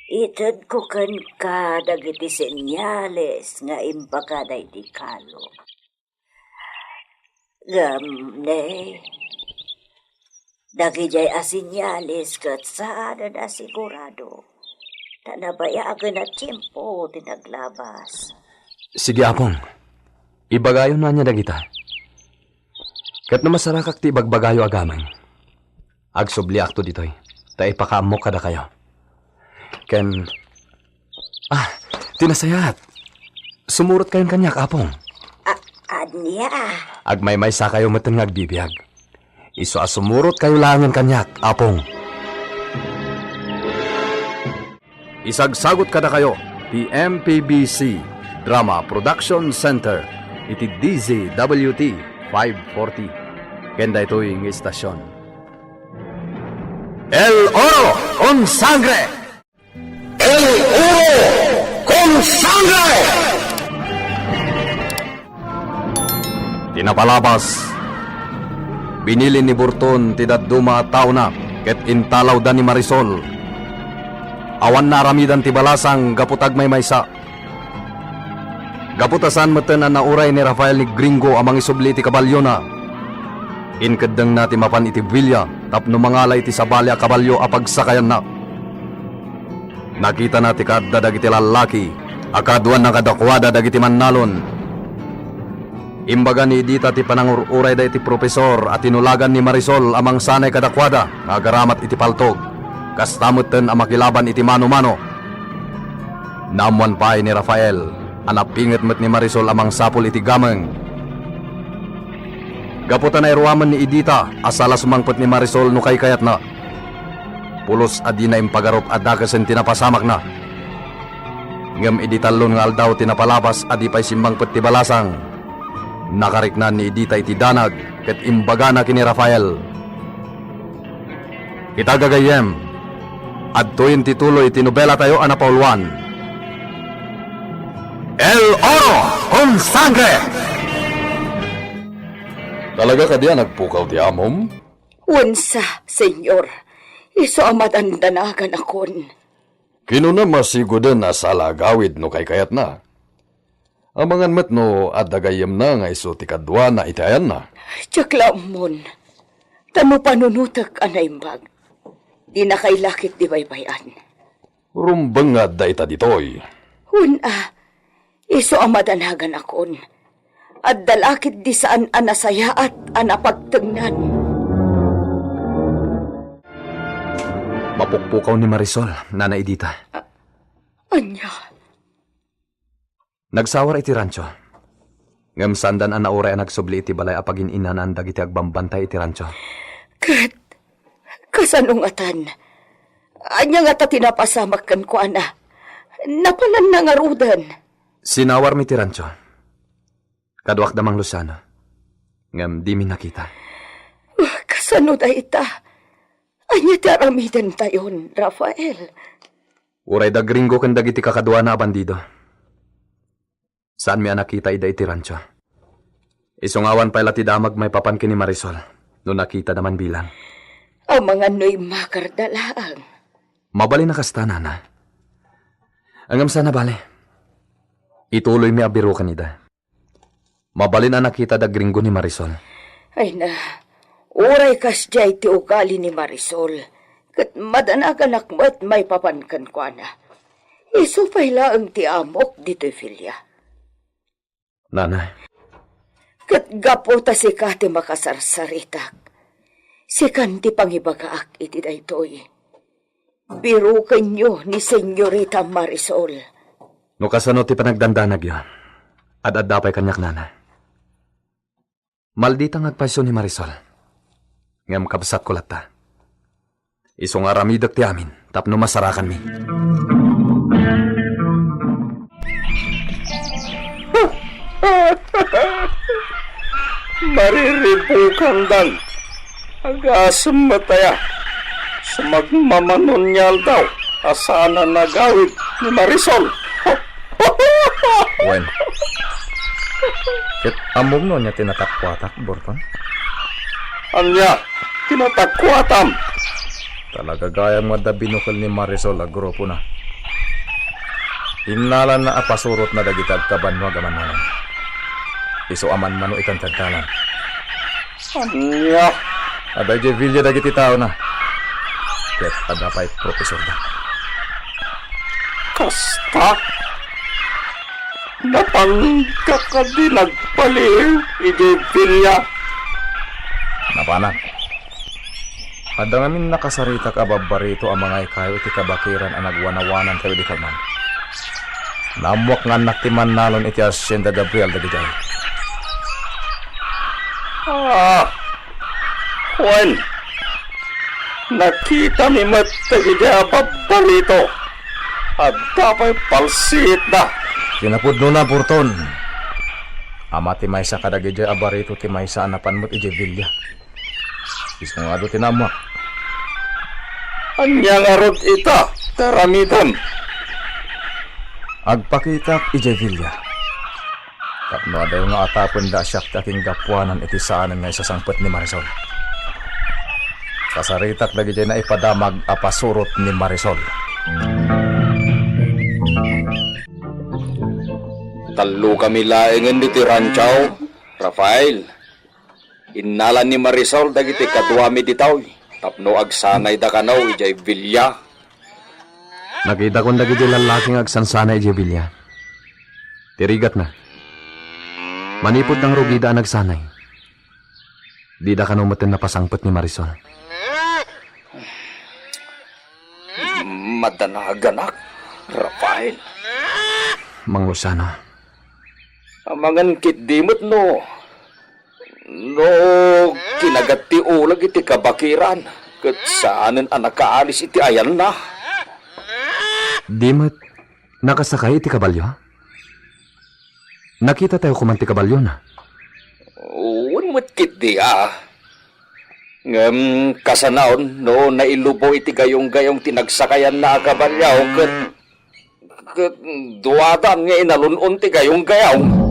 Ited ko kan ka dagiti senyales nga imbagaday di kalog. Gamne, dagijay asinyales kat saan na sigurado. Tanabayagan na tiyempo tinaglabas. Sige, apong. Ibagayo na niya dagita. Kat na masarakak ti ibagbagayo agamang. Agsubli akto ditoy. Ta ipakaamok kada kayo. Ken... tinasayat. Sumurot kayong kanyak, apong. Anya? Agmay-may sa kayo matan nga agbibiyag. Iso asumurot kayo langan kanyak, apong. Isagsagot kada kayo, PMPBC Drama Production Center, iti DZWT 540. Kenda ito'y ng istasyon. El Oro con Sangre! El Oro con Sangre! Tinapalabas. Binili ni Burton ti dadduma tao na ket intalaw da ni Marisol. Awan na aramidan ti balasang gaputag may maysa. Gaputasan meten na nauray ni Rafael ni Gringo amang isubli ti kabalyo na. Inkadeng na ti mapan iti Villa tapno mangalay ti sabalya kabalyo apagsakayan na. Nakita na ti kadda dagiti lalaki, akaduan na kadakwada dagiti mannalon. Imbaga ni Edita ti panangururay da iti profesor at tinulagan ni Marisol amang sanay kadakwada, agaramat iti paltog. Kastamutten ang makilaban iti mano-mano. Namuan pa ni Rafael, anapinget met ni Marisol amang sapul iti gameng. Gaputan ay ruwaman ni Edita, asala sumangpot ni Marisol no kay kayat na. Pulos adi na impagarop adakasen tinapasamak na. Ngem Editalon nga aldaw tinapalabas adi pa'y simbangpot ti balasang. Nakariknan ni Edita iti danag, ket imbaga na kini Rafael. Itagagayem, adtoyin tituloy tinubela tayo anapauluan. El Oro con Sangre! Talaga ka diyan nagpukaw ti amom? Unsa, senyor. Iso ang madandanagan akon. Kino na masigudan na sala gawid no kay kayat na. Amangan met no adagayem na nga iso ti kadwa na itayan na. Tiyaklamon. Tano panunutag anaimbag. Di na kay lakit di baybayan. Rumbang nga da ita ditoy. Una, iso ang madanagan akon. At dalakit di saan anasaya at anapagtagnan. Mapukpukaw ni Marisol, Nana Edita. Anya? Nagsawar iti rancho. Ngam sandan ang nauray ang nagsubli iti balay apagin inanan dagiti agbambantay iti rancho. Kat, kasanungatan. Anya nga ta tinapasamak kan ko, ana. Napanan na nga rudan. Sinawar mi ti rancho. Kaduak damang Lusano. Ngam di mi nakita. Kasano da ita? Anya ti aramidan tayon, Rafael. Uray da Gringo ken dagiti kakadwa na bandido. Saan mi nakita ida iti rancho? Isungawan pa ila ti damag may papan kini Marisol. No nakita naman bilang. Ang mga noy makardalaang. Mabali na kasta, nana. Angam sana bale. Ituloy mi abiro kanida. Mabali na nakita da gringo ni Marisol. Ay na, uray kas jay ti ugali ni Marisol. Kat madanagan akmat may papankan kwa na. Isupay laang ti amok dito'y filya. Nana, Kat gapo ta si kati makasarsaritak. Si kanti pangibagaak iti daytoy. Birukan nyo ni Senyorita Marisol. no kasano ti panagdandanag yun. Ad-adapay kanyak, nana. Maldita ngagpasyon ni Marisol. Ngam kabsat ko lata. Isong aramidak ti amin, tapno masarakan mi. Mariripukang dan. Agasam mataya. Sumagmamanonyal daw. Asana nagawid ni Marisol. Wen. Ket amog no niya tinatakwatak, Borton. Anya, tinatakwatam. Talaga gaya mga binukal ni Marisol agrupo na. Innalan na apasurot na dagitag kabanwag amananan. Iso aman mano ikan tagtalan. Anya, Aday je Villa dagiti tao na. Ket adapay profesor da. kasta. Napangka ka di nagpaliw, iti Villa. Napanan. Adangamin nakasarita ka babarito ang mga ikayo iti kabakiran ang nagwanawanan kayo di kalman. Namuak nga naktiman nalon iti Hacienda Gabriel da Dijay. Juan, nakita mi matagidya babarito. At dapat palsit na. Kinapudno na, Burton. Ama ti maysa kadagidya abarito ti maysa anapan mo't iti Villa. Ismo nga do tinamuak. Anya nga rod ita, taramitan. Agpakitak iti Villa. Tapno adayo nga atapon da siyak taking gapuanan iti saanan nga isasangpet ni Marisol. Kasaritak dagiti na ipadamag apasurot ni Marisol. Talo kami laengan ni Tiranchaw, Rafael. Inalan ni Marisol dagiti kaduami ditaw. Tapno agsanay da kanaw ijay Villa. Nakita kong dagiti lalaking agsansana iti Villa. Tirigat na. Manipod ng rugida ang nagsanay. Di da kanumatin na pasangpet ni Marisol. Madanaganak, Rafael. Mang Luciano. Amangan kitdimot no. No, kinagat ti ulag iti kabakiran. Kat saanan ang nakaalis iti ayan na. Di mo't nakasakay iti kabalyo? Nakita tayo kumanti kabalyo na. Uwan mo't kitdi kasanaon no nailubo iti gayong-gayong tinagsakayan na kabalyaw. Kat duwadan nga inalunon ti gayong-gayong.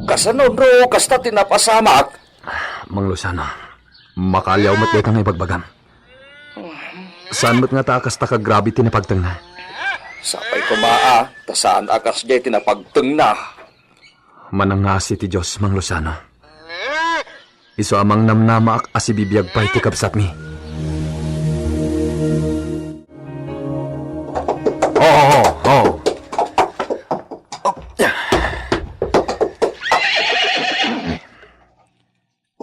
Kasano no, kasta tinapasamak. Mang Luciano, makalyaw mo't betang ibagbagam. Saan mo't nga takas ta kagrabe tinapagtang na? Sapay ko tasaan akas jay tinapagtang na. Manangasi ti Diyos, Mang Luciano. Iso amang namnama ak asibibiyag pa iti kapsat mi. Oh.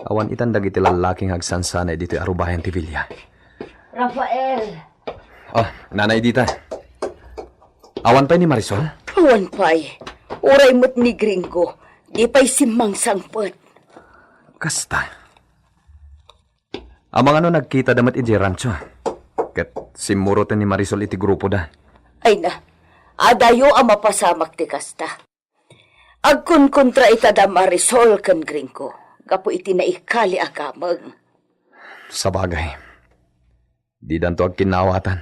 Awan itan dagiti lalaking agsansanay dito arubayan ti Villa. Rafael. Oh, nanay dita. Awan pa'y ni Marisol? Awan pa'y. Uray mo't ni Gringo. Di pa'y simang sangpet. Kasta. Amang ano nagkita damat iti rancho. Ket simuroten ni Marisol iti grupo da. Ay na. Adayo ang mapasamak ti kasta. Agkun kontra ita da Marisol kan Gringo. Gapo iti naikali akamag. Sabagay. Di danto ag kinawatan.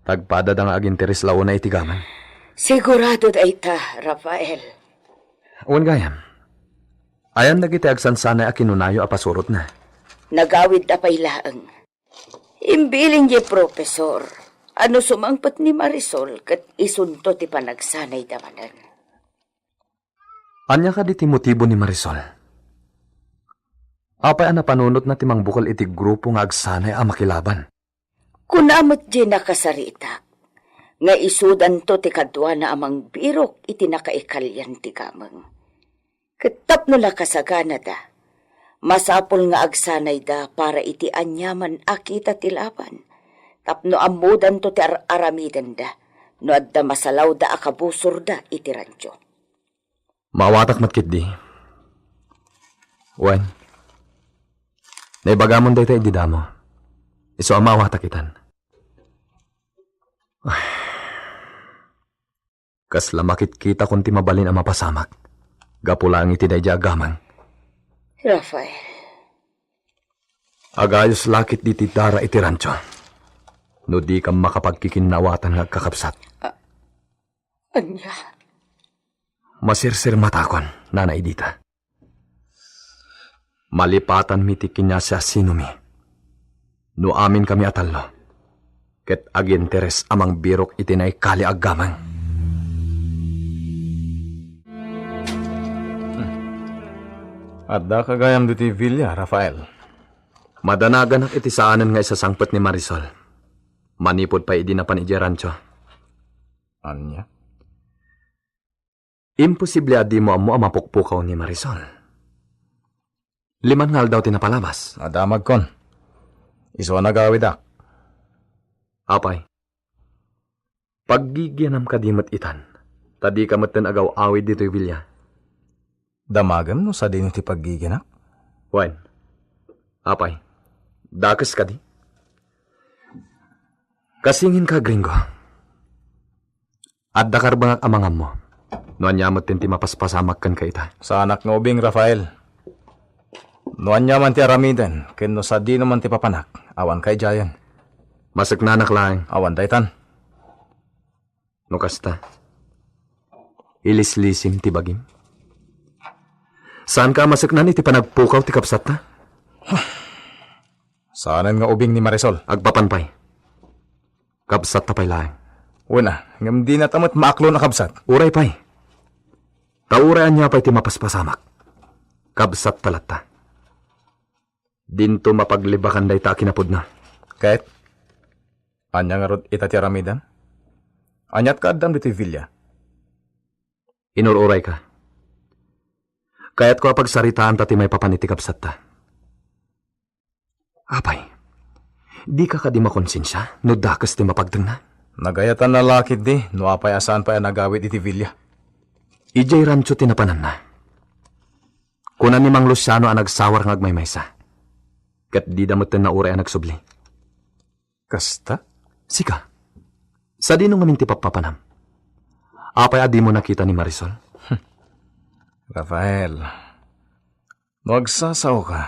Tagpada da nga ag interes lao na iti gaman. Sigurado da ita, Rafael. Uwan gayam. Ayan nagiti agsansanay a kinunayo apasurot na. Nagawid apay laang. Imbiling ye profesor, ano sumangpet ni Marisol kat isunto ti panagsanay damanan. Anya ka di ti motibo ni Marisol? Apay ana panunot na timang bukal iti grupo nga agsanay a makilaban. Kunamot di nakasarita, nga isudan to ti kadwa na amang birok iti nakaikalyan ti kamang. Katap no lakasagana da, masapol nga agsanay da para iti anyaman akita ti laban. Tapno amudan to ti aramidan da, no adda masalaw da akabusor da iti rancho. Mawatak matkit di. Wen, naibagamon dahi tayo didamo. Iso ang mawatak itan. Kas lamakit kita kung ti mabalin ang mapasamak. Gapula ang iti dahi agamang. Rafael. Agayos lakit di ti dara iti rancho. No di ka makapagkikinawatan nga kakapsat. Anya? Masirsir matakon, nanay dita. Malipatan mi ti kinyasya sinumi. No amin kami atalo. Ket aginteres amang birok itinay kali aggamang. Adda kagayam diti Villa, Rafael. Madanagan ak iti saanan nga isasangpet ni Marisol. Manipod pa idinapan iti rancho. Anya? Imposible adi mo amo mapukpukaw ni Marisol. 5 ngal daw tinapalabas. Adamag kon. Iso nagawid ak. Apay. Paggigianam kadimat itan. Tadi kamatan agaw awid dito'y Villa. Damagam no sa din iti paggiginak? Wen. Apay. Dakas ka di. Kasingin ka, gringo. At dakar bangak amangam mo. Noan yamot tin ti mapaspasamak kan ka ita. Sa anak nga ubing, Rafael. Noan yaman ti aramidan, ken no sa di naman ti papanak, awan kay Jayan. Masak nanak lang. Awan daytan. No kasta. Ilislisim ti bagim. Saan ka masak na ni ti panagpukaw ti kapsat na? Saanan nga ubing ni Marisol? Agpapanpay. Kapsat tapay lang. Una, ngam di na tamot maaklo na kabsat. Uray pay. Taurayan niya pa'y ti mapaspasamak. Kabsat talata. Dinto mapaglibakan day ta kinapod na. Kahit? Anya nga rod ita ti aramidan? Anyat ka adam dito Villa? Inururay ka. Kaya't ko pagsaritaan ta ti may papaniti kabsat ta. Apay, di ka di makonsensya no dakas ti mapagdeng na? Nagayatan na lakid di, no apay asaan pa nagawid iti Villa. Ijay rancho tinapanan na. Kunan ni Mang Luciano ang nagsawar ng agmaymaysa. Kat di damutin na uray ang nagsubli. Kasta? Sika. Sa di nung aminti papapanam. Apay adi mo nakita ni Marisol? Rafael, no agsasaw ka.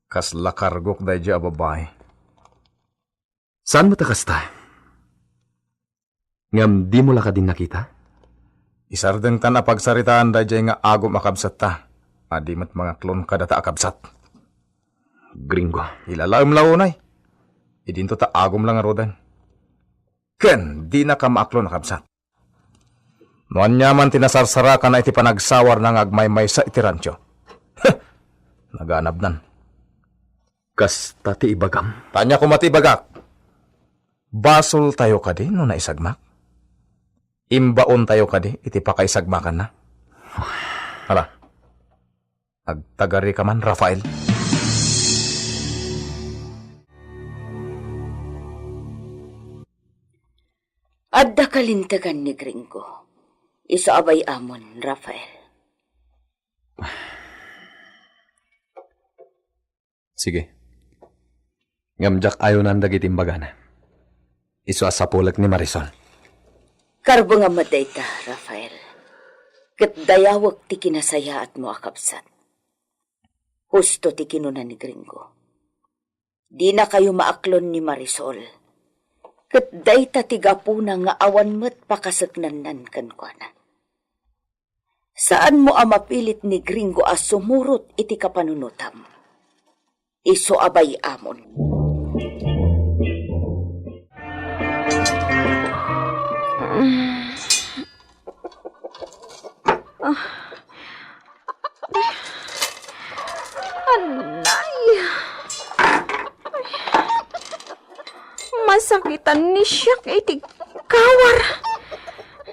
Kas lakargok day di ababay. Saan mo takasta? Ngam di mo laka din nakita? Isardeng tan na pagsaritaan day nga agom akabsat ta. Adi mat mga klon kadata akabsat. Gringo. Ilalaom launay. Idinto ta agom lang arodan. Ken, di na ka maaklon akabsat. Noan nyaman tinasarsara ka na iti panagsawar ng agmaymay sa iti rancho. Naganab nan. Kas tati ibagam. Tanya ko matibagak. Basol tayo ka di no naisagmak. Imbaon tayo ka di iti pakaisagmakan na. Hala. Agtagari ka man, Rafael. Adda kalintagan ni Gringo. Isaabay amon, Rafael. Sige. Ngamjak ayo nandag itimbaga na. Isu asapulak ni Marisol. Karbo nga madayta, Rafael. Kat dayawag ti kinasaya at mo akapsat. Husto ti kinunan ni Gringo. Di na kayo maaklon ni Marisol. Kat dayta ti gapuna nga awan mo't pakasagnanan kan kwa na. Saan mo amapilit ni Gringo as sumurot iti kapanunutam? iso abay amon. Anay! Masakitan ni Siak iti kawar.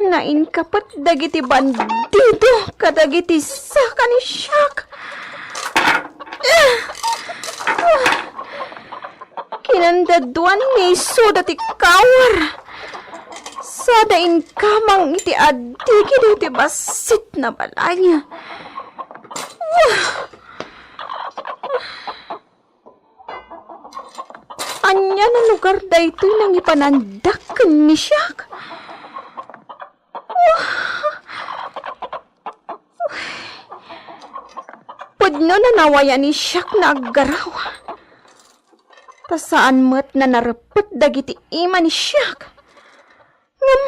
Nain kapat dagiti bandido kadagiti saka ni Siak. Kinandaduan ni iso dati kawar. Sadain kamang iti adigi iti basit na balay. Anya na lugar da ito nang ipanandak ni Siak. Pudno na nawaya ni Siak na aggaraw. Tasaan mo't na narapot dagiti ima ni Siak. Ngam,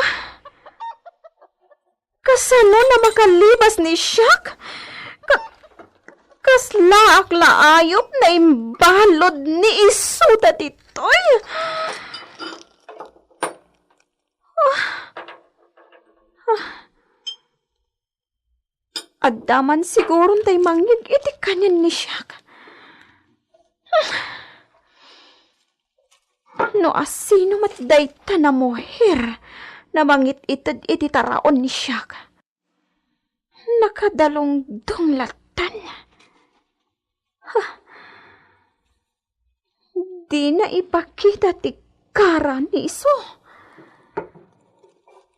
kasano na makalibas ni Siak? Kaslaak laayop na imbalod ni isuta titoy. Addaman siguro tay mangyag iti kanyan ni Siak. No asino matday ta na moher na mangit itad iti taraon ni Siak. Nakadalong dunglatan. Di na ipakita ti kara ni iso.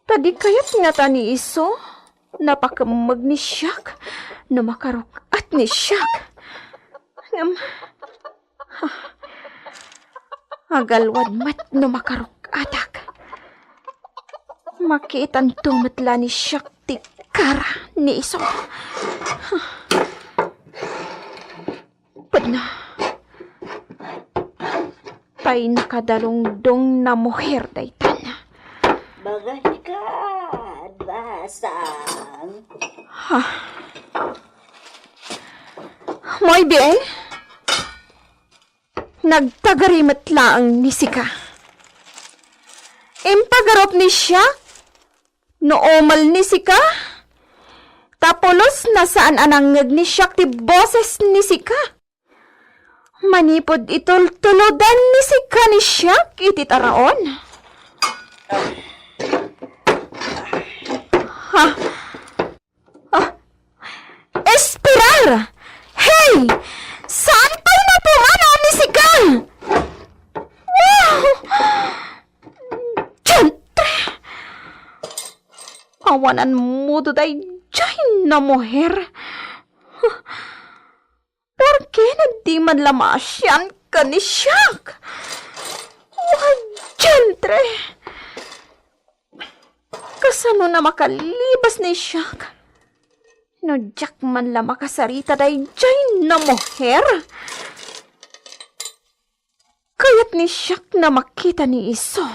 Tadi kayat nga ta ni iso, napakamag ni Siak, na makarukat ni Siak. Agalwad mat no makarukatak. Makitan tumatla ni Siak ti kara ni iso. Pad na. Pay nakadalongdong na moher daytan. Bagay ka, basang. Ha? Moy bien? Nagtagarimat laang ni Sika. Impagarop ni siya? Noomal ni Sika? Tapulos na saan anangag ni siya ti boses ni Sika? Manipod itultuludan ni Sika ni siya iti taraon. Ha? Espirar! Hey! Saan pa na pumano ni Sika? Wow! Diyantre! Awanan mo doday dyan na moher. Porke na di man lamasyan ka ni Siak? Wow! Diyantre! Kasano na makalibas ni Siak? No, Jack man la makasarita day dyan na moher. Kaya't ni Siak na makita ni Iso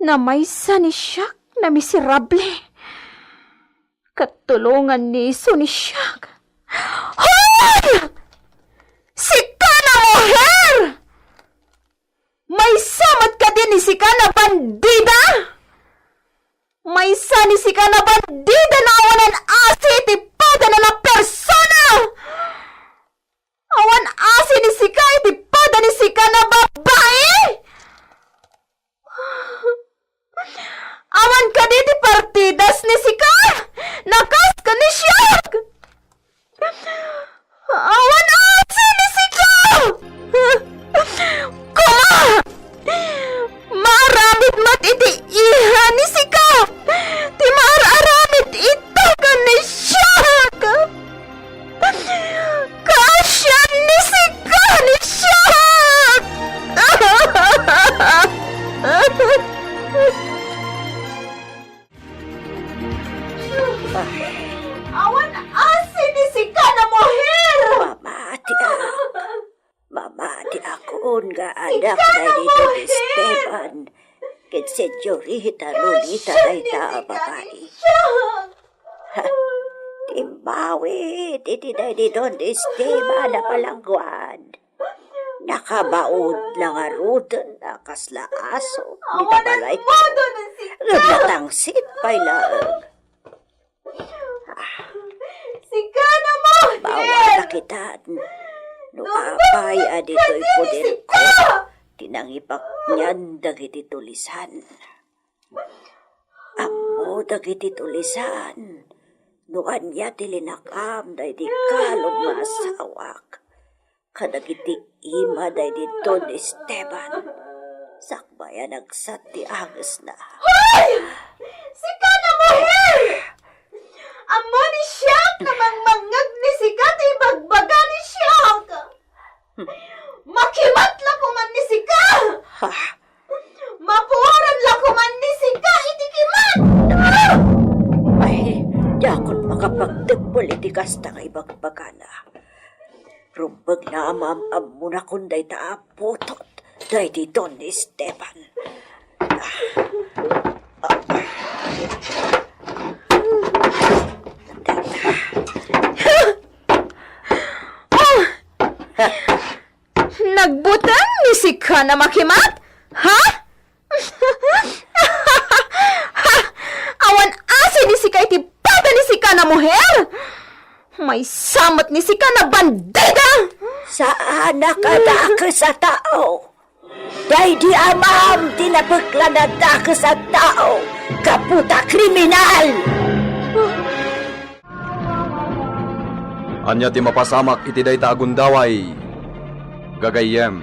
na maysa ni Siak na miserable. Katulungan ni Iso ni Siak. Hoy! Sika na moher! May samat ka din ni Sika na bandida! May sani si ka na bandida na awanan asi iti pada na persona! Awan asi ni si ka iti pada ni si ka na babae! Awan ka di partidas ni si ka! Nakas ka ni Siak! Awan asi ni si ka! Kuma! Maramit mat iti iha ni si ka! Ti maaramit ito ka ni Siak! Kasyan ni si ka ni Siak! Awan asi ni si ka na moher! Mamati akon nga anak na dito ni Esteban. Ket Senyorita Lolita ay ta babae. Timbawi, titi na di Don Esteban na palangguan. Nakabaod lang nga rodon na kasla aso. Di tabalay ko. Naglatangsit pa'y laag. Sikana mo! Bawal na kitaan. No apay adito'y poder ko. Tinangipak niyan dagiti tulisan. Amo dagiti tulisan. Nuan niya tilinakam da di kalog masawak. Kadagiti ima da di Don Esteban. Sakbaya nagsat ti agos na. Hoy! Sikana mo, her! Amo ni Siak namang mangag ni Sikat ibagbaga ni Siak. Makimat la ko man ni Sika. Mapuwaran la ko man ni Sika itikimat. Ay, yakon makapagtagpol iti kasta kay bagbagana. Rumbag na amam muna kunday taapotot day di Don Esteban. Nagbutang ni Sika na makimat? Ha? Awan asin ni Sika iti bata ni Sika na muher? May samot ni Sika na bandida! Saan nakadaka sa tao? Day di amam tinapagla na daka sa tao. Kaputa kriminal! Anya ti mapasamak iti dayta agundaway. Gagayem.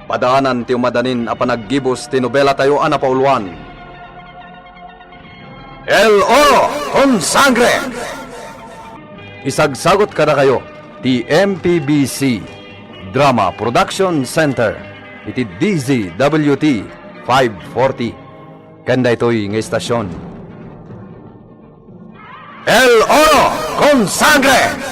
Padaanan ti umadanin a panaggibos ti nobela tayo ana pauluan. El Oro con Sangre! Isagsagot kada kayo ti MPBC Drama Production Center iti DZWT 540 kanda ito'y ng istasyon. El Oro con Sangre!